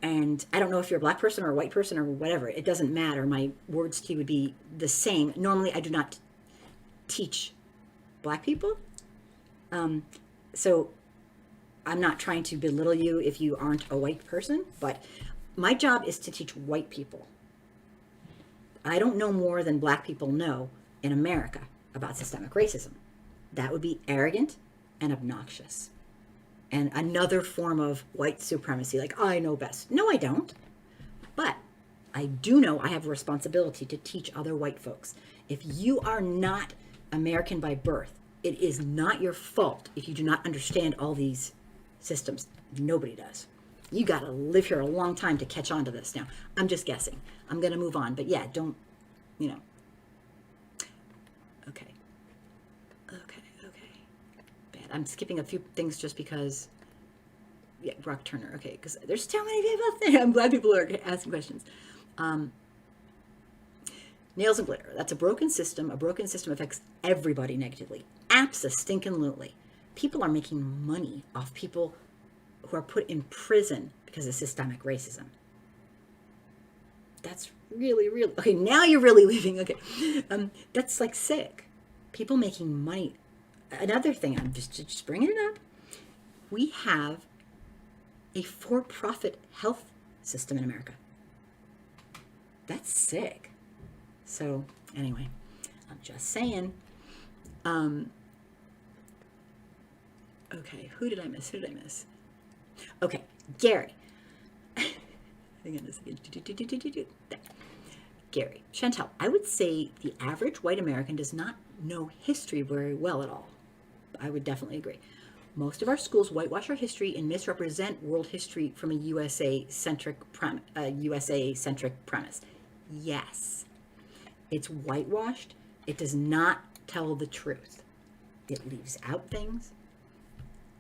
I don't know if you're a black person or a white person or whatever. It doesn't matter. My words to you would be the same. Normally, I do not teach black people. So I'm not trying to belittle you if you aren't a white person, but my job is to teach white people. I don't know more than black people know in America about systemic racism. That would be arrogant and obnoxious. And another form of white supremacy, like, I know best. No, I don't. But I do know I have a responsibility to teach other white folks. If you are not American by birth, it is not your fault if you do not understand all these systems. Nobody does. You got to live here a long time to catch on to this. Now, I'm just guessing. I'm going to move on. But yeah, don't, Okay. Bad. I'm skipping a few things just because, yeah, Brock Turner. Okay, because there's so many people out there. I'm glad people are asking questions. Nails and glitter. That's a broken system. A broken system affects everybody negatively. Abso-stinkin-lutely. People are making money off people who are put in prison because of systemic racism. That's really, okay, now you're really leaving. Okay. That's like sick. People making money. Another thing, I'm just bringing it up. We have a for-profit health system in America. That's sick. So anyway, I'm just saying. Okay, who did I miss? Okay, Gary. Gary. Chantel, I would say the average white American does not know history very well at all. I would definitely agree. Most of our schools whitewash our history and misrepresent world history from a USA-centric premise. Yes, it's whitewashed. It does not tell the truth. It leaves out things.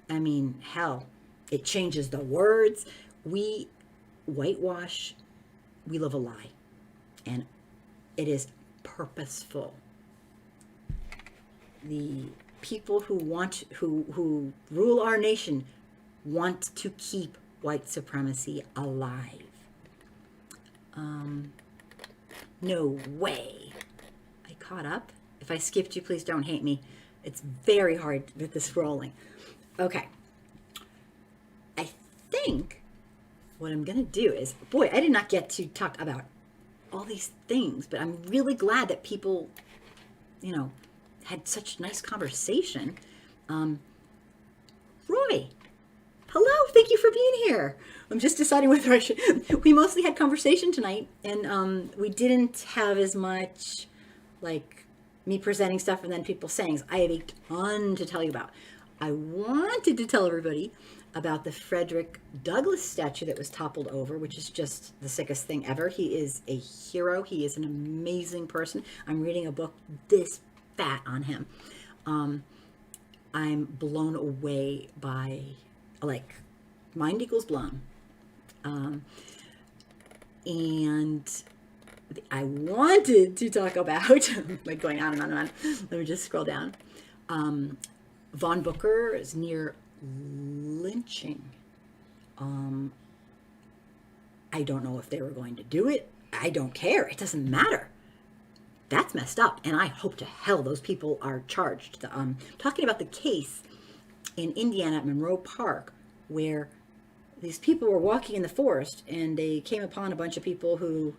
I mean, hell, it changes the words. We whitewash, we live a lie. And it is purposeful. The people who rule our nation want to keep white supremacy alive. No way. I caught up. If I skipped you, please don't hate me. It's very hard with this scrolling. Okay. I think what I'm going to do is, boy, I did not get to talk about all these things, but I'm really glad that people, had such nice conversation. Roy, hello, thank you for being here. I'm just deciding whether I should. We mostly had conversation tonight, and we didn't have as much like me presenting stuff and then people saying. I have a ton to tell you about. I wanted to tell everybody about the Frederick Douglass statue that was toppled over, which is just the sickest thing ever. He is a hero. He is an amazing person. I'm reading a book this fat on him. I'm blown away by, like, mind equals blown. And I wanted to talk about, like going on and on and on. Let me just scroll down. Von Booker is near lynching. I don't know if they were going to do it. I don't care. It doesn't matter. That's messed up. And I hope to hell those people are charged. Talking about the case in Indiana at Monroe Park, where these people were walking in the forest and they came upon a bunch of people who,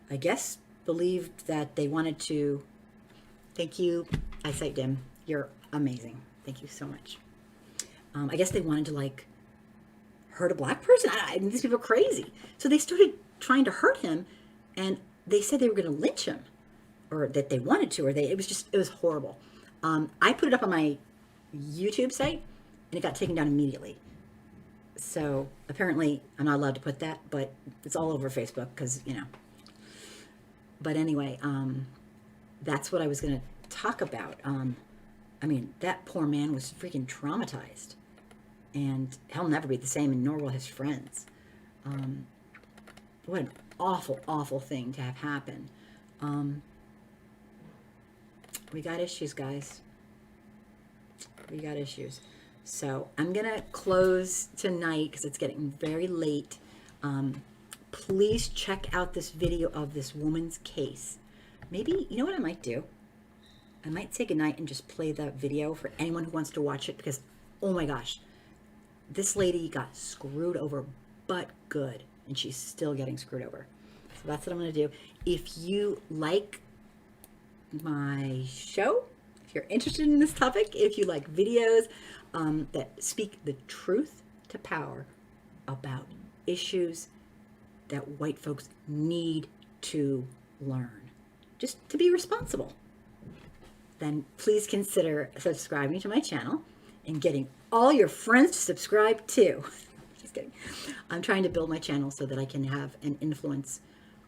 I guess, believed that they wanted to. Thank you, Eyesight Dim. You're amazing. Thank you so much. I guess they wanted to, like, hurt a black person. I mean, these people are crazy. So they started trying to hurt him, and they said they were going to lynch him, or that they wanted to, it was horrible. I put it up on my YouTube site, and it got taken down immediately. So apparently I'm not allowed to put that, but it's all over Facebook because, But anyway, that's what I was going to talk about. I mean, that poor man was freaking traumatized, and he'll never be the same, and nor will his friends. What an awful, awful thing to have happen. We got issues, guys. We got issues. So I'm going to close tonight because it's getting very late. Please check out this video of this woman's case. Maybe, you know what I might do? I might say goodnight and just play the video for anyone who wants to watch it, because, oh my gosh, this lady got screwed over, but good, and she's still getting screwed over. So that's what I'm going to do. If you like my show, if you're interested in this topic, if you like videos that speak the truth to power about issues that white folks need to learn, just to be responsible, then please consider subscribing to my channel and getting all your friends to subscribe too. Just kidding. I'm trying to build my channel so that I can have an influence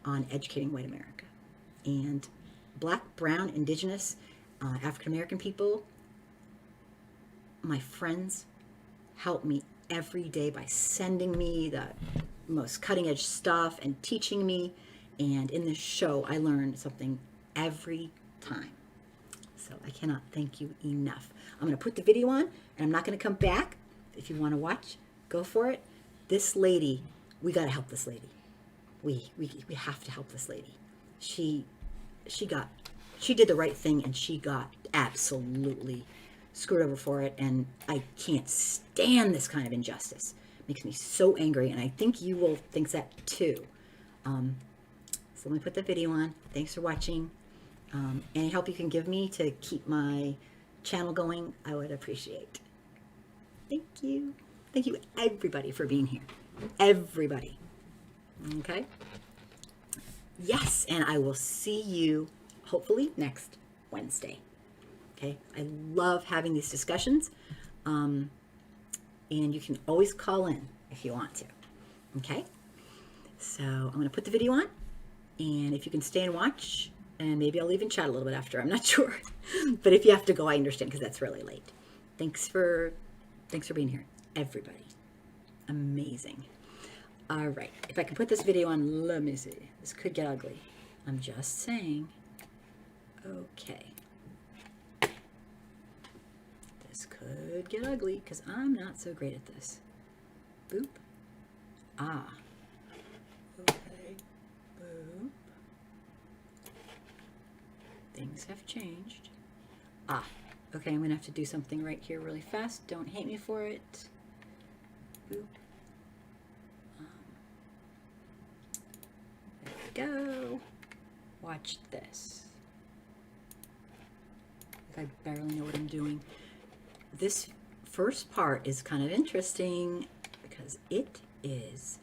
on educating white America. And Black, brown, indigenous, African-American people, my friends help me every day by sending me the most cutting-edge stuff and teaching me. And in this show, I learn something every time. So I cannot thank you enough. I'm going to put the video on, and I'm not going to come back. If you want to watch, go for it. This lady, we got to help this lady. We have to help this lady. She did the right thing, and she got absolutely screwed over for it, and I can't stand this kind of injustice. It makes me so angry, and I think you will think that too. So let me put the video on. Thanks for watching. Any help you can give me to keep my channel going, I would appreciate. Thank you. Thank you, everybody, for being here. Everybody. Okay? Yes, and I will see you hopefully next Wednesday. Okay? I love having these discussions. And you can always call in if you want to. Okay? So I'm going to put the video on. And if you can stay and watch, and maybe I'll even chat a little bit after. I'm not sure. But if you have to go, I understand, because that's really late. Thanks for being here, everybody. Amazing. All right. If I can put this video on, let me see. This could get ugly. I'm just saying. Okay. This could get ugly because I'm not so great at this. Boop. Ah. Okay. Boop. Things have changed. Ah. Okay, I'm going to have to do something right here really fast. Don't hate me for it. Boop. Watch this. I barely know what I'm doing. This first part is kind of interesting because it is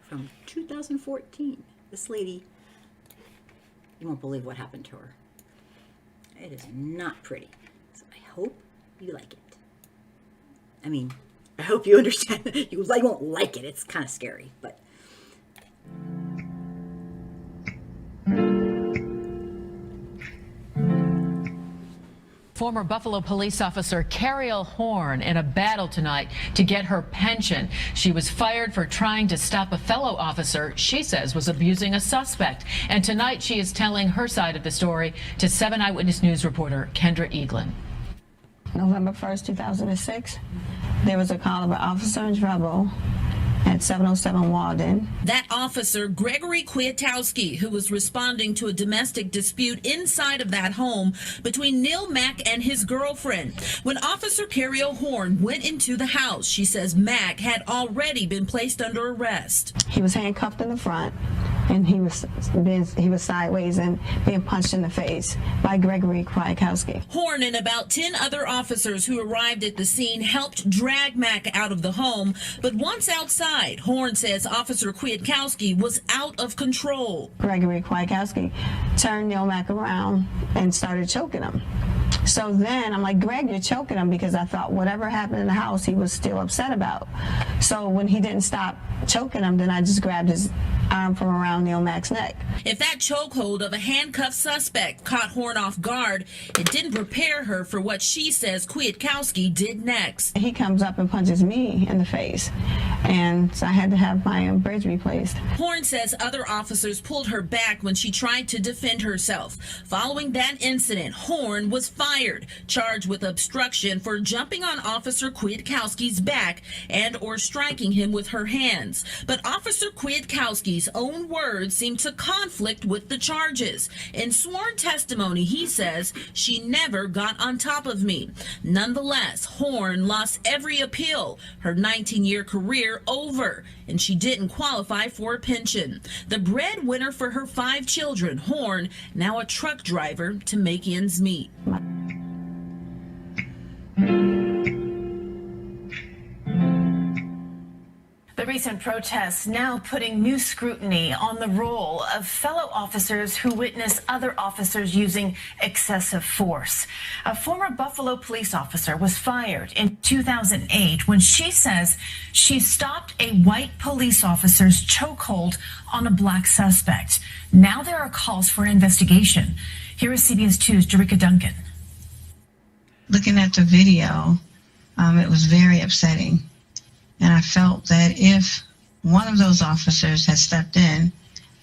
from 2014. This lady, you won't believe what happened to her. It is not pretty. So I hope you like it. I mean, I hope you understand. You won't like it. It's kind of scary, but. Former Buffalo police officer Cariel Horn in a battle tonight to get her pension. She was fired for trying to stop a fellow officer she says was abusing a suspect. And tonight she is telling her side of the story to 7 Eyewitness News reporter Kendra Eaglin. November 1st, 2006, there was a call of an officer in trouble at 707 Walden. That officer, Gregory Kwiatkowski, who was responding to a domestic dispute inside of that home between Neil Mack and his girlfriend. When Officer Cariel Horn went into the house, she says Mack had already been placed under arrest. He was handcuffed in the front, and he was sideways and being punched in the face by Gregory Kwiatkowski. Horn and about 10 other officers who arrived at the scene helped drag Mack out of the home, but once outside, Horn says Officer Kwiatkowski was out of control. Gregory Kwiatkowski turned Neil Mack around and started choking him. So then I'm like, Greg, you're choking him, because I thought whatever happened in the house he was still upset about. So when he didn't stop choking him, then I just grabbed his arm from around Neil Mack's neck. If that chokehold of a handcuffed suspect caught Horn off guard, it didn't prepare her for what she says Kwiatkowski did next. He comes up and punches me in the face, and so I had to have my bridge replaced. Horn says other officers pulled her back when she tried to defend herself. Following that incident, Horn was fired, charged with obstruction for jumping on Officer Kwiatkowski's back and or striking him with her hands. But Officer Kwiatkowski's own words seem to conflict with the charges. In sworn testimony, he says, "She never got on top of me." Nonetheless, Horn lost every appeal, her 19-year career over, and she didn't qualify for a pension. The breadwinner for her 5 children, Horn, now a truck driver to make ends meet. The recent protests now putting new scrutiny on the role of fellow officers who witness other officers using excessive force. A former Buffalo police officer was fired in 2008 when she says she stopped a white police officer's chokehold on a black suspect. Now there are calls for an investigation. Here is CBS 2's Jericka Duncan. Looking at the video, it was very upsetting. And I felt that if one of those officers had stepped in,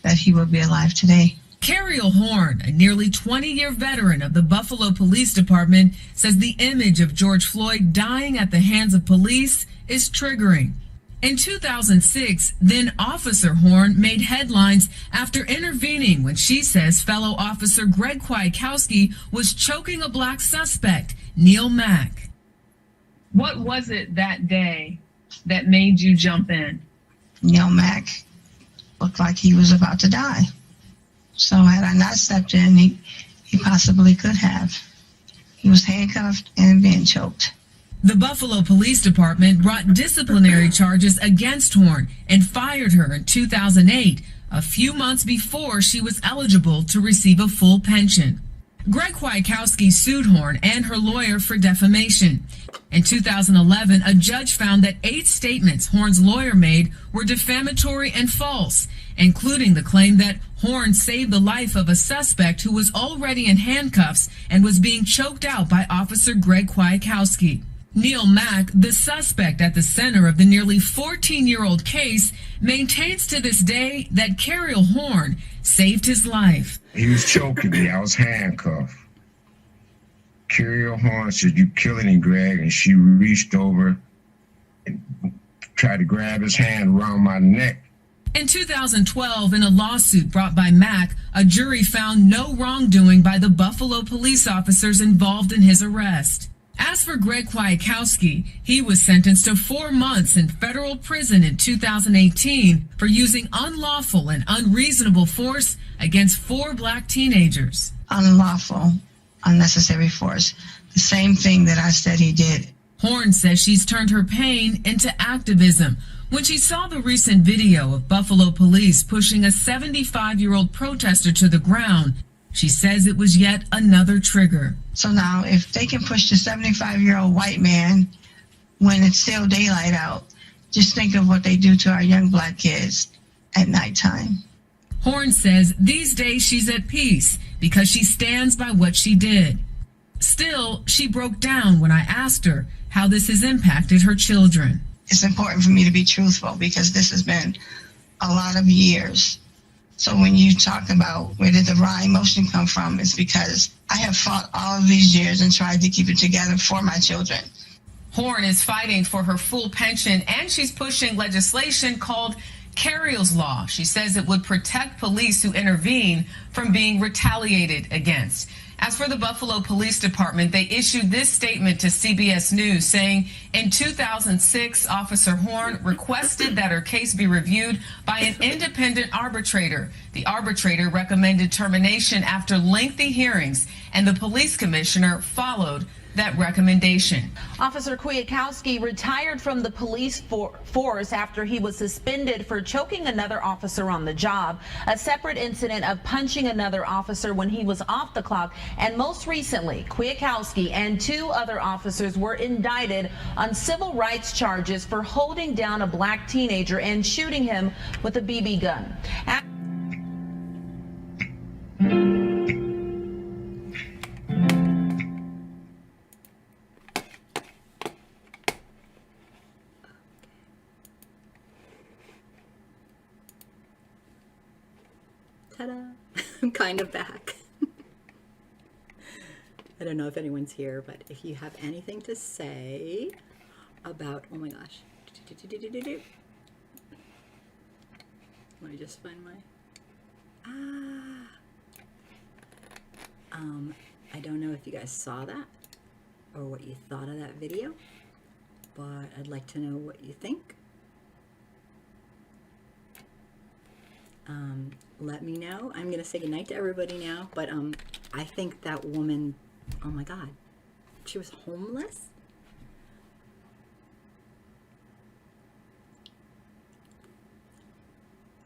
that he would be alive today. Cariel Horn, a nearly 20-year veteran of the Buffalo Police Department, says the image of George Floyd dying at the hands of police is triggering. In 2006, then Officer Horn made headlines after intervening when she says fellow officer Greg Kwiatkowski was choking a black suspect, Neil Mack. What was it that day that made you jump in? Neil Mack looked like he was about to die. So had I not stepped in, he possibly could have. He was handcuffed and being choked. The Buffalo Police Department brought disciplinary charges against Horn and fired her in 2008, a few months before she was eligible to receive a full pension. Greg Kwiatkowski sued Horn and her lawyer for defamation. In 2011, a judge found that 8 statements Horn's lawyer made were defamatory and false, including the claim that Horn saved the life of a suspect who was already in handcuffs and was being choked out by Officer Greg Kwiatkowski. Neil Mack, the suspect at the center of the nearly 14-year-old case, maintains to this day that Cariel Horn saved his life. He was choking me. I was handcuffed. Cariel Horn said, "You killing him, Greg," and she reached over and tried to grab his hand around my neck. In 2012, in a lawsuit brought by Mack, a jury found no wrongdoing by the Buffalo police officers involved in his arrest. As for Greg Kwiatkowski, he was sentenced to 4 months in federal prison in 2018 for using unlawful and unreasonable force against 4 black teenagers. Unlawful, unnecessary force. The same thing that I said he did. Horn says she's turned her pain into activism. When she saw the recent video of Buffalo police pushing a 75-year-old protester to the ground, she says it was yet another trigger. So now if they can push the 75-year-old white man when it's still daylight out, just think of what they do to our young black kids at nighttime. Horn says these days she's at peace because she stands by what she did. Still, she broke down when I asked her how this has impacted her children. It's important for me to be truthful because this has been a lot of years. So when you talk about where did the raw emotion come from, it's because I have fought all of these years and tried to keep it together for my children. Horn is fighting for her full pension, and she's pushing legislation called Carriel's Law. She says it would protect police who intervene from being retaliated against. As for the Buffalo Police Department, they issued this statement to CBS News saying in 2006, Officer Horn requested that her case be reviewed by an independent arbitrator. The arbitrator recommended termination after lengthy hearings, and the police commissioner followed that recommendation. Officer Kwiatkowski retired from the police force after he was suspended for choking another officer on the job, a separate incident of punching another officer when he was off the clock, and most recently, Kwiatkowski and 2 other officers were indicted on civil rights charges for holding down a black teenager and shooting him with a BB gun. Ta-da! I'm kind of back. I don't know if anyone's here, but if you have anything to say about, oh my gosh. Let me just find my, I don't know if you guys saw that or what you thought of that video, but I'd like to know what you think. Let me know. I'm gonna say goodnight to everybody now, but I think that woman, oh my God, she was homeless.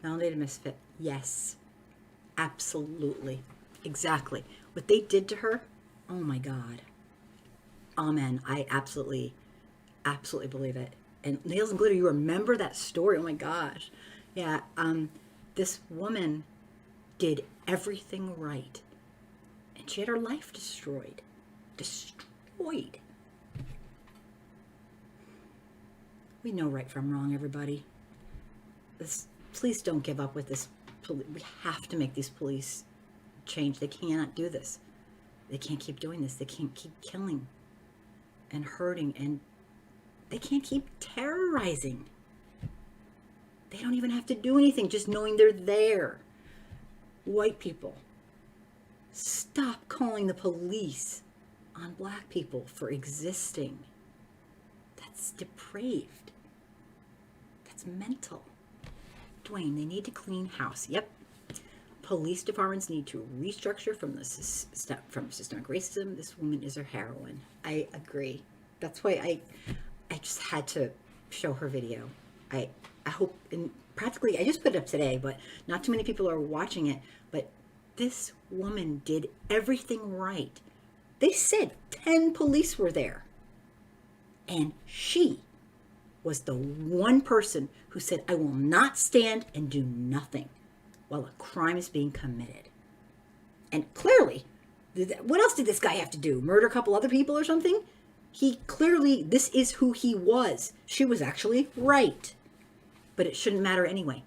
Validated misfit. Yes, absolutely, exactly. What they did to her, oh my God. Amen. I absolutely believe it. And Nails and Glitter, you remember that story? Oh my gosh. Yeah. This woman did everything right, and she had her life destroyed. Destroyed. We know right from wrong, everybody. Please don't give up with this. We have to make these police change. They cannot do this. They can't keep doing this. They can't keep killing and hurting, and they can't keep terrorizing. They don't even have to do anything, just knowing they're there. White people, stop calling the police on black people for existing. That's depraved. That's mental. Dwayne, they need to clean house. Yep. Police departments need to restructure from systemic racism. This woman is her heroine. I agree. That's why I just had to show her video. I hope, and practically, I just put it up today, but not too many people are watching it, but this woman did everything right. They said 10 police were there, and she was the one person who said, I will not stand and do nothing while a crime is being committed. And clearly, what else did this guy have to do? Murder a couple other people or something? He clearly, this is who he was. She was actually right. But it shouldn't matter anyway.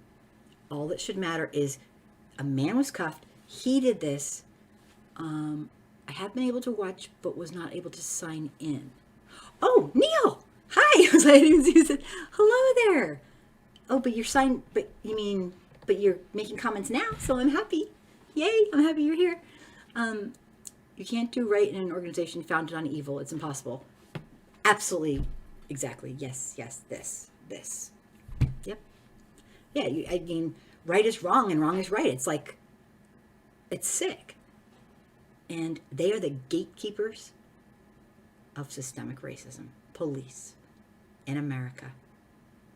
All that should matter is a man was cuffed. He did this. I have been able to watch, but was not able to sign in. Oh, Neil! Hi! I was like, I didn't see you said, hello there. Oh, but you're signed, but you're making comments now, so I'm happy. Yay, I'm happy you're here. You can't do right in an organization founded on evil. It's impossible. absolutely, exactly. Yes, this. Yep. Yeah, I mean, right is wrong and wrong is right. It's like, it's sick. And they are the gatekeepers of systemic racism, police in America.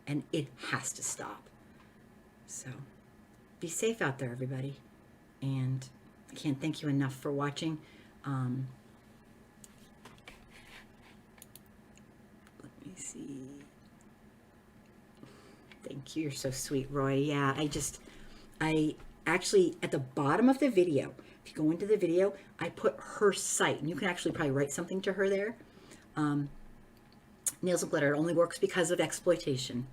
And it has to stop. So be safe out there, everybody. And I can't thank you enough for watching. Let me see. Thank you. You're so sweet, Roy. Yeah, I actually, at the bottom of the video, if you go into the video, I put her site. And you can actually probably write something to her there. Nails and Glitter, it only works because of exploitation.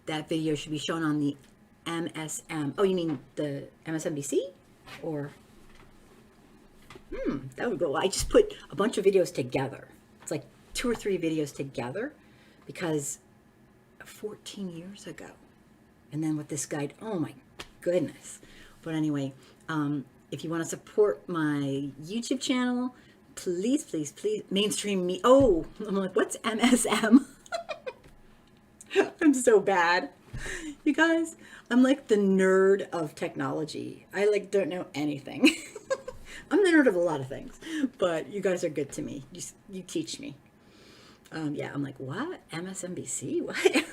That video should be shown on the MSM. Oh, you mean the MSNBC? Or, that would go. I just put a bunch of videos together. It's like 2 or 3 videos together because 14 years ago. And then with this guide, oh my goodness. But anyway, if you want to support my YouTube channel, please, please, please, mainstream me. Oh, I'm like, what's MSM? I'm so bad. You guys, I'm like the nerd of technology. I like don't know anything. I'm the nerd of a lot of things, but you guys are good to me. You teach me. Yeah, I'm like, what? MSNBC? What?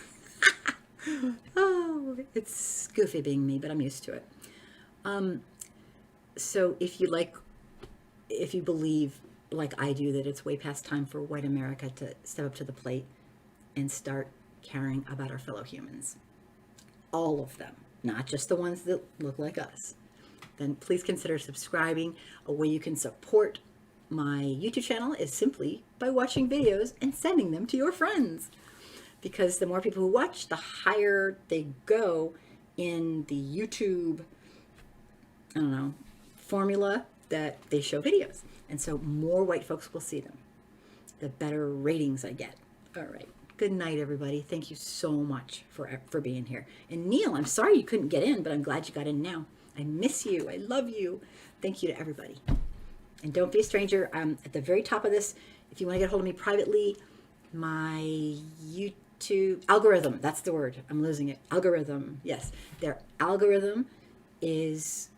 Oh, it's goofy being me, but I'm used to it. So if you believe like I do that it's way past time for white America to step up to the plate and start caring about our fellow humans, all of them, not just the ones that look like us, then please consider subscribing. A way you can support my YouTube channel is simply by watching videos and sending them to your friends. Because the more people who watch, the higher they go in the YouTube, I don't know, formula that they show videos. And so more white folks will see them, the better ratings I get. All right. Good night, everybody. Thank you so much for being here. And Neil, I'm sorry you couldn't get in, but I'm glad you got in now. I miss you. I love you. Thank you to everybody. And don't be a stranger. At the very top of this, if you want to get a hold of me privately, my YouTube algorithm, that's the word. I'm losing it. Algorithm. Yes. Their algorithm is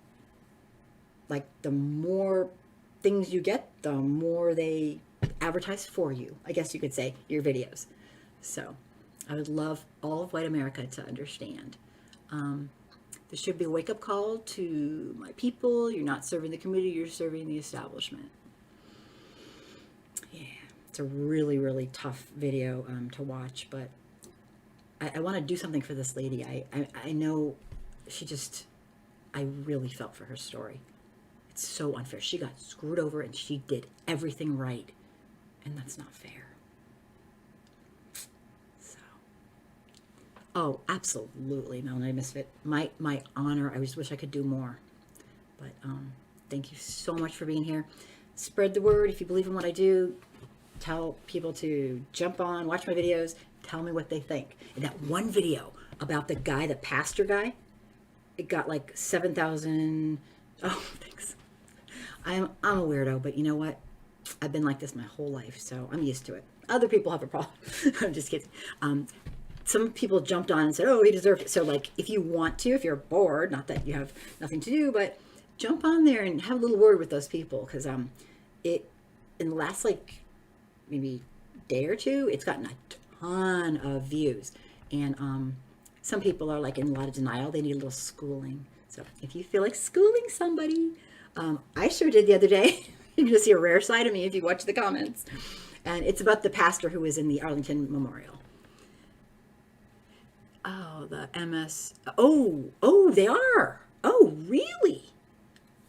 like the more things you get, the more they advertise for you. I guess you could say your videos. So I would love all of white America to understand. There should be a wake-up call to my people. You're not serving the community, you're serving the establishment. Yeah, it's a really, really tough video to watch, but I want to do something for this lady. I know I really felt for her story. It's so unfair. She got screwed over and she did everything right. And that's not fair. Oh, absolutely, Melanie Misfit. My honor. I just wish I could do more. But thank you so much for being here. Spread the word. If you believe in what I do, tell people to jump on, watch my videos, tell me what they think. And that one video about the guy, the pastor guy, it got like 7,000. Oh, thanks. I'm a weirdo, but you know what? I've been like this my whole life, so I'm used to it. Other people have a problem. I'm just kidding. Some people jumped on and said, oh, he deserved it. So like, if you want to, if you're bored, not that you have nothing to do, but jump on there and have a little word with those people. Cause it, in the last like maybe day or two, it's gotten a ton of views. And some people are like in a lot of denial. They need a little schooling. So if you feel like schooling somebody, I sure did the other day. You're gonna see a rare side of me if you watch the comments. And it's about the pastor who was in the Arlington Memorial. Oh, the MS. Oh, they are. Oh, really?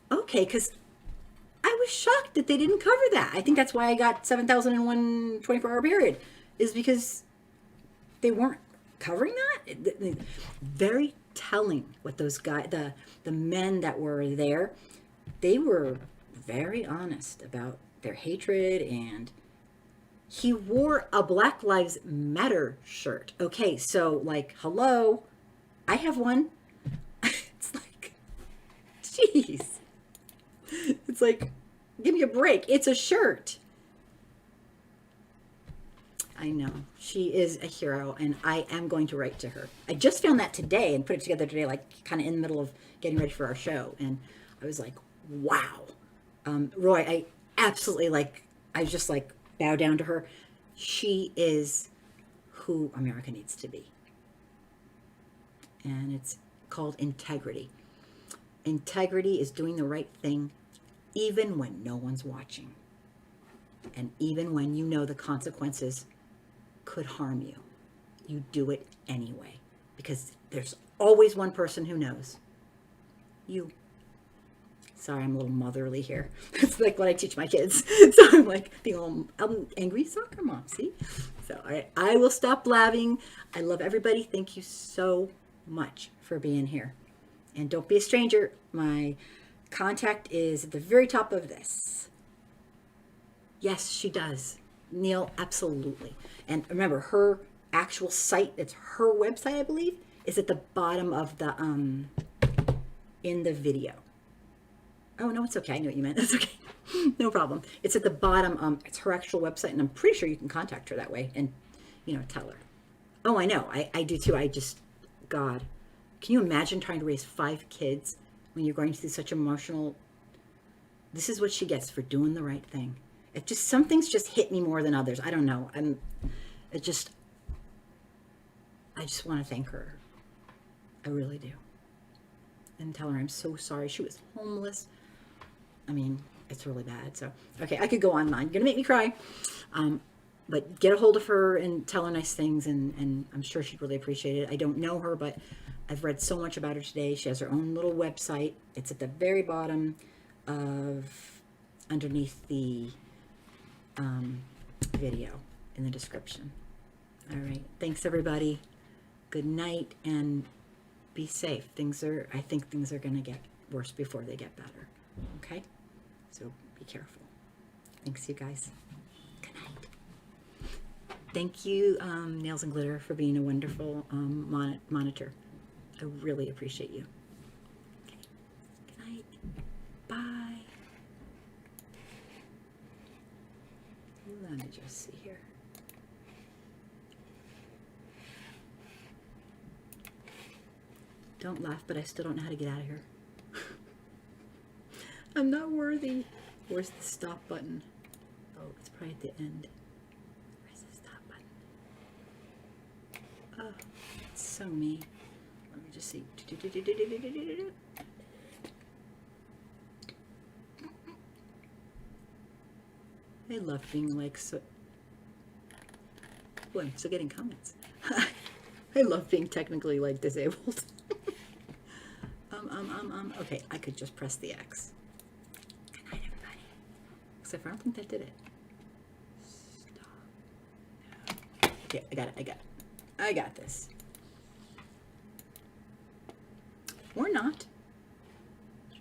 Okay, because I was shocked that they didn't cover that. I think that's why I got 7,000 in one 24-hour period, is because they weren't covering that. Very telling what those guys, the men that were there, they were very honest about their hatred. And he wore a Black Lives Matter shirt. Okay, so like, hello, I have one. It's like, jeez. It's like, give me a break. It's a shirt. I know. She is a hero, and I am going to write to her. I just found that today and put it together today, like kind of in the middle of getting ready for our show. And I was like, wow. Roy, I absolutely I just bow down to her. She is who America needs to be. And it's called integrity. Integrity is doing the right thing even when no one's watching. And even when you know the consequences could harm you, you do it anyway. Because there's always one person who knows. You. Sorry, I'm a little motherly here. It's like what I teach my kids. So I'm like being I'm angry soccer mom, see? So all right, I will stop blabbing. I love everybody. Thank you so much for being here. And don't be a stranger. My contact is at the very top of this. Yes, she does. Neil, absolutely. And remember, her actual site, it's her website, I believe, is at the bottom of the, in the video. Oh, no, it's okay. I know what you meant. That's okay. No problem. It's at the bottom. It's her actual website, and I'm pretty sure you can contact her that way and, tell her. Oh, I know. I do too. God, can you imagine trying to raise 5 kids when you're going through such emotional, this is what she gets for doing the right thing. Some things just hit me more than others. I don't know. I just want to thank her. I really do. And tell her I'm so sorry. She was homeless. I mean, it's really bad. So, okay, I could go on and on. You're going to make me cry. But get a hold of her and tell her nice things, and I'm sure she'd really appreciate it. I don't know her, but I've read so much about her today. She has her own little website. It's at the very bottom underneath the video in the description. All right. Thanks, everybody. Good night, and be safe. I think things are going to get worse before they get better. Okay? So be careful. Thanks, you guys. Good night. Thank you, Nails and Glitter, for being a wonderful monitor. I really appreciate you. Okay. Good night. Bye. Let me just see here. Don't laugh, but I still don't know how to get out of here. I'm not worthy. Where's the stop button? Oh, it's probably at the end. Where's the stop button? Oh, it's so me. Let me just see. I love being so... Boy, I'm still getting comments. I love being technically disabled. Okay, I could just press the X. Good night, everybody. Except for I don't think that did it. Stop. No. Okay, I got this. Or not.